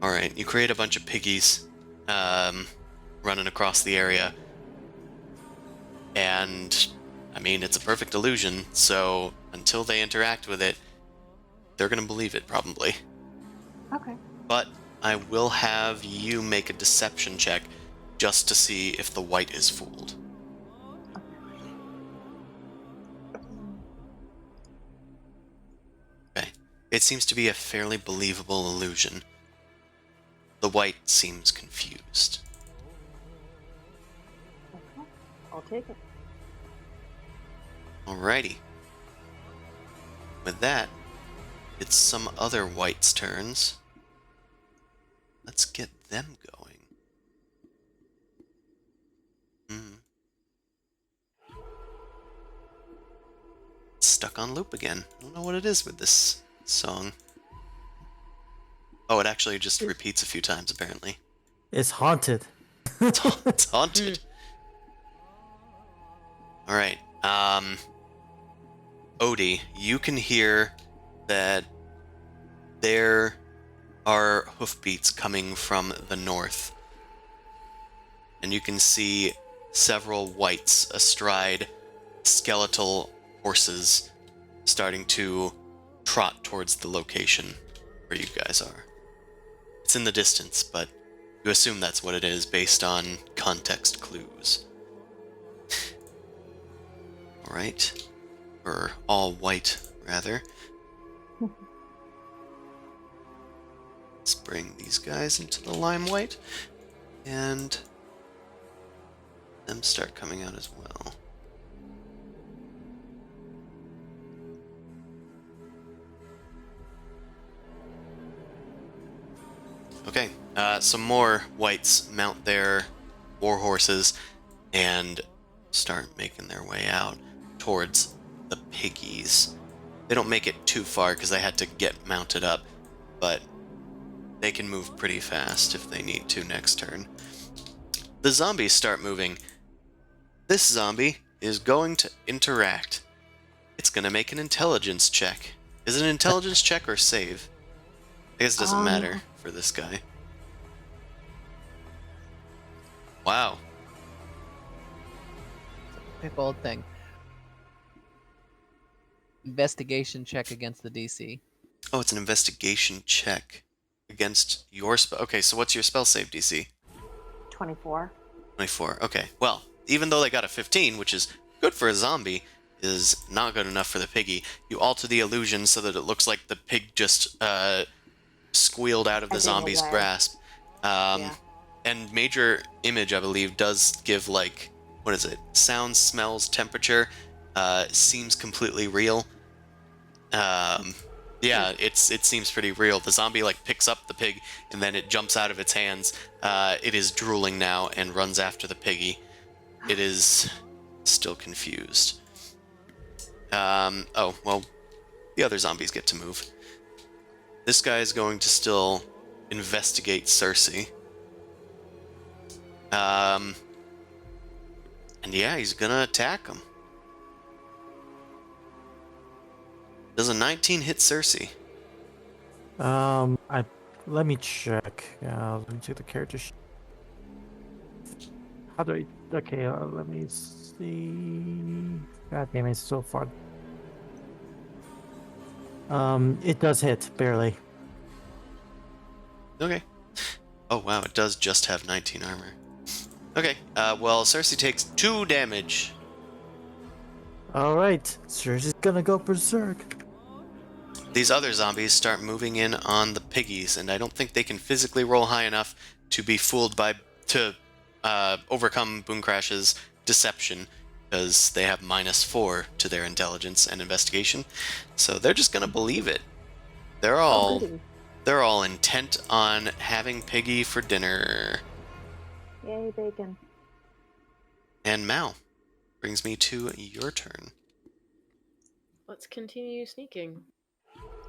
Speaker 2: Alright, you create a bunch of piggies running across the area. And, I mean, it's a perfect illusion, so until they interact with it, they're gonna believe it, probably.
Speaker 3: Okay.
Speaker 2: But I will have you make a deception check just to see if the white is fooled. Okay. It seems to be a fairly believable illusion. The white seems confused.
Speaker 3: Okay. I'll take it.
Speaker 2: Alrighty. With that, it's some other whites' turns. Let's get them going. It's stuck on loop again. I don't know what it is with this song. Oh, it actually just repeats a few times, apparently.
Speaker 1: It's haunted.
Speaker 2: It's haunted. Alright, Odie, you can hear that there are hoofbeats coming from the north. And you can see several whites astride skeletal horses starting to trot towards the location where you guys are. It's in the distance, but you assume that's what it is based on context clues. Alright. Or all white, rather. Let's bring these guys into the limelight and them start coming out as well. Okay, some more whites mount their war horses and start making their way out towards the piggies. They don't make it too far because they had to get mounted up, but they can move pretty fast if they need to next turn. The zombies start moving. This zombie is going to interact. It's going to make an intelligence check. Is it an intelligence check or save? I guess it doesn't matter for this guy. Wow.
Speaker 4: Pick old thing. Investigation check against the DC.
Speaker 2: Oh, it's an investigation check against your spell. Okay, so what's your spell save DC?
Speaker 3: 24.
Speaker 2: 24. Okay. Well, even though they got a 15, which is good for a zombie, is not good enough for the piggy. You alter the illusion so that it looks like the pig just squealed out of the zombie's
Speaker 3: away.
Speaker 2: grasp.
Speaker 3: Yeah.
Speaker 2: And Major Image, I believe, does give, like, what is it? Sounds, smells, temperature. Seems completely real. Yeah, it seems pretty real. The zombie, like, picks up the pig, and then it jumps out of its hands. It is drooling now and runs after the piggy. It is still confused. Oh, well, the other zombies get to move. This guy is going to still investigate Cersei. And yeah, he's gonna attack him. Does a 19 hit Cersei?
Speaker 1: Let me check. Let me check the character sheet. How do I? Okay, let me see. God damn it, so far. It does hit barely.
Speaker 2: Okay. Oh wow, it does just have 19 armor. Okay, well, Cersei takes 2 damage.
Speaker 1: All right, Cersei's gonna go berserk.
Speaker 2: These other zombies start moving in on the piggies, and I don't think they can physically roll high enough to be fooled to overcome Booncrash's deception, because they have -4 to their intelligence and investigation. So they're just gonna believe it. They're all intent on having piggy for dinner.
Speaker 3: Yay, bacon.
Speaker 2: And Mal, brings me to your turn.
Speaker 5: Let's continue sneaking.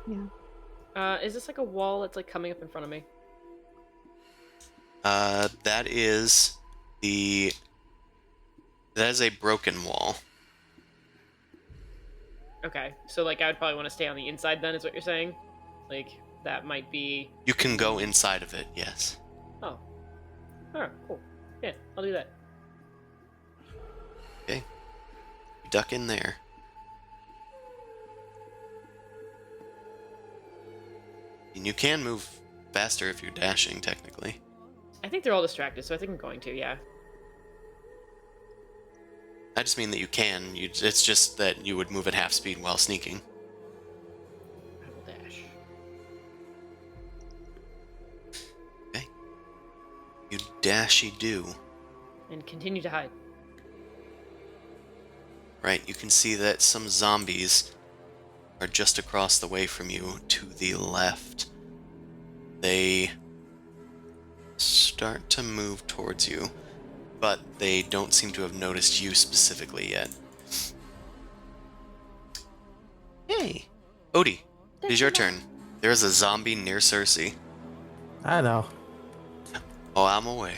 Speaker 3: Yeah.
Speaker 5: Is this like a wall that's like coming up in front of me?
Speaker 2: That is a broken wall.
Speaker 5: Okay, so like I would probably want to stay on the inside then, is what you're saying? Like, that might be...
Speaker 2: You can go inside of it, yes.
Speaker 5: Oh. Alright, cool. Yeah, I'll do that.
Speaker 2: Okay. You duck in there. And you can move faster if you're dashing, technically.
Speaker 5: I think they're all distracted, so I think I'm going to, yeah.
Speaker 2: I just mean that you can. It's just that you would move at half speed while sneaking.
Speaker 5: I will dash.
Speaker 2: Okay. You dashy do.
Speaker 5: And continue to hide.
Speaker 2: Right, you can see that some zombies are just across the way from you to the left. They start to move towards you, but they don't seem to have noticed you specifically yet. Hey, Odie, it is your turn. There is a zombie near Cersei.
Speaker 1: I know.
Speaker 2: Oh, I'm aware.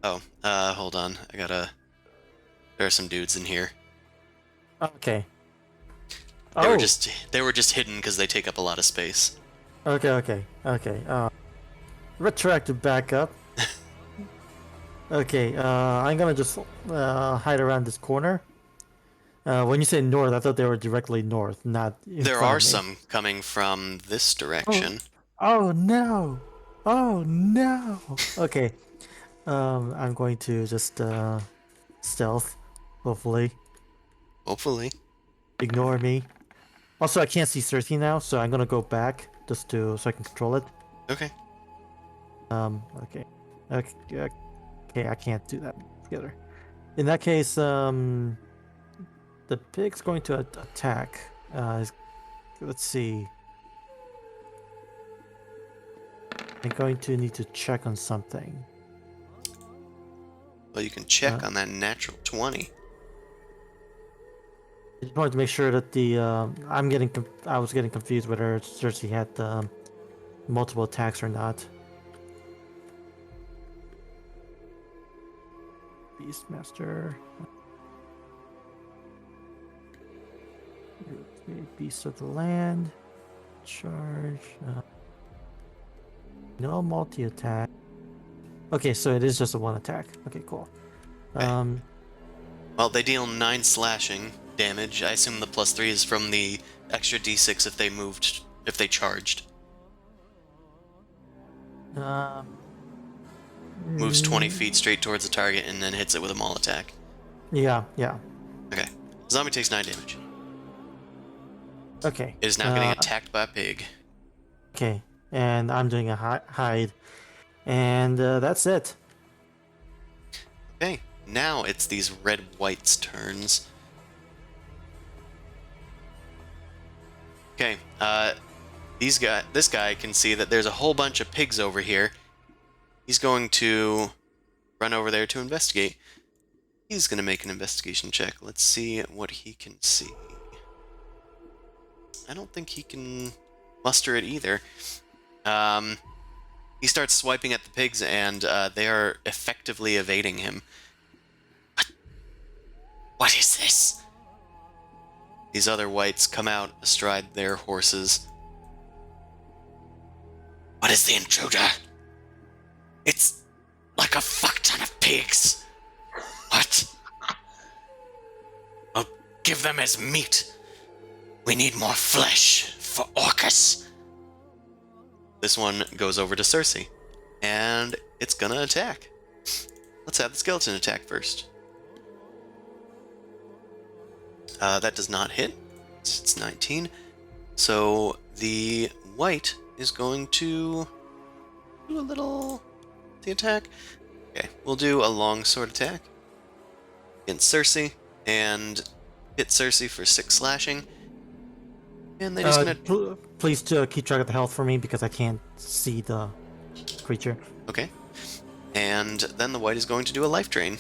Speaker 2: Oh, hold on. There are some dudes in here.
Speaker 1: Okay.
Speaker 2: They were just hidden because they take up a lot of space.
Speaker 1: Okay. Retroactive backup. Okay, I'm gonna just hide around this corner. When you say north, I thought they were directly north, not in
Speaker 2: There
Speaker 1: front
Speaker 2: are
Speaker 1: of me.
Speaker 2: some coming from this direction.
Speaker 1: Oh no! Oh no! Okay. I'm going to just stealth, hopefully.
Speaker 2: Hopefully.
Speaker 1: ignore me. Also, I can't see Cersei now, so I'm gonna go back just so I can control it.
Speaker 2: Okay.
Speaker 1: Okay. Okay, I can't do that together. In that case, the pig's going to attack. Let's see. I'm going to need to check on something.
Speaker 2: Well, you can check on that natural 20.
Speaker 1: I just wanted to make sure that the I was getting confused whether Cersei had multiple attacks or not. Beastmaster. Beast of the land. Charge. No multi attack. Okay, so it is just a one attack. Okay, cool.
Speaker 2: Okay. Well, they deal 9 slashing damage. I assume the +3 is from the extra d6 if they charged. Moves 20 feet straight towards the target and then hits it with a maul attack.
Speaker 1: Yeah.
Speaker 2: Okay. Zombie takes 9 damage.
Speaker 1: Okay.
Speaker 2: It is now getting attacked by a pig.
Speaker 1: Okay, and I'm doing a hide. And that's it.
Speaker 2: Okay. Now it's these red whites' turns. Okay. This guy can see that there's a whole bunch of pigs over here. He's going to run over there to investigate. He's going to make an investigation check. Let's see what he can see. I don't think he can muster it either. He starts swiping at the pigs, and they are effectively evading him. What is this? These other whites come out astride their horses. What is the intruder? It's like a fuck ton of pigs. What? I'll give them as meat. We need more flesh for Orcus. This one goes over to Cersei, and it's gonna attack. Let's have the skeleton attack first. That does not hit. It's 19. So the white is going to do a little the attack. Okay, we'll do a long sword attack against Cersei and hit Cersei for 6 slashing. And then he's gonna.
Speaker 1: Please keep track of the health for me because I can't see the creature.
Speaker 2: Okay. And then the white is going to do a life drain.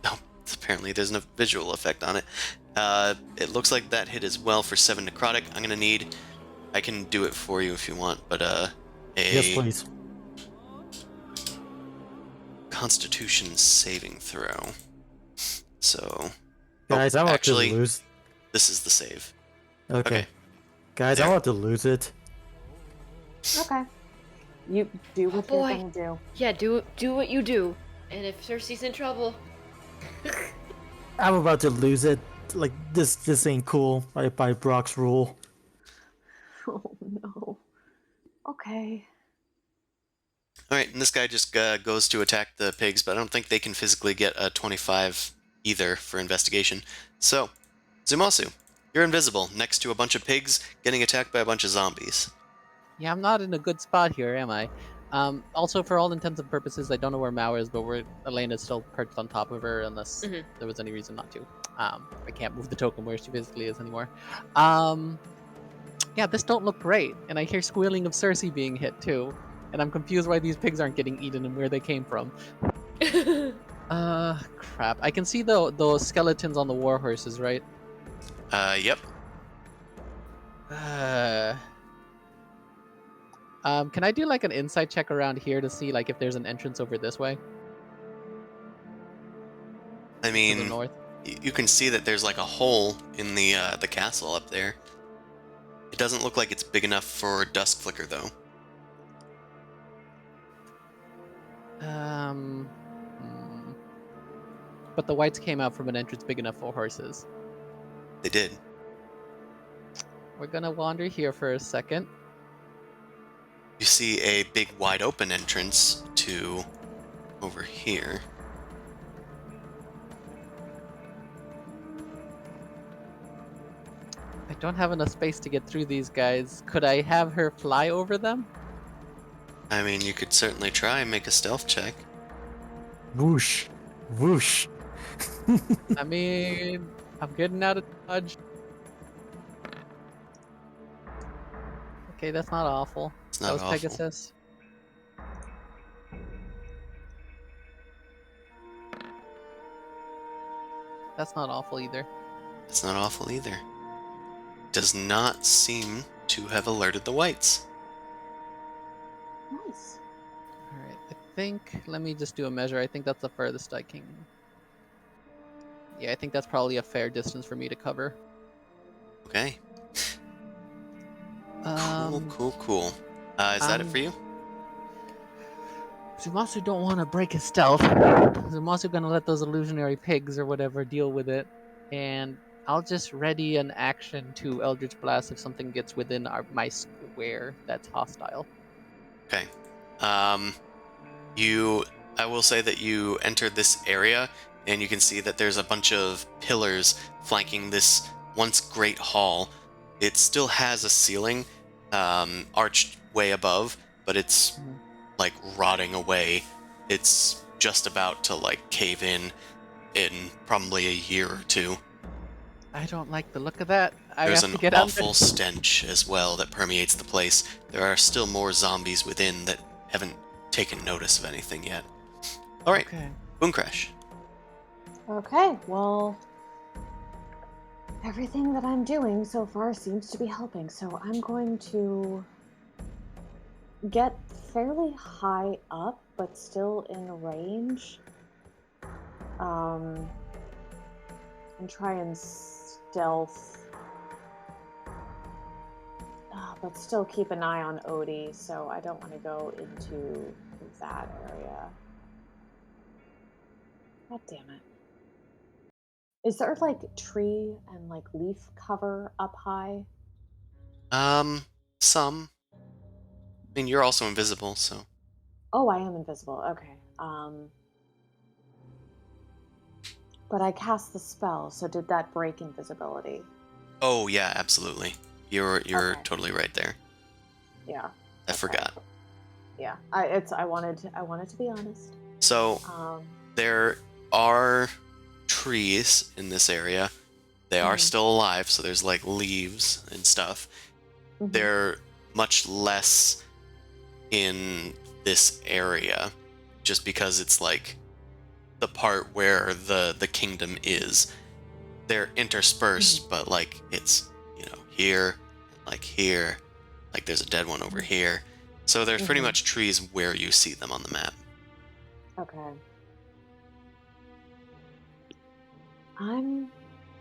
Speaker 2: Oh, apparently there's no visual effect on it. It looks like that hit as well for 7 necrotic. I'm gonna need. I can do it for you if you want, but
Speaker 1: Yes, please.
Speaker 2: Constitution saving throw. So.
Speaker 1: Guys, I want
Speaker 2: actually,
Speaker 1: to lose.
Speaker 2: This is the save.
Speaker 1: Okay. Guys,
Speaker 2: There.
Speaker 1: I want to lose it.
Speaker 3: Okay. You do what you're
Speaker 5: boy.
Speaker 3: gonna do.
Speaker 5: Yeah, do what you do. And if Cersei's in trouble,
Speaker 1: I'm about to lose it. Like this ain't cool by Brock's rule.
Speaker 3: Oh no. Okay.
Speaker 2: Alright, and this guy just goes to attack the pigs, but I don't think they can physically get a 25 either for investigation. So, Zumasu, you're invisible next to a bunch of pigs getting attacked by a bunch of zombies.
Speaker 4: Yeah, I'm not in a good spot here, am I? Also, for all intents and purposes, I don't know where Mao is, but Elena's still perched on top of her unless there was any reason not to. I can't move the token where she physically is anymore. Yeah, this don't look great, and I hear squealing of Cersei being hit too, and I'm confused why these pigs aren't getting eaten and where they came from. Crap. I can see those skeletons on the war horses, right?
Speaker 2: Yep.
Speaker 4: Can I do like an insight check around here to see like if there's an entrance over this way?
Speaker 2: I
Speaker 4: To the
Speaker 2: mean,
Speaker 4: north?
Speaker 2: you can see that there's like a hole in the castle up there. It doesn't look like it's big enough for Dusk Flicker, though.
Speaker 4: But the whites came out from an entrance big enough for horses.
Speaker 2: They did.
Speaker 4: We're gonna wander here for a second.
Speaker 2: You see a big wide open entrance to over here.
Speaker 4: I don't have enough space to get through these guys. Could I have her fly over them?
Speaker 2: I mean, you could certainly try and make a stealth check.
Speaker 1: Whoosh, whoosh.
Speaker 4: I mean, I'm getting out of dodge. Okay, that's not awful.
Speaker 2: It's
Speaker 4: That
Speaker 2: not
Speaker 4: was
Speaker 2: awful.
Speaker 4: Pegasus. That's not awful either.
Speaker 2: It's not awful either. Does not seem to have alerted the whites.
Speaker 3: Nice.
Speaker 4: Alright, I think... Let me just do a measure. I think that's the furthest I can... Yeah, I think that's probably a fair distance for me to cover.
Speaker 2: Okay.
Speaker 4: Um,
Speaker 2: Cool. Is that it for you?
Speaker 4: Zumasu don't want to break his stealth. Zumasu gonna let those illusionary pigs or whatever deal with it, and I'll just ready an action to Eldritch Blast if something gets within my square that's hostile.
Speaker 2: Okay. I will say that you entered this area, and you can see that there's a bunch of pillars flanking this once great hall. It still has a ceiling, arched way above, but it's like rotting away. It's just about to like cave in probably a year or two.
Speaker 4: I don't like the look of that. I
Speaker 2: There's
Speaker 4: have
Speaker 2: an
Speaker 4: to get
Speaker 2: awful
Speaker 4: under.
Speaker 2: stench as well that permeates the place. There are still more zombies within that haven't taken notice of anything yet. All right,
Speaker 4: Okay.
Speaker 2: Boom Crash.
Speaker 3: Okay, well, everything that I'm doing so far seems to be helping, so I'm going to get fairly high up, but still in range. And try and stealth, but still keep an eye on Odie, so I don't want to go into that area. God damn it. Is there like tree and like leaf cover up high?
Speaker 2: Some. I mean, you're also invisible, so.
Speaker 3: Oh, I am invisible. Okay. But I cast the spell, so did that break invisibility?
Speaker 2: Oh yeah, absolutely. You're
Speaker 3: Okay.
Speaker 2: totally right there.
Speaker 3: Yeah.
Speaker 2: I forgot.
Speaker 3: Yeah. I wanted to be honest.
Speaker 2: So there are trees in this area. They are still alive, so there's like leaves and stuff. They're much less in this area just because it's like the part where the kingdom is. They're interspersed, but like it's, here, like there's a dead one over here. So there's pretty much trees where you see them on the map.
Speaker 3: Okay.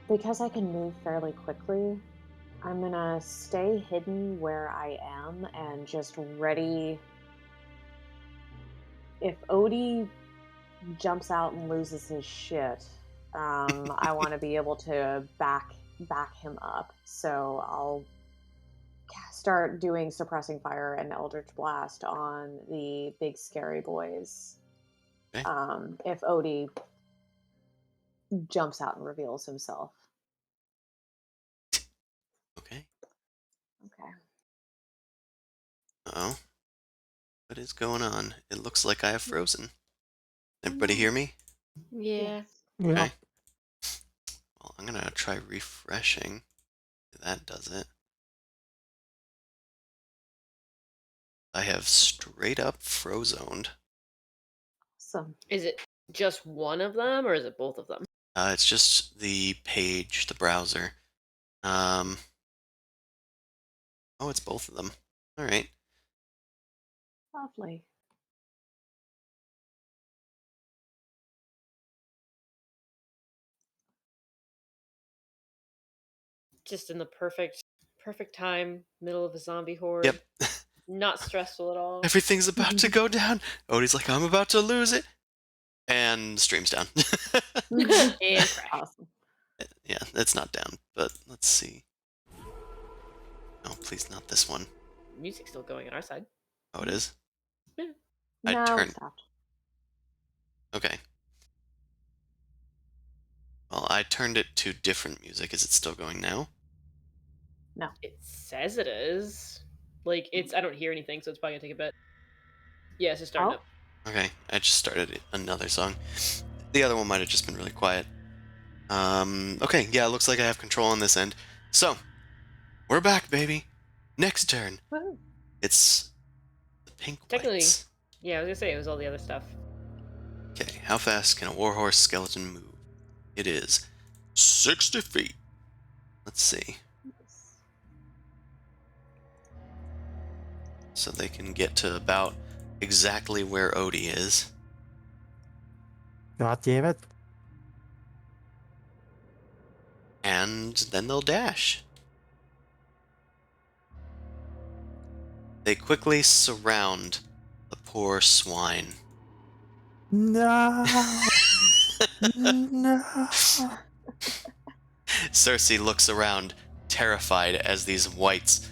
Speaker 3: Because I can move fairly quickly, I'm gonna stay hidden where I am and just ready. If Odie jumps out and loses his shit, I want to be able to back him up. So I'll start doing suppressing fire and Eldritch Blast on the big scary boys.
Speaker 2: Okay.
Speaker 3: If Odie jumps out and reveals himself.
Speaker 2: Okay.
Speaker 3: Okay.
Speaker 2: Uh-oh. What is going on? It looks like I have frozen. Everybody hear me?
Speaker 5: Yeah.
Speaker 1: Yeah.
Speaker 2: Okay. Well, I'm gonna try refreshing. That does it. I have straight up frozoned.
Speaker 3: Awesome.
Speaker 5: Is it just one of them, or is it both of them?
Speaker 2: It's just the page, the browser. Oh, it's both of them. All right.
Speaker 3: Lovely.
Speaker 5: Just in the perfect time, middle of a zombie horde.
Speaker 2: Yep.
Speaker 5: Not stressful at all.
Speaker 2: Everything's about to go down. Odie's like, I'm about to lose it. And stream's down.
Speaker 5: And crash.
Speaker 3: Awesome.
Speaker 2: Yeah, it's not down, but let's see. Oh, please, not this one.
Speaker 5: Music's still going on our side.
Speaker 2: Oh, it is?
Speaker 5: Yeah.
Speaker 2: I
Speaker 3: No,
Speaker 2: turned.
Speaker 3: we stopped.
Speaker 2: Okay. Well, I turned it to different music. Is it still going now?
Speaker 3: No.
Speaker 5: It says it is. Like, I don't hear anything, so it's probably gonna take a bit. Yeah, it's just starting
Speaker 3: Oh.
Speaker 5: up.
Speaker 2: Okay, I just started another song. The other one might have just been really quiet. Okay, yeah, it looks like I have control on this end. So, we're back, baby. Next turn.
Speaker 3: Woo.
Speaker 2: It's the pink
Speaker 5: Technically,
Speaker 2: whites.
Speaker 5: yeah, I was gonna say it was all the other stuff.
Speaker 2: Okay, how fast can a warhorse skeleton move? It is 60 feet. Let's see. So they can get to about exactly where Odie is.
Speaker 1: God damn it.
Speaker 2: And then they'll dash. They quickly surround the poor swine.
Speaker 1: No. No.
Speaker 2: Cersei looks around, terrified, as these whites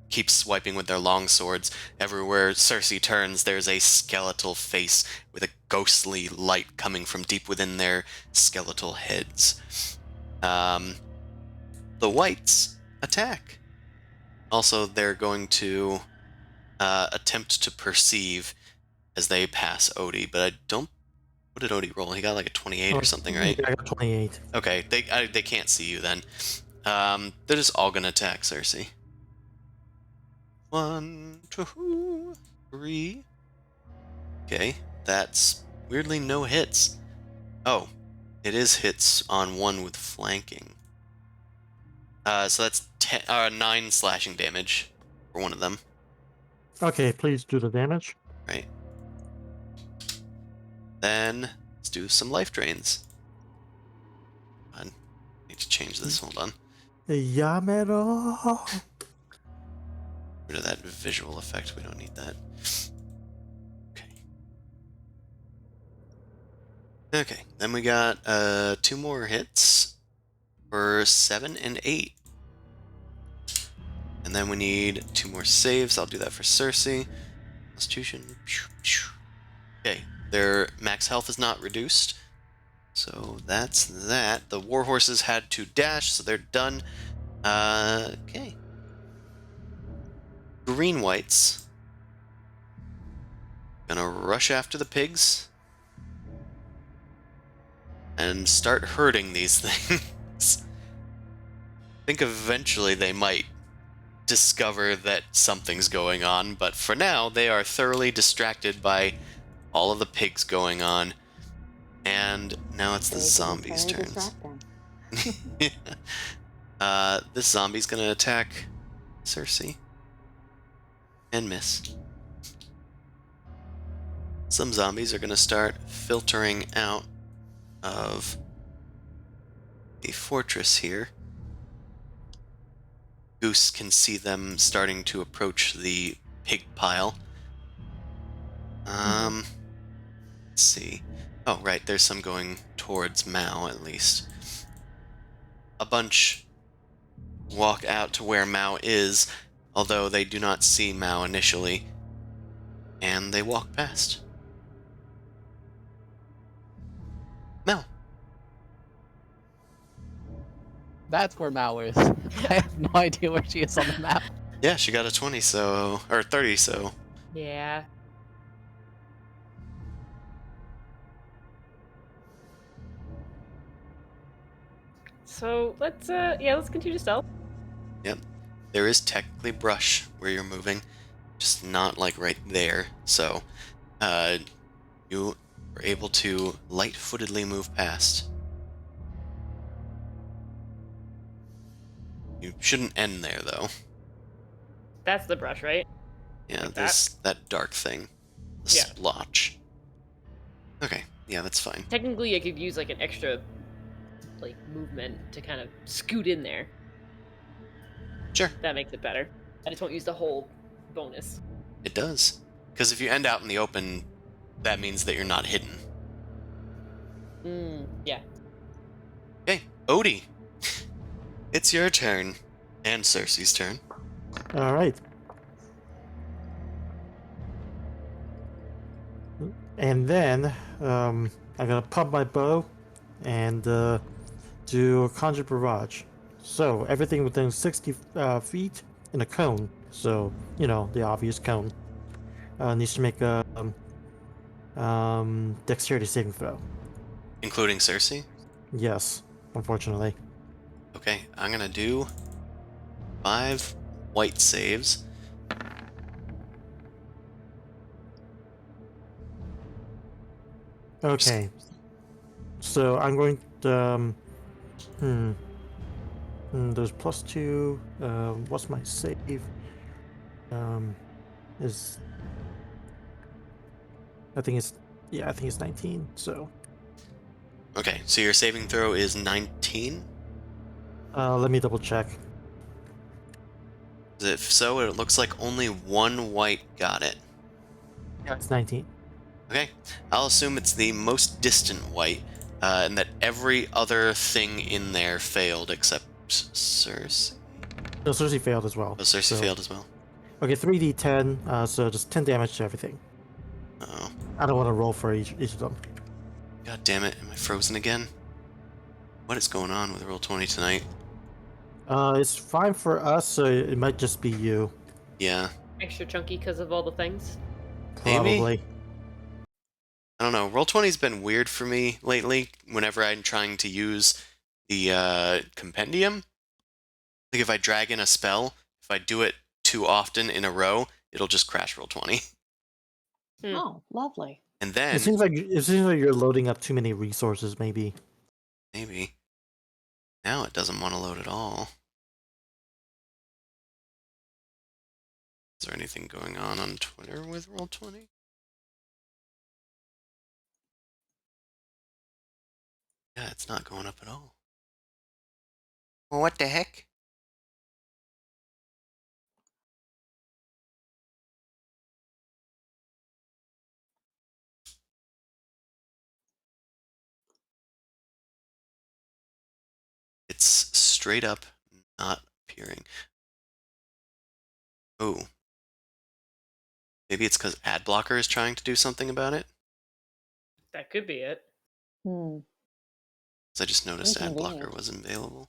Speaker 2: keep swiping with their long swords. Everywhere Cersei turns, there's a skeletal face with a ghostly light coming from deep within their skeletal heads. The whites attack. Also, they're going to attempt to perceive as they pass Odie, but I don't. What did Odie roll? He got like a 28 or something, right?
Speaker 1: Yeah, I got 28.
Speaker 2: Okay, they can't see you then. They're just all gonna attack Cersei. 1, 2, 3. Okay, that's weirdly no hits. Oh, it is hits on one with flanking. So that's 9 slashing damage for one of them.
Speaker 1: Okay, please do the damage.
Speaker 2: Right. Then let's do some life drains. I need to change this. Hold on.
Speaker 1: Yamero.
Speaker 2: Rid of that visual effect. We don't need that. Okay. Okay. Then we got 2 more hits for 7 and 8. And then we need 2 more saves. I'll do that for Cersei. Constitution. Okay. Their max health is not reduced. So that's that. The warhorses had to dash, so they're done. Okay. Green whites. Gonna rush after the pigs. And start hurting these things. I think eventually they might discover that something's going on, but for now they are thoroughly distracted by all of the pigs going on. And now it's the zombies' turns. This zombie's gonna attack Cersei. And miss. Some zombies are gonna start filtering out of the fortress here. Goose can see them starting to approach the pig pile. Let's see. Oh, right, there's some going towards Mao, at least. A bunch walk out to where Mao is, although they do not see Mao initially, and they walk past. Mao.
Speaker 4: That's where Mao is. I have no idea where she is on the map.
Speaker 2: Yeah, she got a 20, so... or 30, so...
Speaker 5: Yeah. So let's continue to stealth.
Speaker 2: Yep. There is technically brush where you're moving, just not like right there. So, you are able to light-footedly move past. You shouldn't end there, though.
Speaker 5: That's the brush, right?
Speaker 2: Yeah,
Speaker 5: Like
Speaker 2: that dark thing. The
Speaker 5: Yeah.
Speaker 2: splotch. Okay, yeah, that's fine.
Speaker 5: Technically, I could use like an extra, like, movement to kind of scoot in there.
Speaker 2: Sure.
Speaker 5: That makes it better. I just won't use the whole bonus.
Speaker 2: It does. Because if you end out in the open, that means that you're not hidden.
Speaker 5: Yeah.
Speaker 2: Okay, Odie. It's your turn. And Cersei's turn.
Speaker 1: All right. And then I'm gonna pump my bow and do a conjure barrage. So everything within 60 feet in a cone. So the obvious cone needs to make a dexterity saving throw.
Speaker 2: Including Cersei?
Speaker 1: Yes, unfortunately.
Speaker 2: Okay, I'm gonna do 5 white saves.
Speaker 1: Okay. So I'm going to. There's +2. What's my save? Is I think it's 19. So
Speaker 2: Okay, so your saving throw is 19?
Speaker 1: let me double check.
Speaker 2: If so, it looks like only one white got it.
Speaker 1: Yeah, it's 19.
Speaker 2: Okay, I'll assume it's the most distant white, and that every other thing in there failed except Cersei.
Speaker 1: No, Cersei failed as well.
Speaker 2: Oh, Cersei
Speaker 1: So-
Speaker 2: failed as well.
Speaker 1: Okay, 3d10. So just 10 damage to everything.
Speaker 2: Oh,
Speaker 1: I don't want to roll for each of them.
Speaker 2: god damn it! Am I frozen again? What is going on with Roll20 tonight?
Speaker 1: It's fine for us, so it might just be you.
Speaker 2: Yeah,
Speaker 5: Extra chunky because of all the things.
Speaker 2: Maybe?
Speaker 1: Probably.
Speaker 2: I don't know. Roll20's been weird for me lately. Whenever I'm trying to use the compendium, like if I drag in a spell, if I do it too often in a row, it'll just crash Roll20.
Speaker 3: Oh, lovely.
Speaker 2: And
Speaker 1: It
Speaker 2: then
Speaker 1: seems like you're loading up too many resources. Maybe.
Speaker 2: maybe now it doesn't want to load at all. Is there anything going on Twitter with Roll20? Yeah, it's not going up at all. Well, what the heck? It's straight up not appearing. Oh. Maybe it's because ad blocker is trying to do something about it?
Speaker 5: That could be it.
Speaker 3: Hmm.
Speaker 2: Because I just noticed ad blocker
Speaker 3: Inconvenient.
Speaker 2: wasn't available.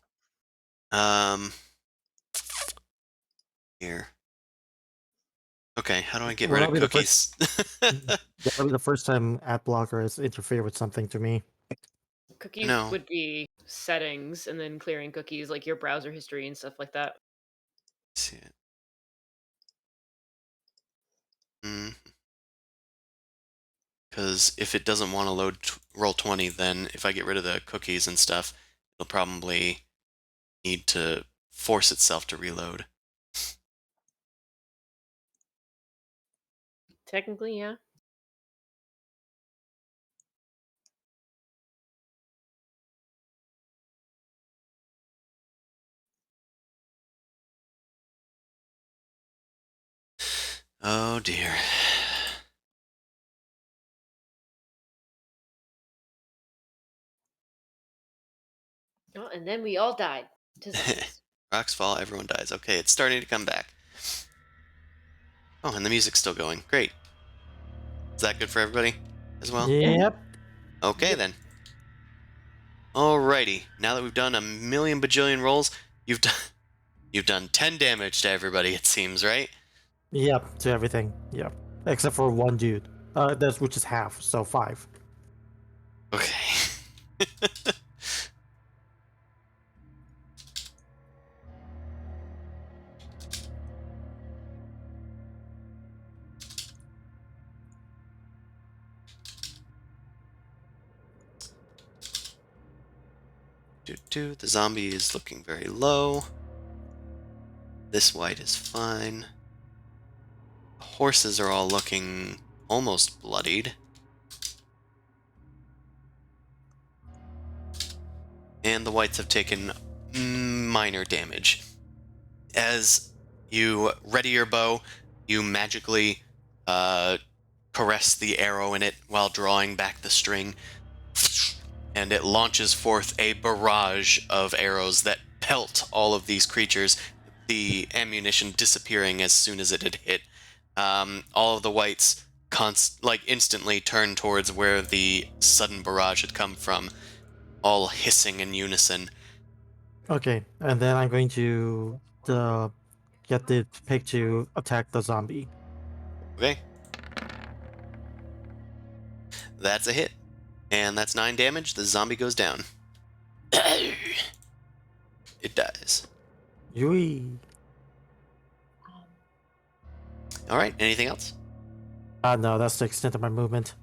Speaker 2: Here. Okay, how do I get
Speaker 1: Well,
Speaker 2: rid of
Speaker 1: that'll be the
Speaker 2: cookies?
Speaker 1: That'll be the first time ad blocker has interfered with something to me.
Speaker 5: Cookies
Speaker 2: No.
Speaker 5: would be settings and then clearing cookies, like your browser history and stuff like that.
Speaker 2: See it. Because if it doesn't want to load Roll20, then if I get rid of the cookies and stuff, it'll probably need to force itself to reload.
Speaker 5: Technically, yeah.
Speaker 2: Oh dear.
Speaker 5: Oh, and then we all died to zombies.
Speaker 2: Rocks fall, everyone dies. Okay, it's starting to come back. Oh, and the music's still going. Great. Is that good for everybody as well?
Speaker 1: Yep.
Speaker 2: Okay, then. Alrighty. Now that we've done a million bajillion rolls, you've done 10 damage to everybody, it seems, right?
Speaker 1: Yep. To everything. Yep. Except for one dude. Which is half. So 5.
Speaker 2: Okay. The zombie is looking very low. This white is fine. The horses are all looking almost bloodied. And the whites have taken minor damage. As you ready your bow, you magically caress the arrow in it while drawing back the string, and it launches forth a barrage of arrows that pelt all of these creatures, the ammunition disappearing as soon as it had hit. All of the whites instantly turn towards where the sudden barrage had come from, all hissing in unison.
Speaker 1: Okay, and then I'm going to get the pig to attack the zombie.
Speaker 2: Okay. That's a hit. And that's 9 damage. The zombie goes down. It dies.
Speaker 1: Yui.
Speaker 3: Um,
Speaker 2: All right. Anything else?
Speaker 1: No, that's the extent of my movement.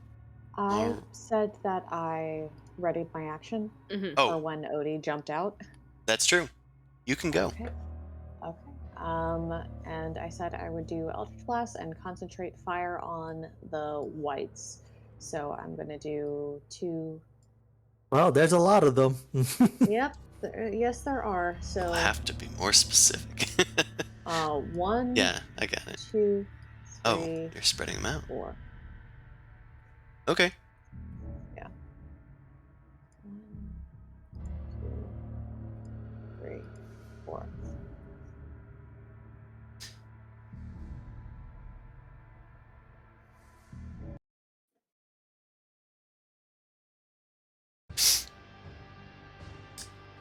Speaker 3: I said that I readied my action
Speaker 5: Mhm.
Speaker 3: for
Speaker 2: Oh,
Speaker 3: when Odie jumped out.
Speaker 2: that's true. You can go.
Speaker 3: Okay. Okay. And I said I would do Eldritch Blast and concentrate fire on the whites. So I'm gonna do 2.
Speaker 1: Well, there's a lot of them.
Speaker 3: Yep. Yes, there are.
Speaker 2: You'll
Speaker 3: So,
Speaker 2: have to be more specific.
Speaker 3: 1,
Speaker 2: Yeah, I got it.
Speaker 3: 2,
Speaker 2: Oh,
Speaker 3: 3,
Speaker 2: you're spreading them out.
Speaker 3: 4.
Speaker 2: Okay.
Speaker 3: Yeah. 1, 2, 3, 4.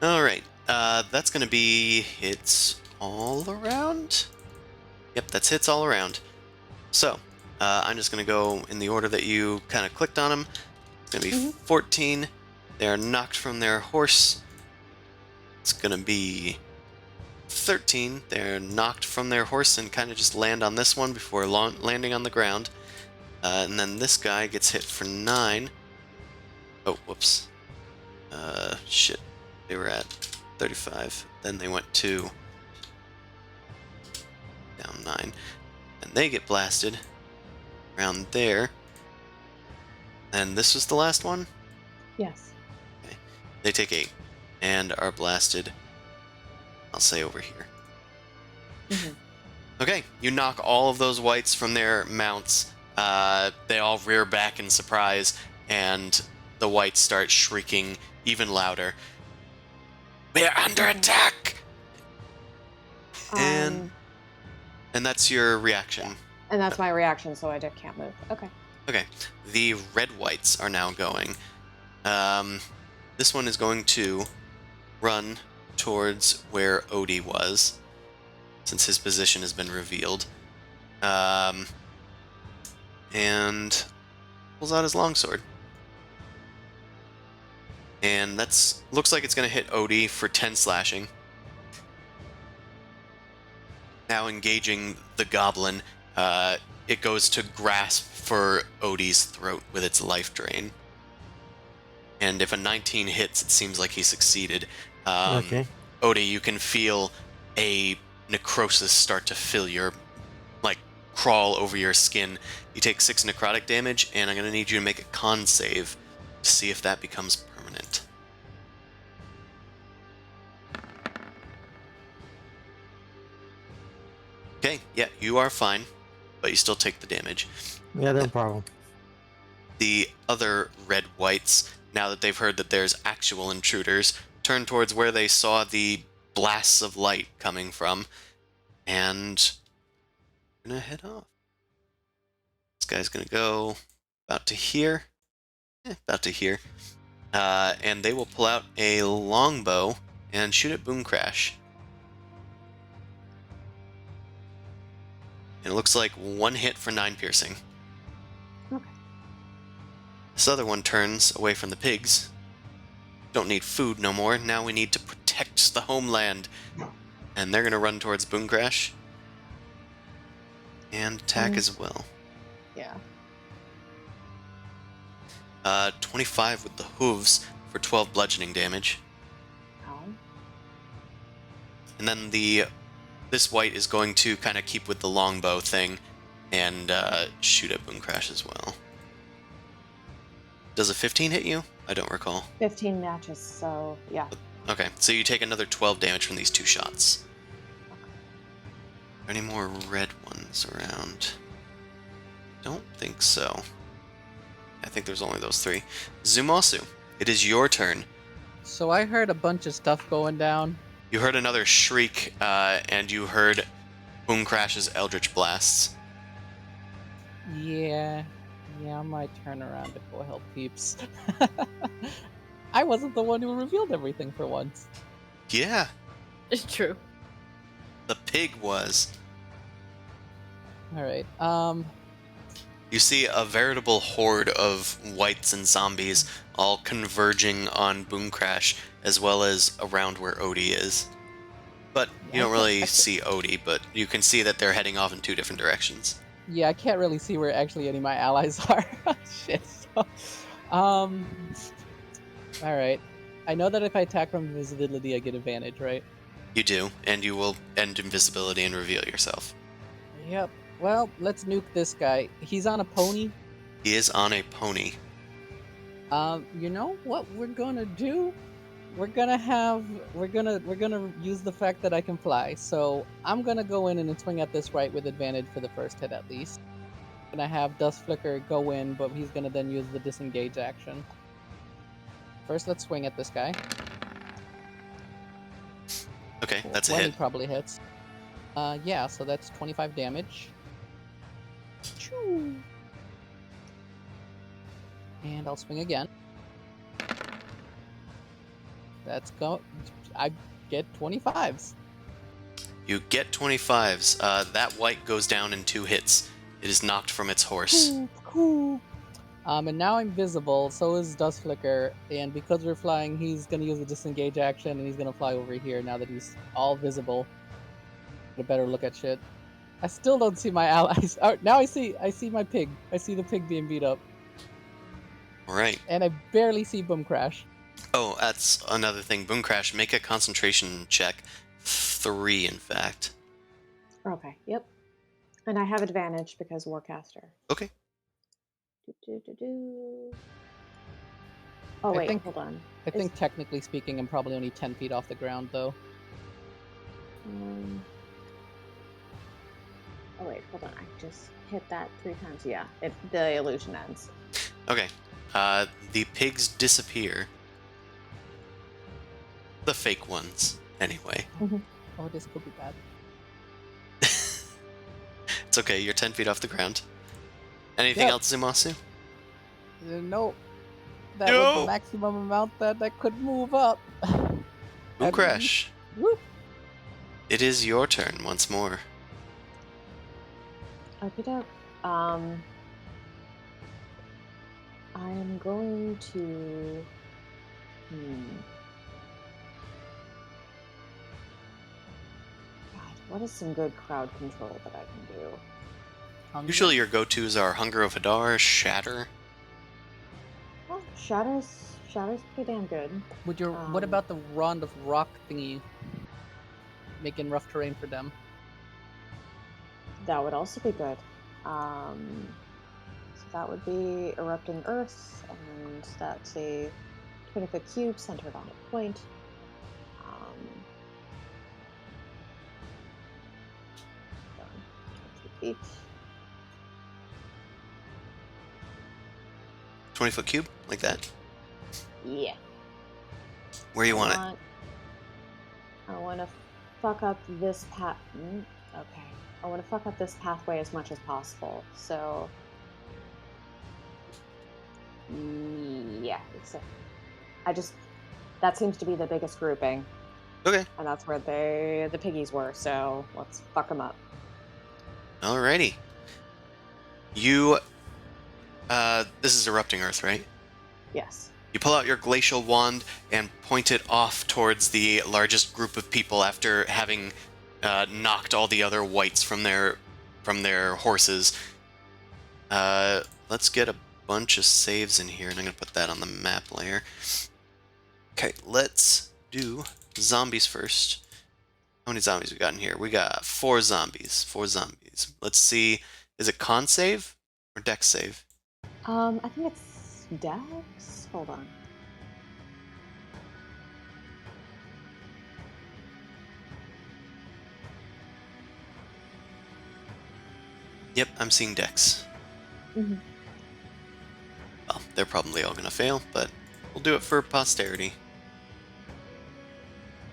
Speaker 2: All right. That's going to be hits all around. Yep, that's hits all around. So, I'm just going to go in the order that you kind of clicked on them. It's going to be 14. They're knocked from their horse. It's going to be 13. They're knocked from their horse and kind of just land on this one before landing on the ground. And then this guy gets hit for 9. Oh, whoops. Shit. They were at 35. Then they went to down 9. And they get blasted around there. And this was the last one?
Speaker 3: Yes.
Speaker 2: Okay. They take 8 and are blasted, I'll say, over here. Okay, you knock all of those whites from their mounts. They all rear back in surprise, and the whites start shrieking even louder. We're under attack! And that's your reaction.
Speaker 3: And that's my reaction, so I just can't move. Okay.
Speaker 2: Okay, the red whites are now going. This one is going to run towards where Odie was, since his position has been revealed. And pulls out his longsword. And that's looks like it's going to hit Odie for 10 slashing. Now engaging the goblin, it goes to grasp for Odie's throat with its life drain. And if a 19 hits, it seems like he succeeded.
Speaker 1: Okay.
Speaker 2: Odie, you can feel a necrosis start to fill your, crawl over your skin. You take 6 necrotic damage, and I'm going to need you to make a con save to see if that becomes permanent. Okay, yeah, you are fine, but you still take the damage.
Speaker 1: Yeah, no problem.
Speaker 2: The other red whites, now that they've heard that there's actual intruders, turn towards where they saw the blasts of light coming from, and gonna head off. This guy's gonna go about to here. About to here. And they will pull out a longbow and shoot at Boom Crash. And it looks like 1 hit for 9 piercing.
Speaker 3: Okay.
Speaker 2: This other one turns away from the pigs. Don't need food no more. Now we need to protect the homeland. And they're going to run towards Boom Crash. And attack as well.
Speaker 3: Yeah.
Speaker 2: 25 with the hooves for 12 bludgeoning damage.
Speaker 3: Ow.
Speaker 2: And then this white is going to kind of keep with the longbow thing and shoot at Boom Crash as well. Does a 15 hit you? I don't recall.
Speaker 3: 15 matches, so yeah.
Speaker 2: Okay, so you take another 12 damage from these 2 shots.
Speaker 3: Okay.
Speaker 2: Are there any more red ones around? Don't think so. I think there's only those 3. Zumasu, it is your turn.
Speaker 4: So I heard a bunch of stuff going down.
Speaker 2: You heard another shriek, and you heard Boom Crash's Eldritch Blasts.
Speaker 4: Yeah, I might turn around to go help peeps. I wasn't the one who revealed everything for once.
Speaker 2: Yeah,
Speaker 5: It's true.
Speaker 2: the pig was.
Speaker 4: All right.
Speaker 2: You see a veritable horde of wights and zombies all converging on Boom Crash, as well as around where Odie is. But you don't really see Odie, but you can see that they're heading off in two different directions.
Speaker 4: Yeah, I can't really see where actually any of my allies are. Shit. So, all right. I know that if I attack from invisibility, I get advantage, right?
Speaker 2: You do, and you will end invisibility and reveal yourself.
Speaker 4: Yep. Well, let's nuke this guy. He's on a pony.
Speaker 2: He is on a pony.
Speaker 4: You know what we're gonna do? We're gonna use the fact that I can fly. So I'm gonna go in and swing at this right with advantage for the first hit at least. I'm gonna have Dust Flicker go in, but he's gonna then use the disengage action. First, let's swing at this guy.
Speaker 2: Okay, that's a
Speaker 4: 20
Speaker 2: hit.
Speaker 4: probably hits. Yeah, so that's 25 damage. Choo. And I'll swing again. I get 25s.
Speaker 2: You get 25s. That white goes down in 2 hits. It is knocked from its horse.
Speaker 4: Cool. And now I'm visible, so is Dust Flicker, and because we're flying, he's gonna use the disengage action, and he's gonna fly over here now that he's all visible. Get a better look at shit. I still don't see my allies. Oh, now I see my pig. I see the pig being beat up.
Speaker 2: Alright.
Speaker 4: And I barely see Boom Crash.
Speaker 2: Oh, that's another thing. Boom Crash, make a concentration check. 3, in fact.
Speaker 3: Okay, yep. And I have advantage because Warcaster.
Speaker 2: Okay.
Speaker 3: Oh, wait, hold on.
Speaker 4: I think technically speaking, I'm probably only 10 feet off the ground, though.
Speaker 3: Oh, wait, hold on. I just hit that 3 times. Yeah, the illusion ends.
Speaker 2: Okay. The pigs disappear. The fake ones, anyway.
Speaker 4: Oh, this could be bad.
Speaker 2: It's okay, you're 10 feet off the ground. Anything else, Zumasu?
Speaker 4: No. That was the maximum amount that I could move up.
Speaker 2: Boom Crash.
Speaker 4: Whoop.
Speaker 2: It is your turn once more.
Speaker 3: Okey-doke. I'm going to... God, what is some good crowd control that I can do?
Speaker 2: Usually your go-tos are Hunger of Hadar, Shatter.
Speaker 3: Well, Shatter's pretty damn good.
Speaker 4: What about the Wand of Rock thingy? Making rough terrain for them.
Speaker 3: That would also be good. So that would be Erupting Earth, and that's a 20-foot cube centered on a point. 20 feet.
Speaker 2: 20-foot cube, like that.
Speaker 3: Yeah.
Speaker 2: Where you want it?
Speaker 3: I want to fuck up this path. Okay. I want to fuck up this pathway as much as possible. So, yeah. That seems to be the biggest grouping.
Speaker 2: Okay.
Speaker 3: And that's where the piggies were. So let's fuck them up.
Speaker 2: Alrighty. You, this is Erupting Earth, right?
Speaker 3: Yes.
Speaker 2: You pull out your glacial wand and point it off towards the largest group of people after having knocked all the other wights from their horses. Let's get a bunch of saves in here, and I'm going to put that on the map layer. Okay, let's do zombies first. How many zombies we got in here? We got 4 zombies. 4 zombies. Let's see. Is it con save or dex save?
Speaker 3: I think it's Dex. Hold on.
Speaker 2: Yep, I'm seeing dex.
Speaker 3: Mm-hmm.
Speaker 2: Well, they're probably all going to fail, but we'll do it for posterity.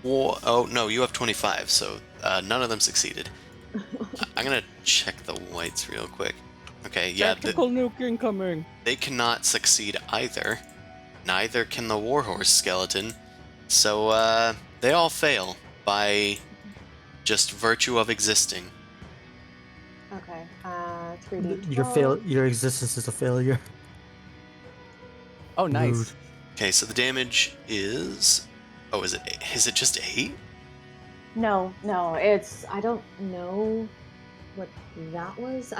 Speaker 2: Whoa, oh, no, you have 25, so none of them succeeded. I'm going to check the whites real quick. Okay, yeah.
Speaker 4: Tactical nuke incoming.
Speaker 2: They cannot succeed either. Neither can the Warhorse skeleton. So, they all fail by just virtue of existing.
Speaker 3: Okay. 3d12.
Speaker 1: Your existence is a failure.
Speaker 4: Oh, nice.
Speaker 1: Rude.
Speaker 2: Okay, so the damage is... Oh, is it just 8?
Speaker 3: No, it's. I don't know what that was.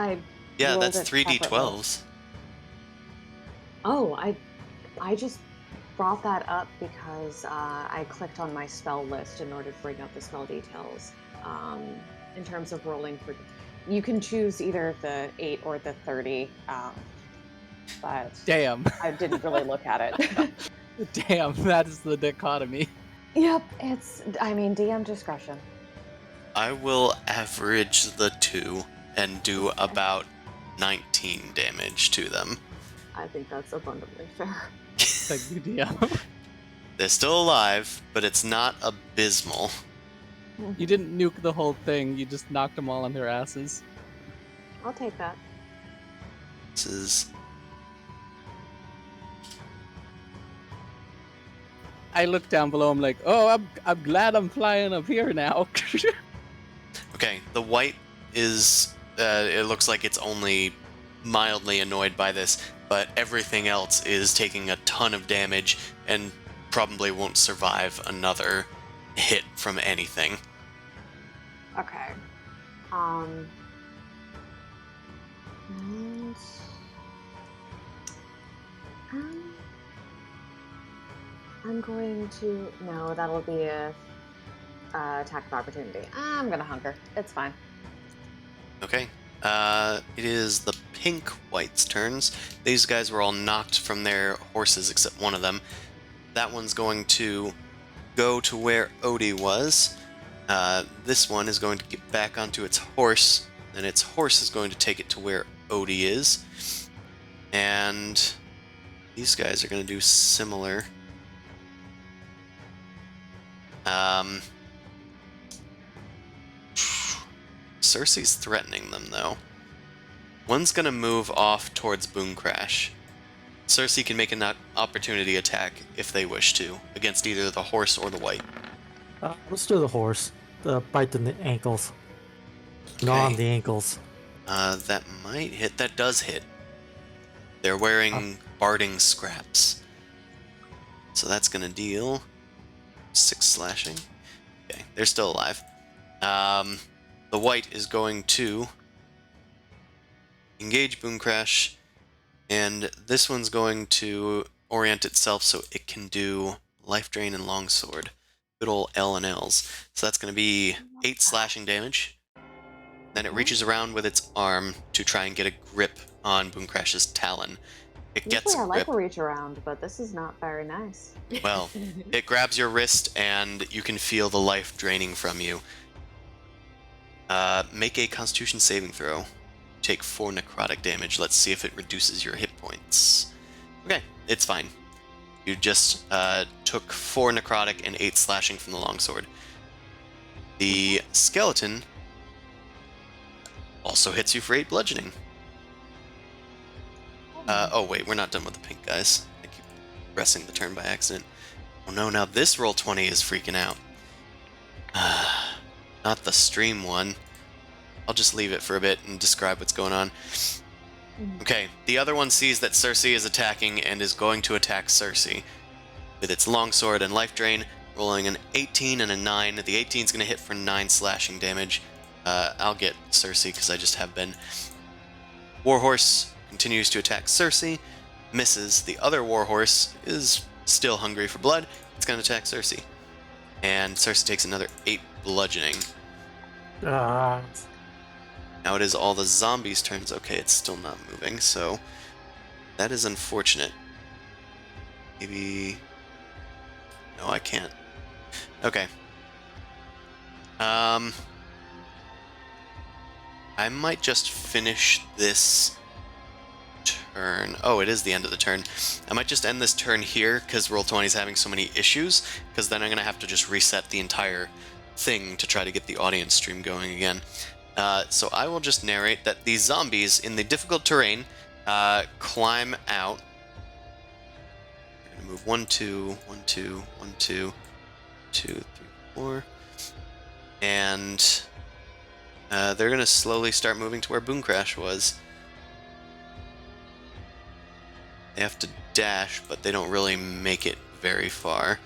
Speaker 2: Yeah,
Speaker 3: rolled
Speaker 2: that's
Speaker 3: it
Speaker 2: 3d12s.
Speaker 3: Oh, I just brought that up because I clicked on my spell list in order to bring up the spell details. In terms of rolling for, you can choose either the 8 or the 30. But
Speaker 4: Damn.
Speaker 3: I didn't really look at it.
Speaker 4: Damn, that is the dichotomy.
Speaker 3: Yep, DM discretion.
Speaker 2: I will average the 2 and do about 19 damage to them.
Speaker 3: I think that's abundantly fair.
Speaker 4: Thank you, DM.
Speaker 2: They're still alive, but it's not abysmal.
Speaker 4: You didn't nuke the whole thing, you just knocked them all on their asses.
Speaker 3: I'll take that.
Speaker 2: This is...
Speaker 4: I look down below, I'm like, oh, I'm glad I'm flying up here now.
Speaker 2: Okay, the white is... it looks like it's only mildly annoyed by this, but everything else is taking a ton of damage and probably won't survive another hit from anything.
Speaker 3: Okay. And I'm going to... No, that'll be a attack of opportunity. I'm gonna hunker. It's fine.
Speaker 2: Okay. It is the pink white's turns. These guys were all knocked from their horses except one of them. That one's going to go to where Odie was. This one is going to get back onto its horse, and its horse is going to take it to where Odie is. And these guys are going to do similar. Cersei's threatening them, though. One's gonna move off towards Boom Crash. Cersei can make an opportunity attack if they wish to, against either the horse or the white.
Speaker 1: Let's do the horse. Bite in the ankles. Gnaw on the ankles.
Speaker 2: That might hit. That does hit. They're wearing barding scraps. So that's gonna deal 6 slashing. Okay, they're still alive. The white is going to engage Boom Crash, and this one's going to orient itself so it can do Life Drain and Longsword. Good old L and L's. So that's going to be 8 slashing damage. Then it reaches around with its arm to try and get a grip on Boom Crash's talon. It gets
Speaker 3: Usually
Speaker 2: a
Speaker 3: I like
Speaker 2: grip.
Speaker 3: a reach around, but this is not very nice.
Speaker 2: Well, it grabs your wrist and you can feel the life draining from you. Make a Constitution saving throw. Take 4 necrotic damage. Let's see if it reduces your hit points. Okay, it's fine. You just took 4 necrotic and 8 slashing from the longsword. The skeleton also hits you for 8 bludgeoning. Oh wait, we're not done with the pink guys. I keep pressing the turn by accident. Oh no, now this roll 20 is freaking out. Not the stream one. I'll just leave it for a bit and describe what's going on. Okay, the other one sees that Cersei is attacking and is going to attack Cersei with its longsword and life drain, rolling an 18 and a 9. The 18 is going to hit for 9 slashing damage. I'll get Cersei because I just have been. Warhorse continues to attack Cersei, misses. The other Warhorse is still hungry for blood. It's going to attack Cersei. And Cersei takes another 8 bludgeoning. Now it is all the zombies' turns. Okay, it's still not moving, so that is unfortunate. Maybe... No, I can't. Okay. I might just finish this turn. Oh, it is the end of the turn. I might just end this turn here, because Roll20 is having so many issues, because then I'm going to have to just reset the entire thing to try to get the audience stream going again. So I will just narrate that these zombies in the difficult terrain climb out. We're going to move 1, 2, 1, 2, 1, 2. 2, 3, 4. And they're going to slowly start moving to where Boom Crash was. They have to dash, but they don't really make it very far.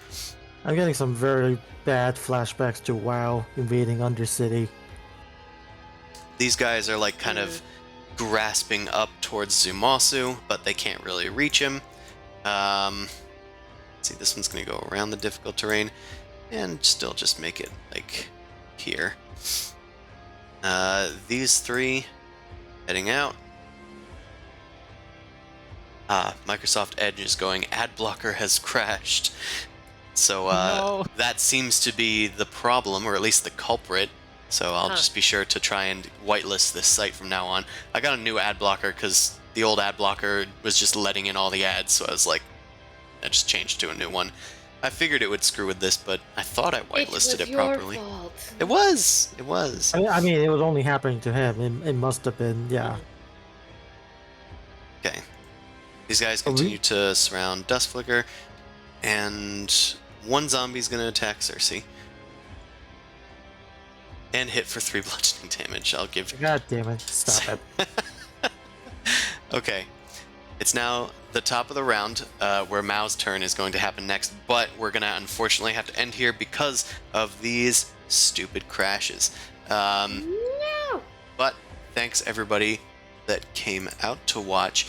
Speaker 1: I'm getting some very bad flashbacks to WoW invading Undercity.
Speaker 2: These guys are like kind of grasping up towards Zumasu, but they can't really reach him. Let's see, this one's going to go around the difficult terrain and still just make it like here. These three heading out. Microsoft Edge is going, ad blocker has crashed. So
Speaker 4: No.
Speaker 2: that seems to be the problem, or at least the culprit. So I'll just be sure to try and whitelist this site from now on. I got a new ad blocker because the old ad blocker was just letting in all the ads, so I was like, I just changed to a new one. I figured it would screw with this, but I thought I whitelisted it properly.
Speaker 5: Fault.
Speaker 2: It was. It was.
Speaker 1: I mean, it was only happening to him. It must have been, yeah.
Speaker 2: Okay. These guys continue to surround Dust Flicker, and one zombie's going to attack Cersei. And hit for 3 bludgeoning damage. I'll give you.
Speaker 1: God damn it. Stop it.
Speaker 2: Okay. It's now the top of the round, where Mao's turn is going to happen next, but we're going to unfortunately have to end here because of these stupid crashes.
Speaker 5: No!
Speaker 2: But thanks everybody that came out to watch.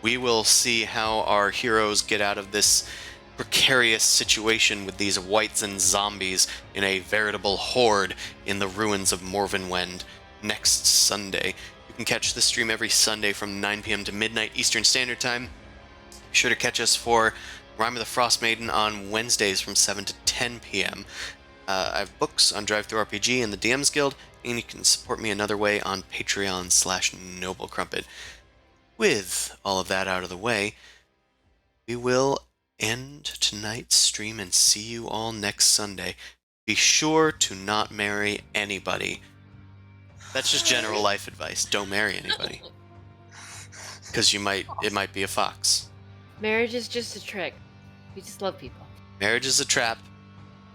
Speaker 2: We will see how our heroes get out of this precarious situation with these wights and zombies in a veritable horde in the ruins of Morvenwend next Sunday. You can catch the stream every Sunday from 9 p.m. to midnight Eastern Standard Time. Be sure to catch us for Rime of the Frost Maiden on Wednesdays from 7 to 10 p.m. I have books on DriveThruRPG and the DM's Guild, and you can support me another way on Patreon/NobleCrumpet. With all of that out of the way, we will end tonight's stream and see you all next Sunday. Be sure to not marry anybody. That's just general life advice. Don't marry anybody. Because it might be a fox.
Speaker 5: Marriage is just a trick. We just love people.
Speaker 2: Marriage is a trap.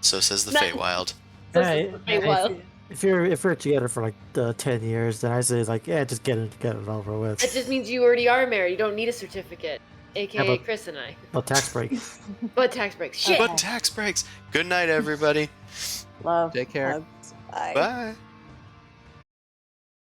Speaker 2: So says the Feywild.
Speaker 1: Hey,
Speaker 5: Feywild.
Speaker 1: if we're together for like 10 years, then I say like, yeah, just get it over with.
Speaker 5: That just means you already are married. You don't need a certificate. AKA Chris and I.
Speaker 1: No tax break.
Speaker 5: But tax breaks. Shit!
Speaker 2: But tax breaks. Good night, everybody.
Speaker 3: Love.
Speaker 4: Take care.
Speaker 3: Hugs. Bye.
Speaker 2: Bye.